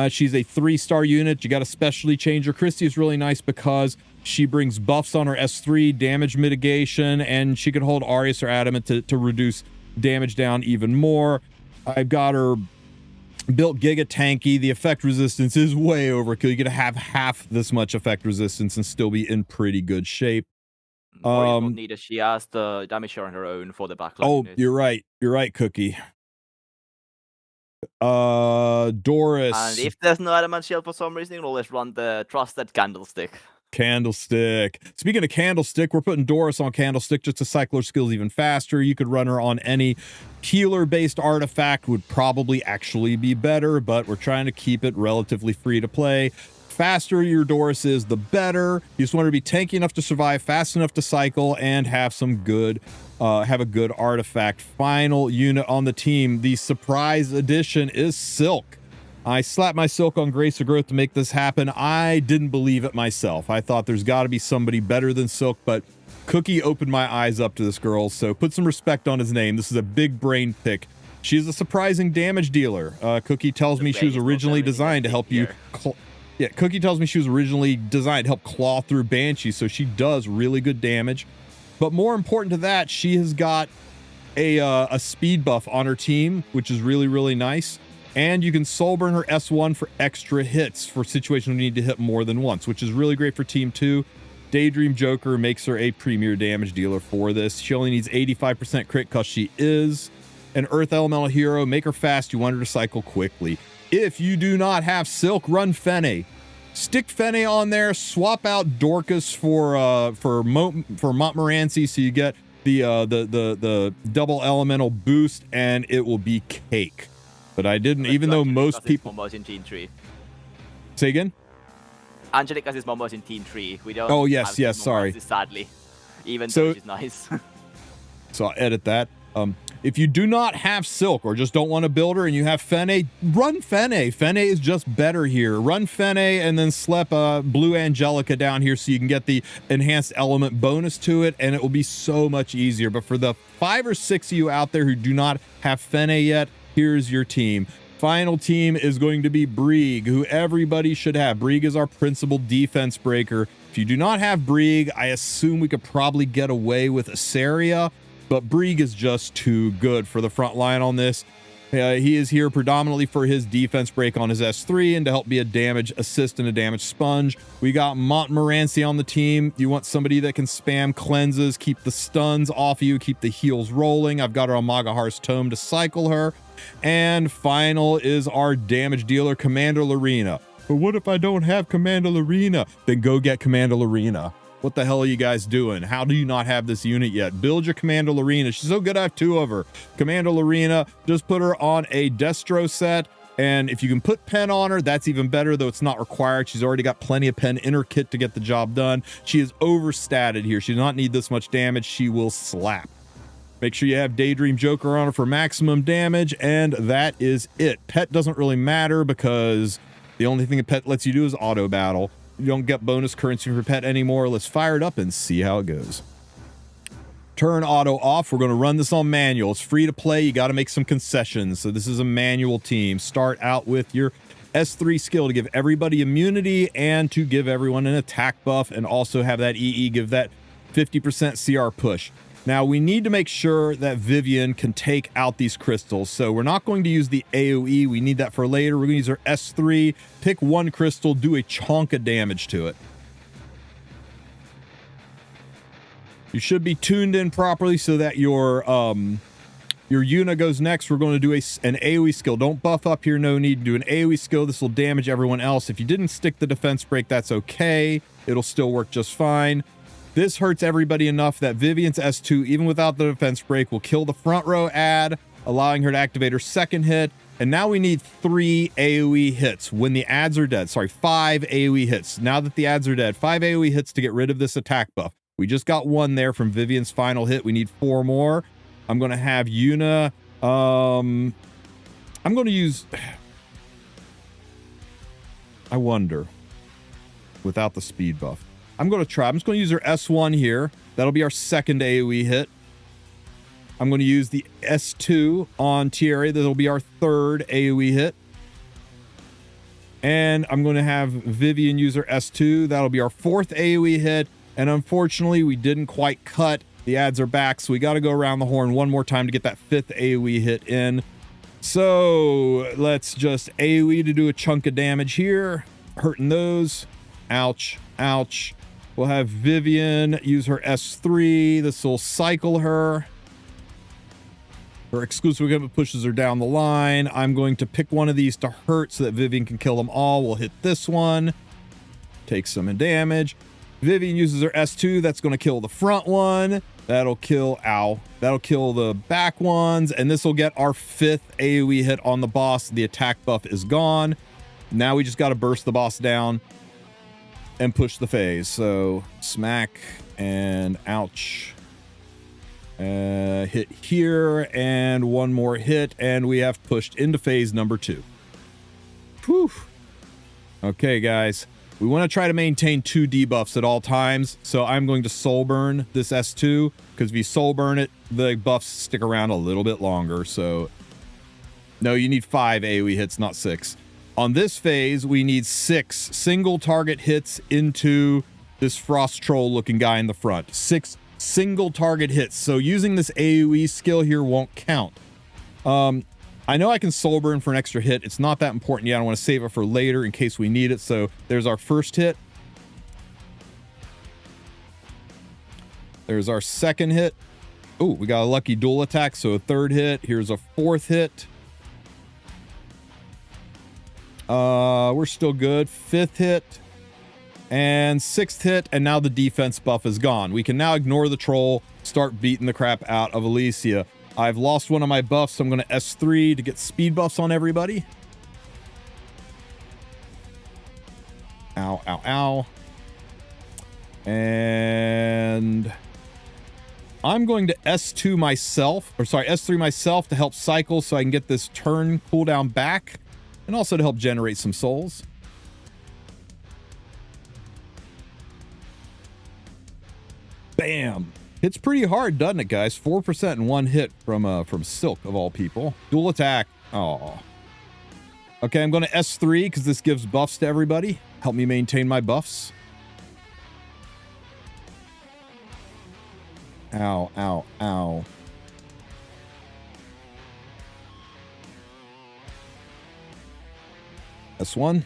She's a 3-star unit. You got to specialty change her. Christy is really nice because she brings buffs on her S3, damage mitigation, and she can hold Arius or Adamant to reduce damage down even more. I've got her built Giga Tanky. The effect resistance is way overkill. You get to have half this much effect resistance and still be in pretty good shape. Neither she has the damage on her own for the backline. Oh, unit. you're right. You're right, Cookie. Doris. And if there's no adamant shield for some reason, you can always run the trusted Candlestick. Candlestick. Speaking of Candlestick, we're putting Doris on Candlestick just to cycle her skills even faster. You could run her on any healer-based artifact, would probably actually be better, but we're trying to keep it relatively free to play. Faster your Doris is, the better. You just want her to be tanky enough to survive, fast enough to cycle, and have some good, have a good artifact. Final unit on the team, the surprise edition, is Silk. I slapped my Silk on Grace of Growth to make this happen. I didn't believe it myself. I thought there's got to be somebody better than Silk, but Cookie opened my eyes up to this girl, so put some respect on his name. This is a big brain pick. She's a surprising damage dealer. Cookie tells me she was originally designed to help you... Yeah, Cookie tells me she was originally designed to help claw through Banshee, so she does really good damage. But more important to that, she has got a speed buff on her team, which is really, really nice. And you can soul burn her S1 for extra hits for situations where you need to hit more than once, which is really great for Team 2. Daydream Joker makes her a premier damage dealer for this. She only needs 85% crit because she is an Earth Elemental hero. Make her fast. You want her to cycle quickly. If you do not have Silk, run Fene. Stick Fene on there. Swap out Dorcas for Montmorency, so you get the double elemental boost, and it will be cake. But I didn't, even though most people. In Team 3. Say again. Angelica's is Momos in Team 3. We don't. Oh yes, yes. Sorry. Sadly, even though she's nice. So I'll edit that. If you do not have Silk or just don't want to build her and you have Fene, run Fene. Fene is just better here. Run Fene and then slap Blue Angelica down here so you can get the enhanced element bonus to it, and it will be so much easier. But for the 5 or 6 of you out there who do not have Fene yet, here's your team. Final team is going to be Brieg, who everybody should have. Brieg is our principal defense breaker. If you do not have Brieg, I assume we could probably get away with Asaria, but Brieg is just too good for the front line on this. He is here predominantly for his defense break on his S3 and to help be a damage assist and a damage sponge. We got Montmorency on the team. You want somebody that can spam cleanses, keep the stuns off you, keep the heals rolling. I've got her on Magahar's Tome to cycle her. And final is our damage dealer, Commander Lorena. But what if I don't have Commander Lorena? Then go get Commander Lorena. What the hell are you guys doing? How do you not have this unit yet? Build your Commander Lorena. She's so good. I have 2 of her. Commander Lorena, just put her on a Destro set. And if you can put pen on her, that's even better, though it's not required. She's already got plenty of pen in her kit to get the job done. She is overstatted here. She does not need this much damage. She will slap. Make sure you have Daydream Joker on her for maximum damage, and that is it. Pet doesn't really matter because the only thing a pet lets you do is auto battle. You don't get bonus currency for pet anymore. Let's fire it up and see how it goes. Turn auto off. We're going to run this on manual. It's free to play. You got to make some concessions. So this is a manual team. Start out with your S3 skill to give everybody immunity and to give everyone an attack buff, and also have that EE give that 50% CR push. Now, we need to make sure that Vivian can take out these crystals. So we're not going to use the AoE. We need that for later. We're going to use our S3, pick 1 crystal, do a chunk of damage to it. You should be tuned in properly so that your Una goes next. We're going to do an AoE skill. Don't buff up here. No need to do an AoE skill. This will damage everyone else. If you didn't stick the defense break, that's okay. It'll still work just fine. This hurts everybody enough that Vivian's S2, even without the defense break, will kill the front row ad, allowing her to activate her second hit. And now we need 3 AoE hits when the ads are dead. Sorry, 5 AoE hits. Now that the ads are dead, 5 AoE hits to get rid of this attack buff. We just got 1 there from Vivian's final hit. We need 4 more. I'm going to have Una. I'm going to use... I wonder. Without the speed buff. I'm going to try. I'm just going to use her S1 here. That'll be our second AoE hit. I'm going to use the S2 on Thierry. That'll be our third AoE hit. And I'm going to have Vivian use her S2. That'll be our 4th AoE hit. And unfortunately, we didn't quite cut. The ads are back, so we got to go around the horn one more time to get that 5th AoE hit in. So let's just AoE to do a chunk of damage here. Hurting those. Ouch. Ouch. We'll have Vivian use her S3. This will cycle her. Her exclusive equipment pushes her down the line. I'm going to pick one of these to hurt so that Vivian can kill them all. We'll hit this one. Take some damage. Vivian uses her S2. That's going to kill the front one. That'll kill, ow. That'll kill the back ones. And this will get our 5th AoE hit on the boss. The attack buff is gone. Now we just got to burst the boss down and push the phase. So smack and ouch. Hit here and 1 more hit, and we have pushed into phase number 2. Whew. Okay, guys. We want to try to maintain 2 debuffs at all times. So I'm going to soul burn this S2, because if you soul burn it, the buffs stick around a little bit longer. So no, you need 5 AoE hits, not 6. On this phase, we need 6 single target hits into this frost troll looking guy in the front. 6 single target hits. So using this AoE skill here won't count. I know I can soul burn for an extra hit. It's not that important yet. I want to save it for later in case we need it. So there's our first hit. There's our second hit. Oh, we got a lucky dual attack. So a 3rd hit. Here's a 4th hit. We're still good. 5th hit and 6th hit, and now the defense buff is gone. We can now ignore the troll, start beating the crap out of Alicia. I've lost one of my buffs, so I'm going to S3 to get speed buffs on everybody. Ow, ow, ow. And I'm going to S2 myself, or sorry, S3 myself to help cycle so I can get this turn cooldown back. And also to help generate some souls. Bam. Hits pretty hard, doesn't it, guys? 4% in 1 hit from Silk, of all people. Dual attack. Oh. Okay, I'm going to S3 because this gives buffs to everybody. Help me maintain my buffs. Ow, ow, ow. S1.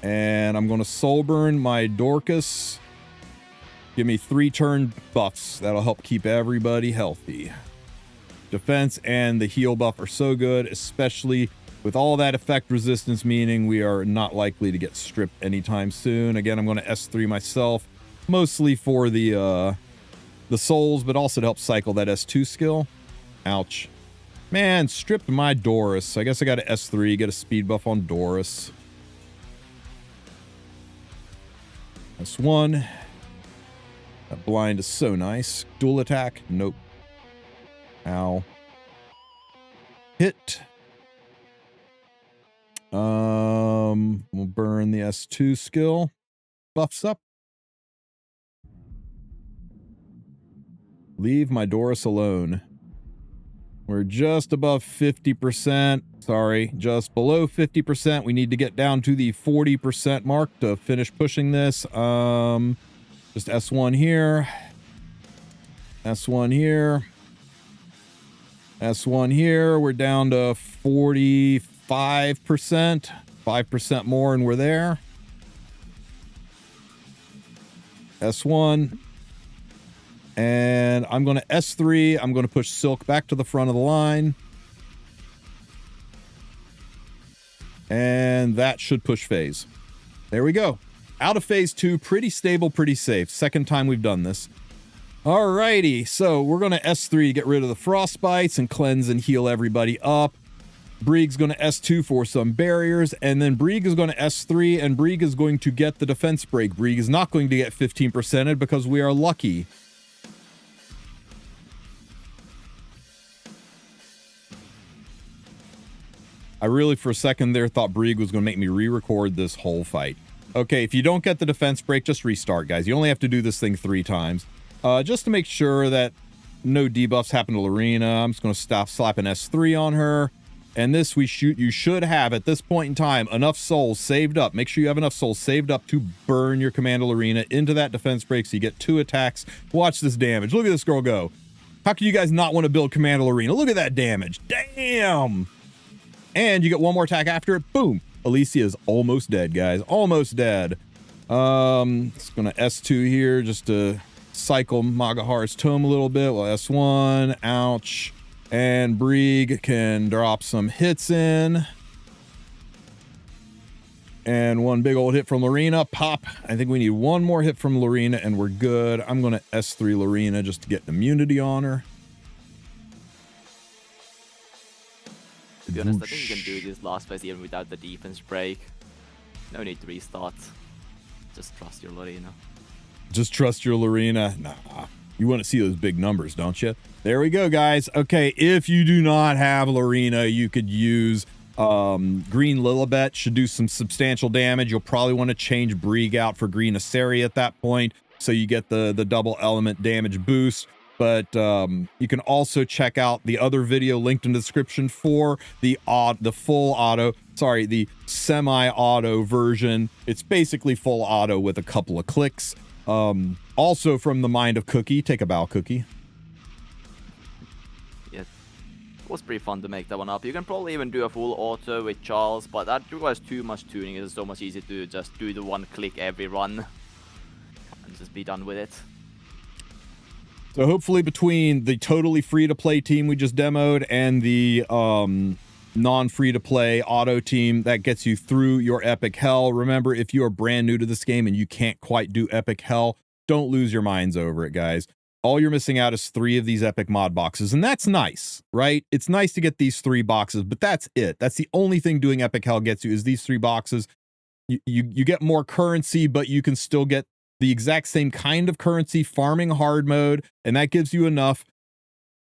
And I'm going to soul burn my Dorcas. Give me 3 turn buffs. That'll help keep everybody healthy. Defense and the heal buff are so good, especially with all that effect resistance, meaning we are not likely to get stripped anytime soon. Again, I'm going to S3 myself, mostly for the souls, but also to help cycle that S2 skill. Ouch. Man, stripped my Doris. I guess I got to S3, get a speed buff on Doris. S1. That blind is so nice. Dual attack. Nope. Ow. Hit. We'll burn the S2 skill. Buffs up. Leave my Doris alone. We're just above 50%. Sorry, just below 50%. We need to get down to the 40% mark to finish pushing this. Just S1 here. S1 here. S1 here. We're down to 45%. 5% more and we're there. S1. And I'm going to S3. I'm going to push Silk back to the front of the line. And that should push phase. There we go. Out of phase 2. Pretty stable, pretty safe. Second time we've done this. Alrighty. So we're going to S3 to get rid of the frostbites and cleanse and heal everybody up. Brieg's going to S2 for some barriers, and then Brieg is going to S3, and Brieg is going to get the defense break. Brieg is not going to get 15%ed because we are lucky. I really, for a second there, thought Brieg was going to make me re-record this whole fight. Okay, if you don't get the defense break, just restart, guys. You only have to do this thing 3 times. Just to make sure that no debuffs happen to Lorena, I'm just going to slap an S3 on her. And this you should have, at this point in time, enough souls saved up. Make sure you have enough souls saved up to burn your Commander Lorena into that defense break so you get 2 attacks. Watch this damage. Look at this girl go. How can you guys not want to build Commander Lorena? Look at that damage. Damn! And you get 1 more attack after it. Boom. Alicia is almost dead, guys. Almost dead. Just going to S2 here just to cycle Magahar's Tome a little bit. Well, S1. Ouch. And Brieg can drop some hits in. And 1 big old hit from Lorena. Pop. I think we need 1 more hit from Lorena and we're good. I'm going to S3 Lorena just to get immunity on her. To be honest, I think you can do this last phase even without the defense break. No need to restart. Just trust your Lorena. Just trust your Lorena. Nah. You want to see those big numbers, don't you? There we go, guys. Okay, if you do not have Lorena, you could use Green Lilibet. Should do some substantial damage. You'll probably want to change Brieg out for Green Asari at that point, so you get the double element damage boost. But you can also check out the other video linked in the description for the semi-auto version. It's basically full auto with a couple of clicks. Also from the mind of Cookie. Take a bow, Cookie. Yeah, it was pretty fun to make that one up. You can probably even do a full auto with Charles, but that requires too much tuning. It's so much easier to just do the 1 click every run and just be done with it. So hopefully between the totally free-to-play team we just demoed and the non-free-to-play auto team, that gets you through your epic hell. Remember, if you are brand new to this game and you can't quite do epic hell, don't lose your minds over it, guys. All you're missing out is 3 of these epic mod boxes, and that's nice, right? It's nice to get these 3 boxes, but that's it. That's the only thing doing epic hell gets you, is these 3 boxes. You get more currency, but you can still get the exact same kind of currency farming hard mode, and that gives you enough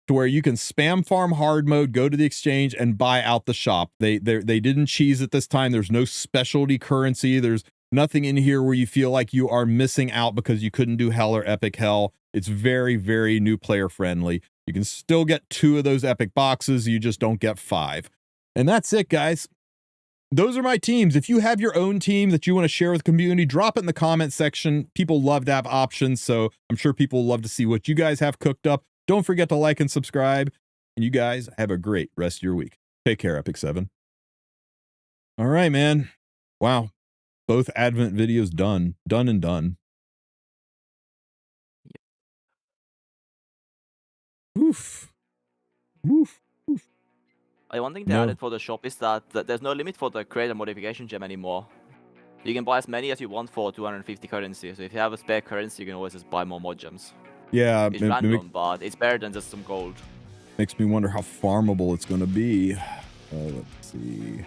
to where you can spam farm hard mode, go to the exchange, and buy out the shop. They didn't cheese it this time. There's no specialty currency. There's nothing in here where you feel like you are missing out because you couldn't do hell or epic hell. It's very, very new player friendly. You can still get 2 of those epic boxes. You just don't get 5. And that's it, guys. Those are my teams. If you have your own team that you want to share with the community, drop it in the comment section. People love to have options, so I'm sure people love to see what you guys have cooked up. Don't forget to like and subscribe, and you guys have a great rest of your week. Take care, Epic 7. All right, man. Wow. Both Advent videos done. Done and done. Oof. Oof. Oof. One thing they added for the shop is that there's no limit for the creator modification gem anymore. You can buy as many as you want for 250 currency. So if you have a spare currency, you can always just buy more mod gems. Yeah, it's random, but it's better than just some gold. Makes me wonder how farmable it's going to be. Let's see.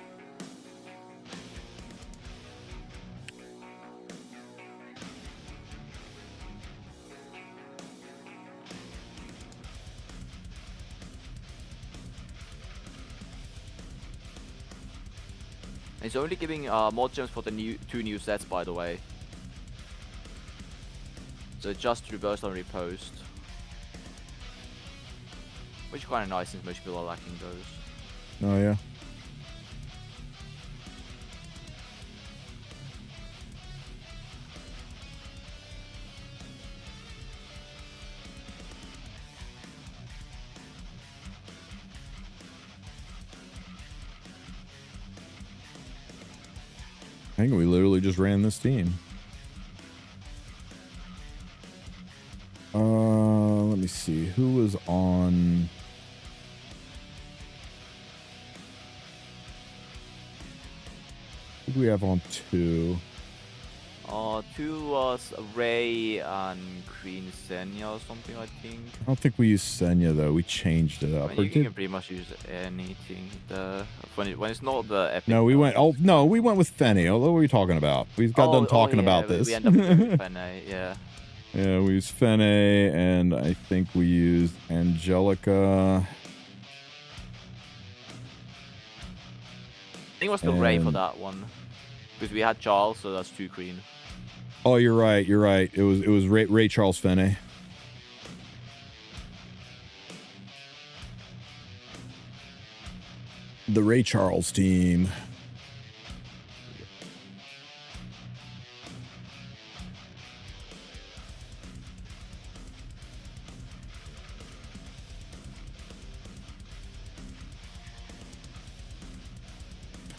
It's only giving mod gems for the two new sets, by the way. So just reverse and repost. Which is kind of nice since most people are lacking those. Oh, yeah. I think we literally just ran this team. Let me see. Who was on? I think we have on two. Two was Ray and Queen Senya or something, I think. I don't think we used Senya though. We changed it up. I mean, you can pretty much use anything. When it's not the epic. No, we went. Oh no, we went with Fenny. What were we talking about? We got done talking about this. We end up with Fenny, yeah. Yeah, we used Fenny, and I think we used Angelica. I think it was the Ray for that one, because we had Charles, so that's 2 green. Oh, you're right. You're right. It was Ray Charles Fenny. The Ray Charles team.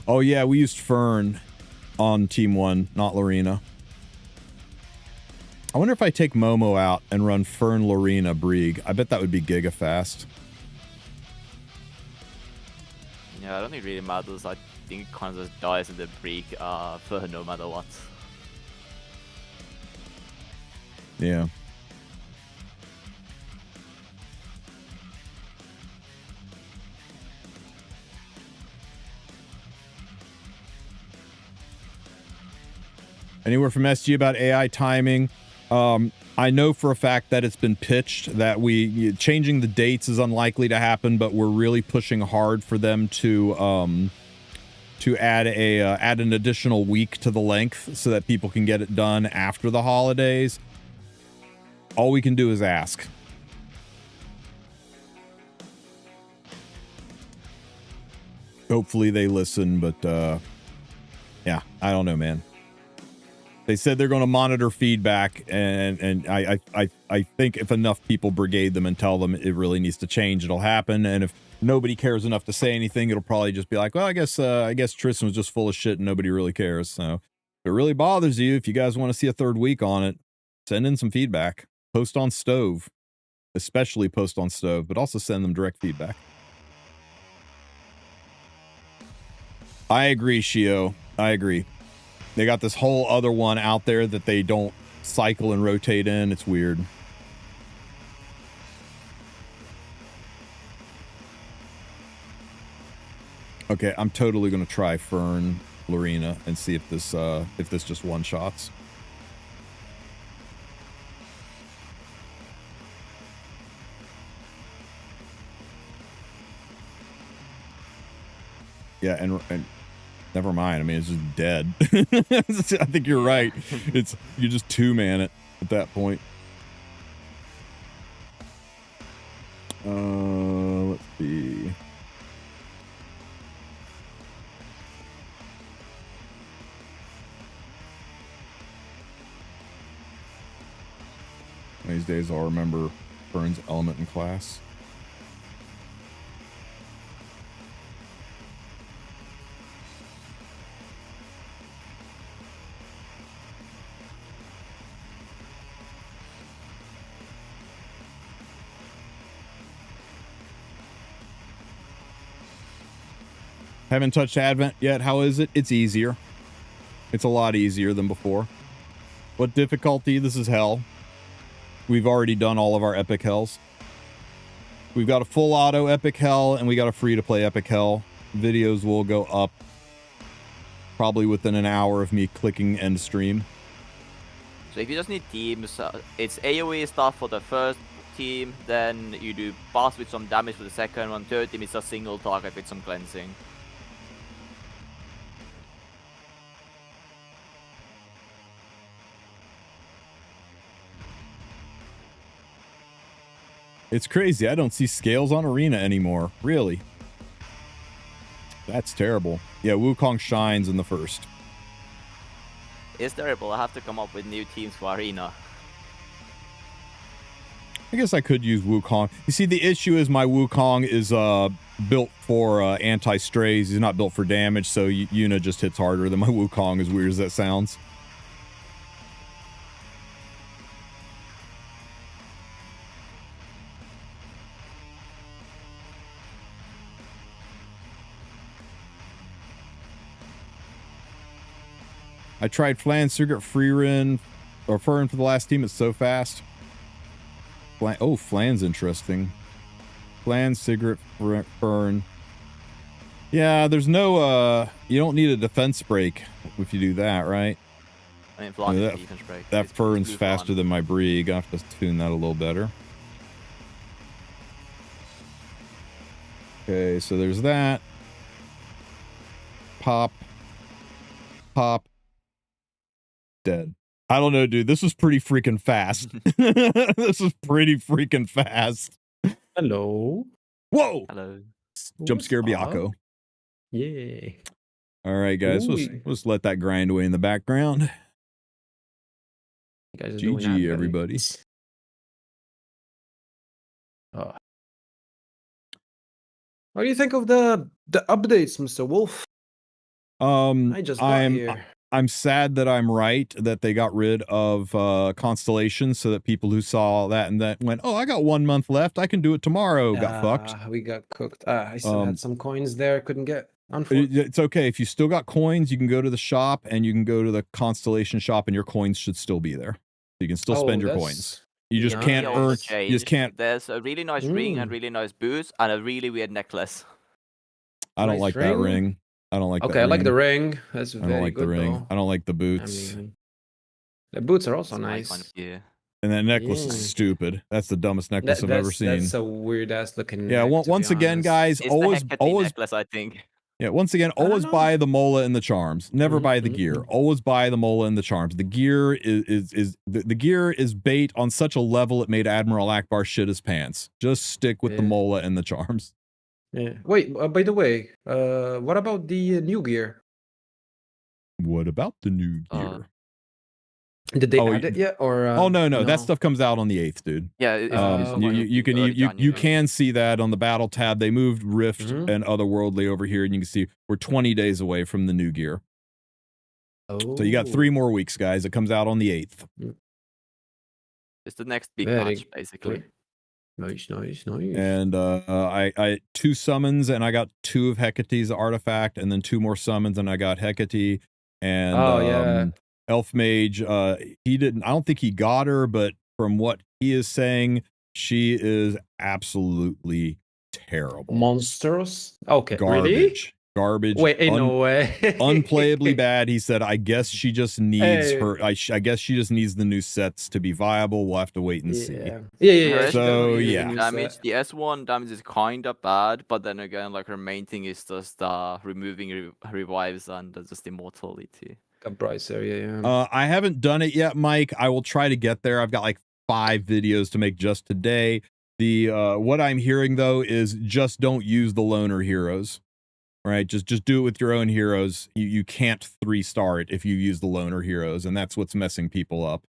Oh yeah, we used Fern on Team 1, not Lorena. I wonder if I take Momo out and run Fern, Lorena, Brieg. I bet that would be giga fast. Yeah, I don't think it really matters. I think it kind of just dies in the Brieg for no matter what. Yeah. Anywhere from SG about AI timing. I know for a fact that it's been pitched that changing the dates is unlikely to happen, but we're really pushing hard for them to add an additional week to the length so that people can get it done after the holidays. All we can do is ask. Hopefully they listen, but yeah, I don't know, man. They said they're going to monitor feedback, and I think if enough people brigade them and tell them it really needs to change, it'll happen. And if nobody cares enough to say anything, it'll probably just be like, well, I guess Tristen was just full of shit and nobody really cares. So if it really bothers you, if you guys want to see a third week on it, send in some feedback. Post on Stove, especially post on Stove, but also send them direct feedback. I agree, Shio. I agree. They got this whole other one out there that they don't cycle and rotate in. It's weird. Okay, I'm totally gonna try Fern, Lorena, and see if this just one shots. Yeah, and never mind. I mean, it's just dead. I think you're right. You just 2-man it at that point. Let's see. These days I'll remember Fern's element in class. Haven't touched Advent yet. How is it? It's easier. It's a lot easier than before. What difficulty? This is hell. We've already done all of our epic hells. We've got a full auto epic hell, and we got a free to play epic hell. Videos will go up probably within an hour of me clicking end stream. So if you just need teams, it's AoE stuff for the first team, then you do pass with some damage for the second one, third team is a single target with some cleansing. It's crazy. I don't see scales on Arena anymore. Really? That's terrible. Yeah, Wukong shines in the first. It's terrible. I have to come up with new teams for Arena. I guess I could use Wukong. You see, the issue is my Wukong is built for anti-strays. He's not built for damage, so Yuna just hits harder than my Wukong, as weird as that sounds. I tried Flan, Sigurd, Freerin, or Fern for the last team. It's so fast. Oh, Flan's interesting. Flan, Sigurd, Fern. Yeah, there's no, you don't need a defense break if you do that, right? I mean, Flan is a defense break. That Fern's faster than my Brig. I have to tune that a little better. Okay, so there's that. Pop. Pop. Dead. I don't know, dude. This was pretty freaking fast. This was pretty freaking fast. Hello. Whoa. Hello. Jump scare Biako. Yay. All right, guys. Let's let that grind away in the background. You guys are GG, doing everybody. Oh. What do you think of the updates, Mr. Wulf? I just got here. I'm sad that I'm right that they got rid of Constellations, so that people who saw that and that went, oh, I got 1 month left, I can do it tomorrow, got fucked. We got cooked. I still had some coins there, couldn't get. Unfortunately. It's okay. If you still got coins, you can go to the shop and you can go to the Constellation shop and your coins should still be there. So you can still spend your coins. You just can't earn. You just can't. There's a really nice ring and really nice boots and a really weird necklace. I don't like that ring. I don't like that ring. I like the ring. That's very good. I don't like the ring. Though. I don't like the boots. I mean, the boots are also nice. Yeah. And that necklace is stupid. That's the dumbest necklace I've ever seen. That's a weird ass looking. Yeah. Once again, guys, it's always necklace, I think. Yeah. Once again, always buy the mola and the charms. Never buy the gear. Always buy the mola and the charms. The gear the gear is bait on such a level it made Admiral Akbar shit his pants. Just stick with the mola and the charms. Yeah. Wait, by the way, what about the new gear? What about the new gear? Did they add it yet? Or oh no, that stuff comes out on the 8th, dude. Yeah, you can see that on the battle tab. They moved Rift and Otherworldly over here, and you can see we're 20 days away from the new gear. Oh. So you got 3 more weeks, guys. It comes out on the 8th. It's the next big patch, basically. Nice. And I 2 summons, and I got 2 of Hecate's artifact, and then 2 more summons, and I got Hecate and Elf Mage. He didn't. I don't think he got her, but from what he is saying, she is absolutely terrible. Monstrous. Okay, garbage. Really? Garbage. Wait, ain't no way. Unplayably bad. He said, I guess she just needs her. I guess she just needs the new sets to be viable. We'll have to wait and see. Yeah. So damage. The S1 damage is kind of bad, but then again, like her main thing is just removing revives and just immortality. I haven't done it yet, Mike. I will try to get there. I've got like 5 videos to make just today. The what I'm hearing though is just don't use the loner heroes. Right, just do it with your own heroes. You can't 3-star it if you use the loner heroes, and that's what's messing people up.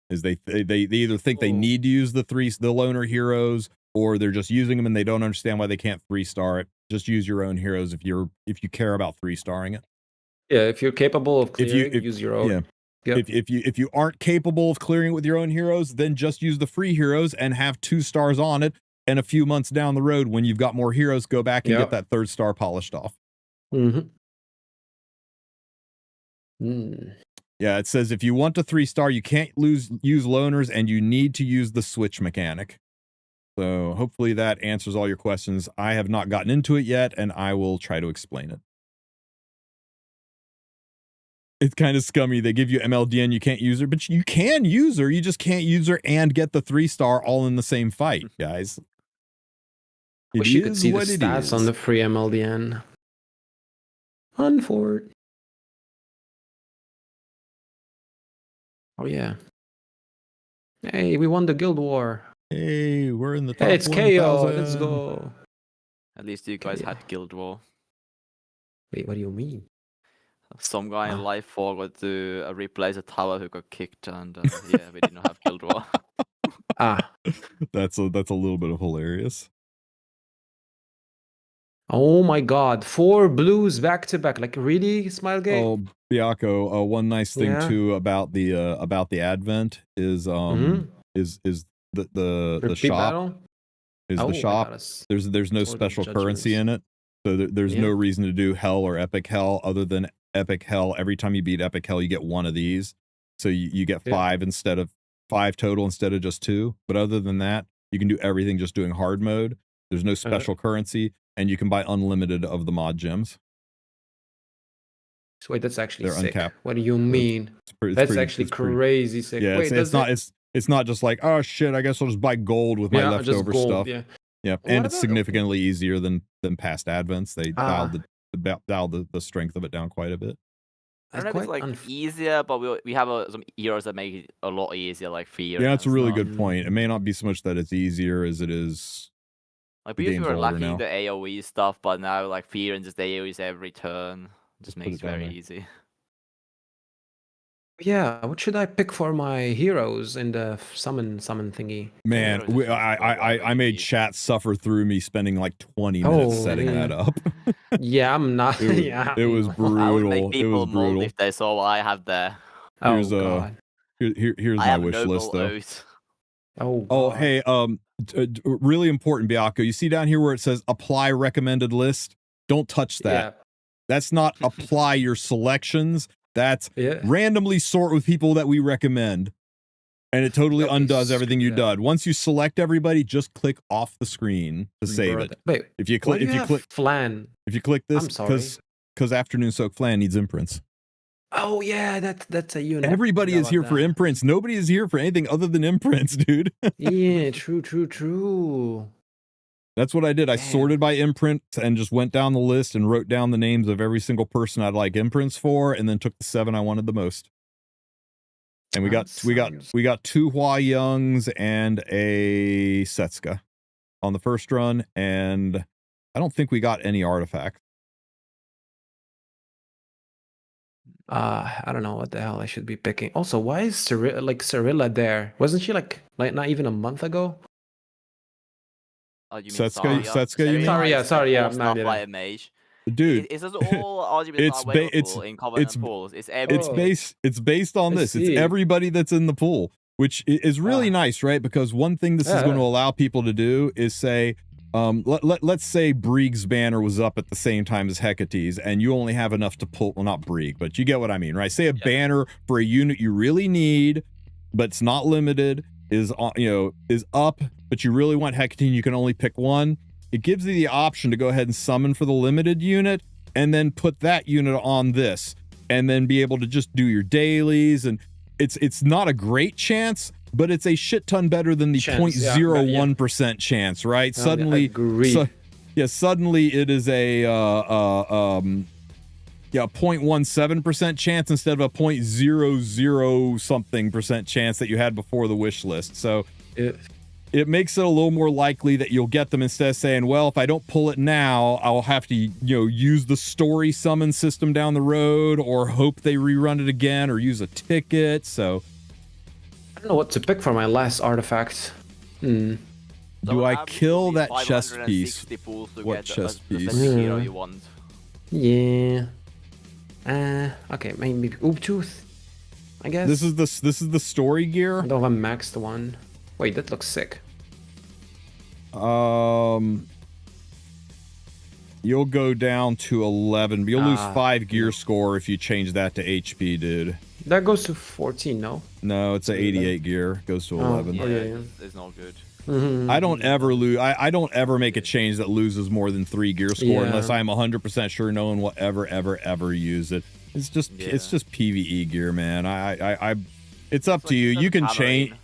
Is they either think they need to use the loner heroes, or they're just using them and they don't understand why they can't 3-star it. Just use your own heroes if you care about 3-starring it. Yeah, if you're capable of clearing, use your own. Yeah. Yep. If you aren't capable of clearing with your own heroes, then just use the free heroes and have 2 stars on it. And a few months down the road, when you've got more heroes, go back and get that 3rd star polished off. Mm-hmm. Yeah, it says if you want a 3-star, you can't use loners, and you need to use the switch mechanic. So hopefully that answers all your questions. I have not gotten into it yet, and I will try to explain it. It's kind of scummy. They give you MLDN, you can't use her, but you can use her. You just can't use her and get the 3-star all in the same fight, guys. Wish you could see the stats on the free MLDN. Unfort. Oh yeah. Hey, we won the Guild War. Hey, we're in the top. Hey, it's 1,000. KO. Let's go. At least you guys had Guild War. Wait, what do you mean? Some guy in Life 4 got to replace a tower who got kicked, and yeah, we didn't have Guild War. That's a little bit of hilarious. Oh my God, 4 blues back to back. Like really, Smilegate? Oh, Biako, one nice thing too about the Advent is the shop battle? the shop. There's no special currency in it, so there's no reason to do Hell or Epic Hell other than Epic Hell. Every time you beat Epic Hell, you get one of these, so you get 5 instead of 5 total instead of just 2. But other than that, you can do everything just doing hard mode. There's no special currency, and you can buy unlimited of the mod gems. So wait, that's actually They're sick. uncapped. What do you mean? That's actually crazy sick. Yeah, wait, it's not just like, oh shit, I guess I'll just buy gold with my leftover stuff. Yeah, and it's significantly easier than past Advents. They dialed the strength of it down quite a bit. I don't know if it's like easier, but we have some heroes that make it a lot easier, like Fear. Yeah, that's a really good point. It may not be so much that it's easier as it is. Like we were lacking the AoE stuff, but now like Fear and just AoEs every turn just makes it very easy. Yeah, what should I pick for my heroes in the summon thingy? Man, I made chat suffer through me spending like 20 minutes setting that up. Yeah, I'm not. It was brutal. I would make people mold if they saw what I have there. Here's my wish list though. Oh, hey, really important, Biako. You see down here where it says apply recommended list? Don't touch that. Yeah. That's not apply your selections. That's randomly sort with people that we recommend. And it totally undoes everything you did. Once you select everybody, just click off the screen to save it. Wait, if you click Flan. If you click this, because Afternoon Soak Flan needs imprints. Oh yeah, that's a unit. Everybody is here for imprints. Nobody is here for anything other than imprints, dude. Yeah, true. That's what I did. I sorted by imprint and just went down the list and wrote down the names of every single person I'd like imprints for, and then took the 7 I wanted the most. And we got 2 Hua Youngs and a Setsuka on the first run, and I don't think we got any artifacts. I don't know what the hell I should be picking. Also, why is Cirilla there? Wasn't she like not even a month ago? Oh, you mean Setsuka, you mean? Sorry, yeah. Like a mage. Dude, is this all arguments in Covenant pools? It's based on this. It's everybody that's in the pool, which is really nice, right? Because one thing this is going to allow people to do is say, let's say Brieg's banner was up at the same time as Hecate's, and you only have enough to pull. Well, not Brieg, but you get what I mean, right? Say a banner for a unit you really need, but it's not limited, is up, but you really want Hecate, and you can only pick one. It gives you the option to go ahead and summon for the limited unit, and then put that unit on this, and then be able to just do your dailies. And it's not a great chance, but it's a shit ton better than the 0.01% chance, right? Suddenly it is a 0.17% chance instead of a 0.00 something percent chance that you had before the wish list. So it makes it a little more likely that you'll get them, instead of saying, well, if I don't pull it now, I'll have to, use the story summon system down the road, or hope they rerun it again, or use a ticket. So I don't know what to pick for my last artifact. Do I kill that chest piece? What chest piece? You want? Yeah. Okay, maybe Oobtooth, I guess. This is the story gear. I don't have a maxed one. Wait, that looks sick. You'll go down to 11. You'll lose 5 gear score if you change that to HP, dude. That goes to 14, no? No, it's an 88 gear. Goes to 11. Yeah, it's not good. I don't ever lose. I don't ever make a change that loses more than 3 gear score unless I'm 100% sure no one will ever use it. It's just PvE gear, man. It's up to you. You can change.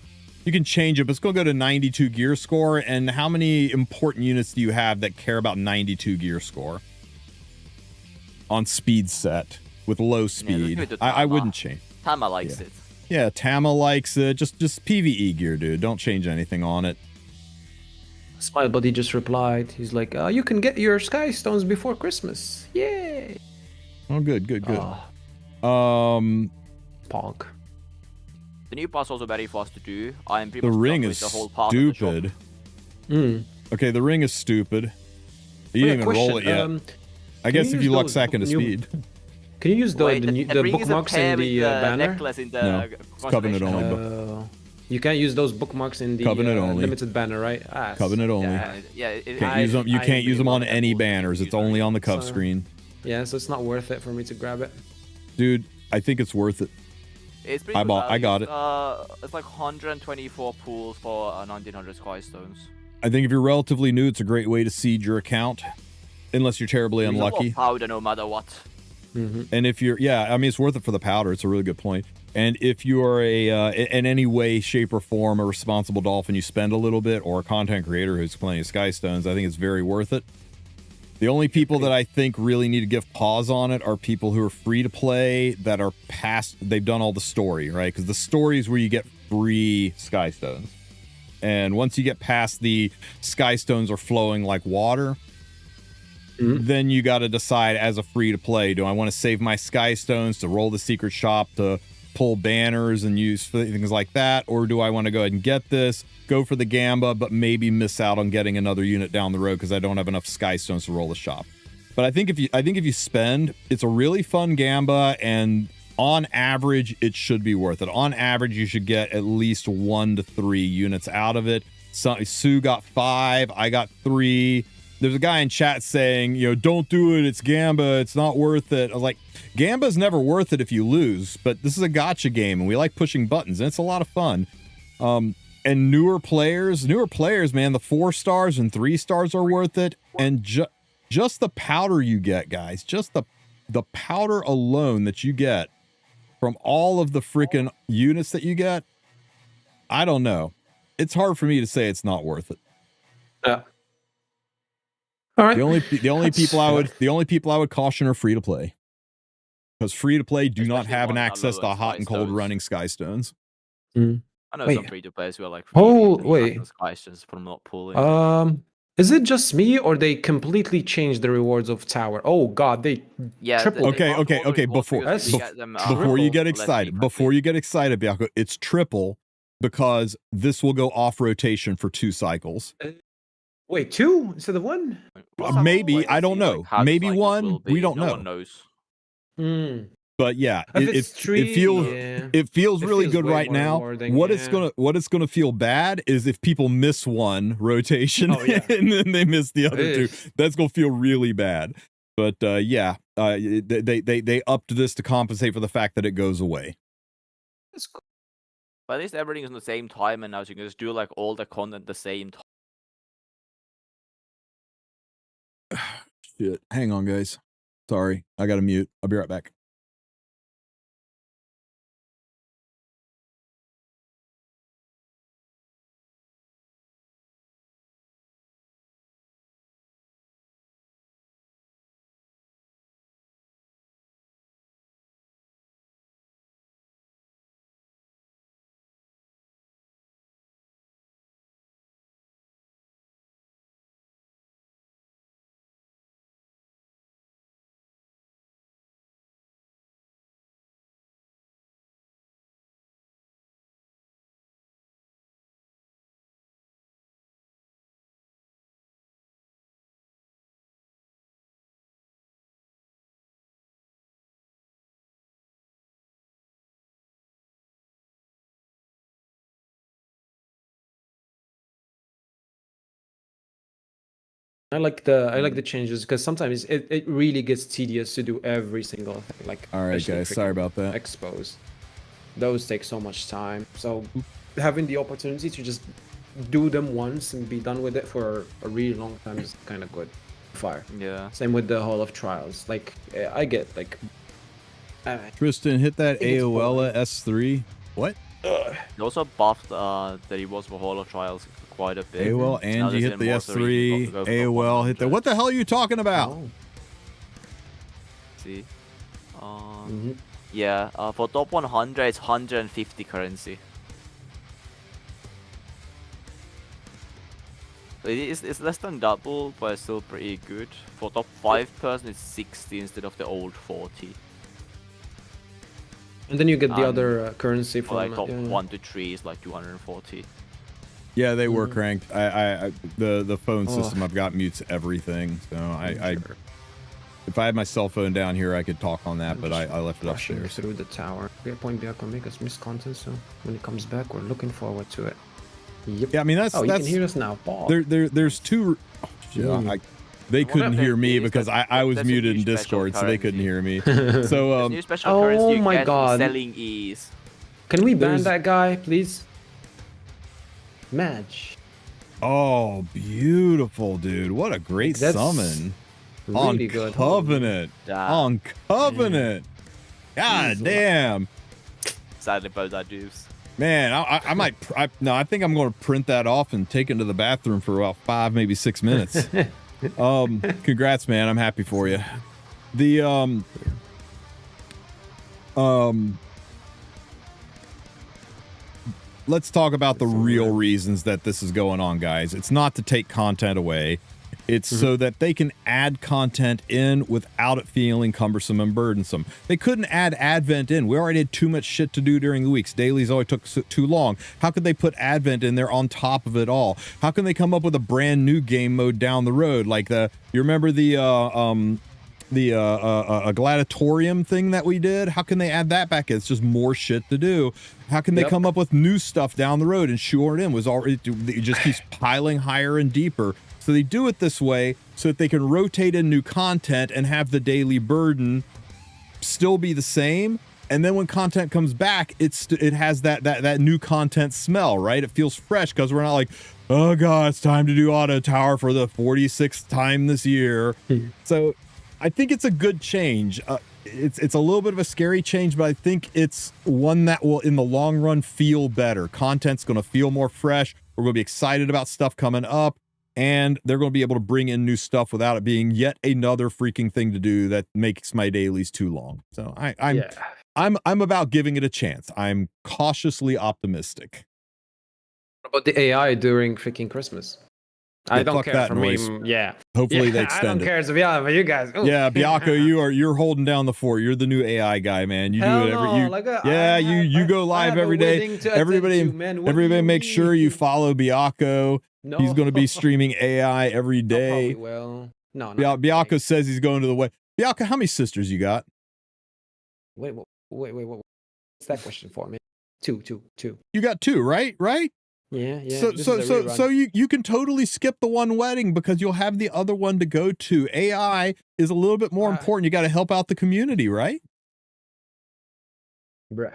You can change it, but it's gonna go to 92 gear score. And how many important units do you have that care about 92 gear score on speed set with low speed? I wouldn't change. Tama likes it. Yeah, Tama likes it. Just PvE gear, dude. Don't change anything on it. Smile Buddy just replied. He's like, you can get your Sky Stones before Christmas. Yay! Oh, good. Pog. The new pass also very fast to do. I am pretty the much ring done is with the whole part stupid. Okay, the ring is stupid. You didn't even roll it yet. I guess if you luck second to speed. Can you use the bookmarks in the banner? No, it's Covenant only. You can't use those bookmarks in the limited banner, right? Covenant only. You can't use them on any banners. It's only on the Cov screen. Yeah, so it's not worth it for me to grab it. Dude, I think it's worth it. It's pretty I got it. It's like 124 pools for 1900 Sky Stones. I think if you're relatively new, it's a great way to seed your account, unless you're terribly unlucky. Powder, no matter what. And if you're, I mean, it's worth it for the powder. It's a really good point. And if you are in any way, shape, or form a responsible dolphin, you spend a little bit, or a content creator who's playing Sky Stones, I think it's very worth it. The only people that I think really need to give pause on it are people who are free to play that are past, they've done all the story, right? Because the story is where you get free Sky Stones. And once you get past the Sky Stones are flowing like water, then you got to decide as a free to play, do I want to save my Sky Stones to roll the secret shop to pull banners and use things like that, or do I want to go ahead and get this, go for the Gamba, but maybe miss out on getting another unit down the road because I don't have enough Sky Stones to roll the shop. But I think if you spend, it's a really fun Gamba, and on average it should be worth it. On average, you should get at least 1 to 3 units out of it. Sue got 5, I got 3. There's a guy in chat saying, don't do it, it's Gamba, it's not worth it. I was like, Gamba's never worth it if you lose, but this is a gotcha game, and we like pushing buttons, and it's a lot of fun. And newer players, man, the 4 stars and 3 stars are worth it, and just the powder you get, guys, just the powder alone that you get from all of the freaking units that you get, I don't know. It's hard for me to say it's not worth it. Yeah. All right. The only people I would caution are free to play, because free to play do not have an access to hot and cold running Sky Stones. I know some free to players who are like, Sky Stones from not pulling. Is it just me, or they completely changed the rewards of Tower? Oh God, they tripled. Okay. Before you get excited, Baka, it's triple because this will go off rotation for 2 cycles. Wait, 2 instead of 1? Maybe, I don't know. Maybe 1. We don't know. No one knows. But yeah, it feels really good right now. What it's gonna feel bad is if people miss 1 rotation and then they miss the other 2. That's gonna feel really bad. But they upped this to compensate for the fact that it goes away. That's cool. But at least everything's on the same time, and now you can just do like all the content at the same time. Shit. Hang on, guys. Sorry, I gotta mute. I'll be right back. I like the changes because sometimes it really gets tedious to do every single thing. Like, All right, especially guys. Sorry about that. expos. Those take so much time. So having the opportunity to just do them once and be done with it for a really long time is kind of good. Fire. Yeah. Same with the Hall of Trials. Like, I get like. Tristen, hit that think it's AOL boring. at S3. What? He also buffed that he was for Holo Trials quite a bit. AOL, So now and you there's hit the even more, so you S3. go for AOL, hit the. 100. What the hell are you talking about? Oh. See? Mm-hmm. Yeah, for top 100, it's 150 currency. So it's less than double, but it's still pretty good. For top 5 person, it's 60 instead of the old 40. And then you get the And other currency For from like top yeah. 1 to 3 is like 240. Yeah, they were cranked. The phone Oh. system I've got mutes everything. So if I had my cell phone down here, I could talk on that, but I left it Rushing upstairs. through the tower. Point Baka make us miss content, so when he comes back, we're looking forward to it. Yep. Yeah, I mean Oh, you that's can hear us now. Paul. there's two. Oh, shit, they couldn't of hear them me is because that I was there's a muted new in special Discord, so they couldn't currency. hear me. So There's new special currency oh you my get God. from selling E's. Can we ban there's- that guy, please? Madge. oh, beautiful, dude! What a great That's summon Really on good. Covenant. Damn. On Covenant. God Jeez, damn. Sadly about that juice. Man, I might. I think I'm going to print that off and take it to the bathroom for about 5, maybe 6 minutes. Congrats, man. I'm happy for you. The let's talk about the real reasons that this is going on, guys. It's not to take content away. It's so that they can add content in without it feeling cumbersome and burdensome. They couldn't add Advent in. We already had too much shit to do during the weeks. Dailies always took too long. How could they put Advent in there on top of it all? How can they come up with a brand new game mode down the road? Like you remember the gladiatorium thing that we did? How can they add that back in? It's just more shit to do. How can they come up with new stuff down the road and shore it in? It just keeps piling higher and deeper. So they do it this way so that they can rotate in new content and have the daily burden still be the same. And then when content comes back, it has that new content smell, right? It feels fresh because we're not like, oh God, it's time to do Auto Tower for the 46th time this year. So I think it's a good change. It's a little bit of a scary change, but I think it's one that will, in the long run, feel better. Content's going to feel more fresh. We're going to be excited about stuff coming up. And they're going to be able to bring in new stuff without it being yet another freaking thing to do that makes my dailies too long. So I'm about giving it a chance. I'm cautiously optimistic. What about the AI during freaking Christmas? I don't fuck care that for noise. me. Yeah. Hopefully they I extend don't it. care to be honest, but you guys. Ooh. Yeah, Baka, you're holding down the fort. You're the new AI guy, man. You Hell do it every no, you. like, You go I live have a every day. wedding to attend Everybody, to, man. What do everybody, you make sure you mean? follow Baka. No. He's going to be streaming AI every I probably day. will. No. Baka says he's going to the wedding. Baka, how many sisters you got? Wait. What's that question for me? Two. You got 2, right? Right? Yeah. So you can totally skip the one wedding because you'll have the other one to go to. AI is a little bit more important. You got to help out the community, right? Bruh.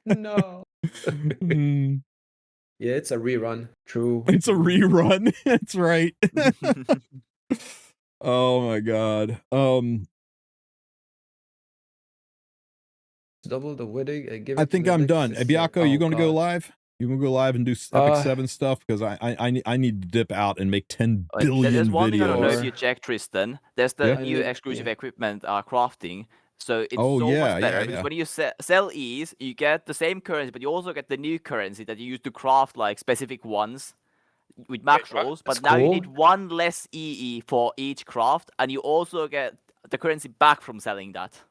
No. Yeah, it's a rerun. True. It's a rerun. That's right. Oh my god. Double the wedding and give it I to think the I'm next done. sister. Biako, you Oh, gonna go God. live? You gonna go live and do Epic 7 stuff? Because I need to dip out and make 10 billion There's one thing I don't know if videos. you check, Tristan. There's the Yeah. new exclusive equipment crafting. So it's Oh, so yeah, much better yeah, because yeah. when you sell E's, you get the same currency, but you also get the new currency that you use to craft like specific ones with max rolls. But That's now you cool. need 1 less EE for each craft, and you also get the currency back from selling that.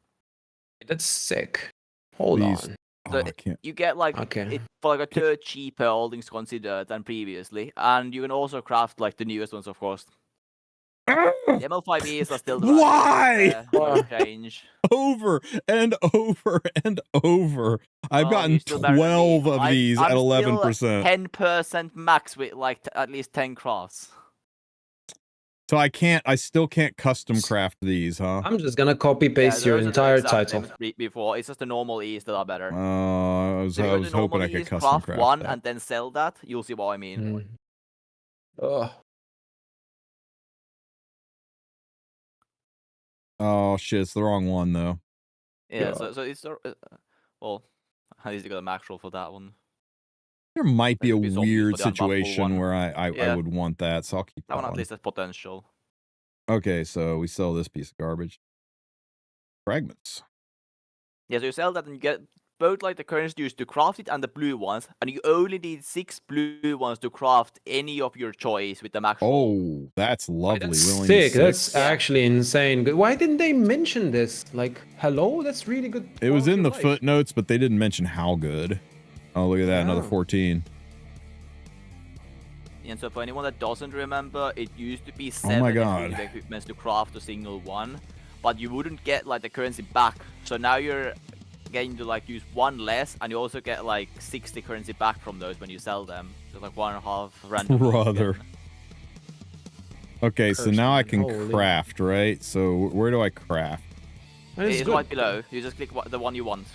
That's sick. Hold Please. on. So I can't. you get like Okay. it for like a third cheaper, all things considered, than previously, and you can also craft like the newest ones, of course. The ML5Es are still the Why? no change. Over and over and over. I've Oh, gotten you're still better than me. 12 of these at 11%. 10% max with like at least 10 crafts. So I still can't custom craft these, huh? I'm just gonna copy paste your those are the entire exact title. same before. It's just the normal E's that are better. I was So if you go to hoping normal I could E's, custom craft one that. and then sell that. You'll see what I mean. Ugh. Oh shit, it's the wrong one though. Yeah, so it's well, at least you got a max roll for that one. There might be a There could be zombies weird for the unbuffable situation one. where I Yeah. would want that, so I'll keep That that one at one. least has potential. Okay, so we sell this piece of garbage. Fragments. Yeah, so you sell that and you get both like the currency used to craft it and the blue ones, and you only need 6 blue ones to craft any of your choice with the max roll. Oh, that's lovely. That's We only need sick. That's 6. actually insane. Why didn't they mention this? Like, hello? That's really good. It was in the quality of life. footnotes, but they didn't mention how good. Oh, look at that, another Yeah. 14. And so for anyone that doesn't remember, it used to be Oh 7 my God. effective equipments to craft a single one, but you wouldn't get like the currency back. So now you're getting to like use one less, and you also get like 60 currency back from those when you sell them. So like 1.5 random. Brother. again. Okay, so Cursed now I man, can holy. craft, right? So where do I craft? And it's It's good. right below. You just click the one you want.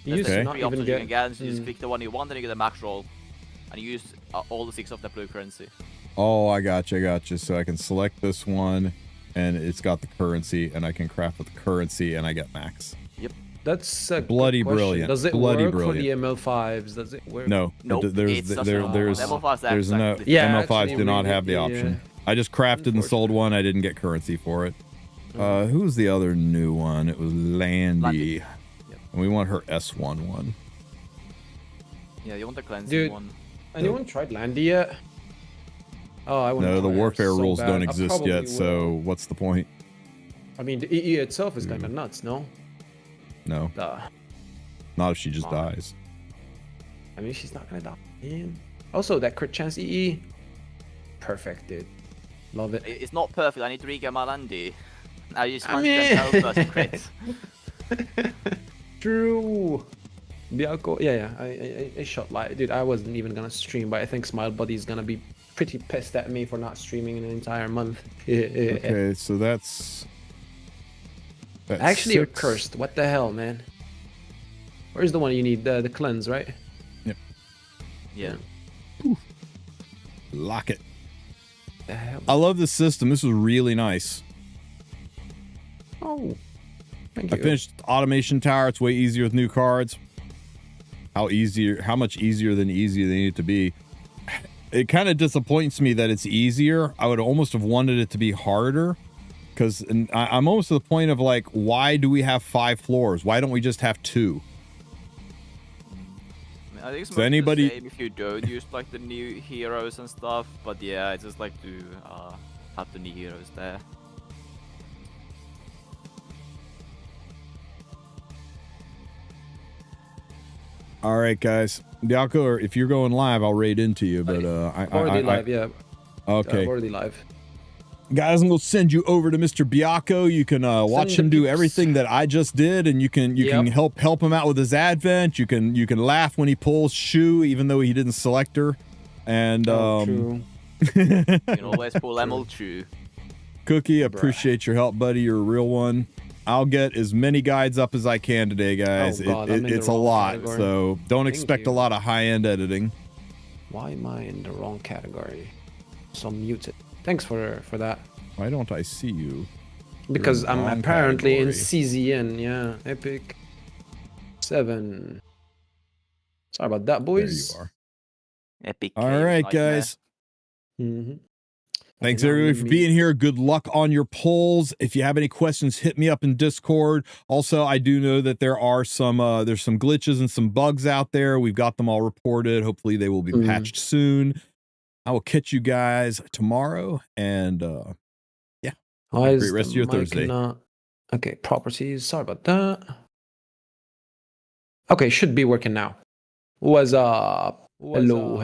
You There's used to Okay. not three even options you get. can get. So you just Mm. click the one you want, and you get a max roll, and you use all the 6 of the blue currency. Oh, I gotcha. So I can select this one, and it's got the currency, and I can craft with the currency, and I get max. That's a good Bloody question. brilliant. Does it Bloody work brilliant. for the ML5s? Does it work? No, Nope, there's it's just there's a- there's ML5s are there's no exactly- Yeah, ML5s actually, do not really, have the option. yeah. I just crafted and sold one. I didn't get currency for it. Who's the other new one? It was Landy. Landy. And we want her S1 one. Yeah, you want the cleansing Dude. one. Anyone tried Landy yet? Oh, I want. No, the warfare rules don't exist yet, Will. so what's the point? I mean, the EE itself is kind of nuts, no? No, Duh. not if she just Wow. dies. I mean, she's not gonna die. Man. Also, that crit chance EE, perfect, dude. Love it. It's not perfect. I need to re-get my Landy. I just I want mean- to first crit. True. Bialco, yeah. I shot light, dude. I wasn't even gonna stream, but I think Smile Buddy is gonna be pretty pissed at me for not streaming in an entire month. Okay, so that's Actually, you're 6. cursed. What the hell, man? Where's the one you need? The cleanse, right? Yeah. Lock it. The hell? I love this system. This is really nice. Oh, thank I you. finished Automation Tower. It's way easier with new cards. How much easier than easy they need it to be. It kind of disappoints me that it's easier. I would almost have wanted it to be harder, because I'm almost to the point of like, why do we have 5 floors? Why don't we just have 2? I think it's So much anybody- the same if you don't use like the new heroes and stuff, but yeah, I just like to have the new heroes there. All right, guys. Dialco, or if you're going live, I'll raid into you. But Already live, yeah. Okay, Already live. guys, I'm gonna send you over to Mr. Biacco. You can watch the him do peeps. everything that I just did, and you can Yep. help him out with his advent. You can laugh when he pulls Shu, even though he didn't select her. And True. You can always pull ML2. Cookie, appreciate your help, buddy. You're a real one. I'll get as many guides up as I can today, guys. Oh, God, I'm in the It's a wrong lot, category. so don't Thank expect a you. lot of high-end editing. Why am I in the wrong category? So muted. Thanks for that. Why don't I see you? Because You're in the I'm wrong apparently in category. CZN, yeah. Epic 7. Sorry about that, There boys. you are. Epic. All Cave right, Nightmare. guys. Mm-hmm. Thanks everybody for being here. Good luck on your polls. If you have any questions, hit me up in Discord. Also, I do know that there are some there's some glitches and some bugs out there. We've got them all reported. Hopefully they will be patched soon. I will catch you guys tomorrow, and yeah. Why is Great rest of your the mic Thursday. not- Okay, properties. Sorry about that. Okay, should be working now. What's up? Hello.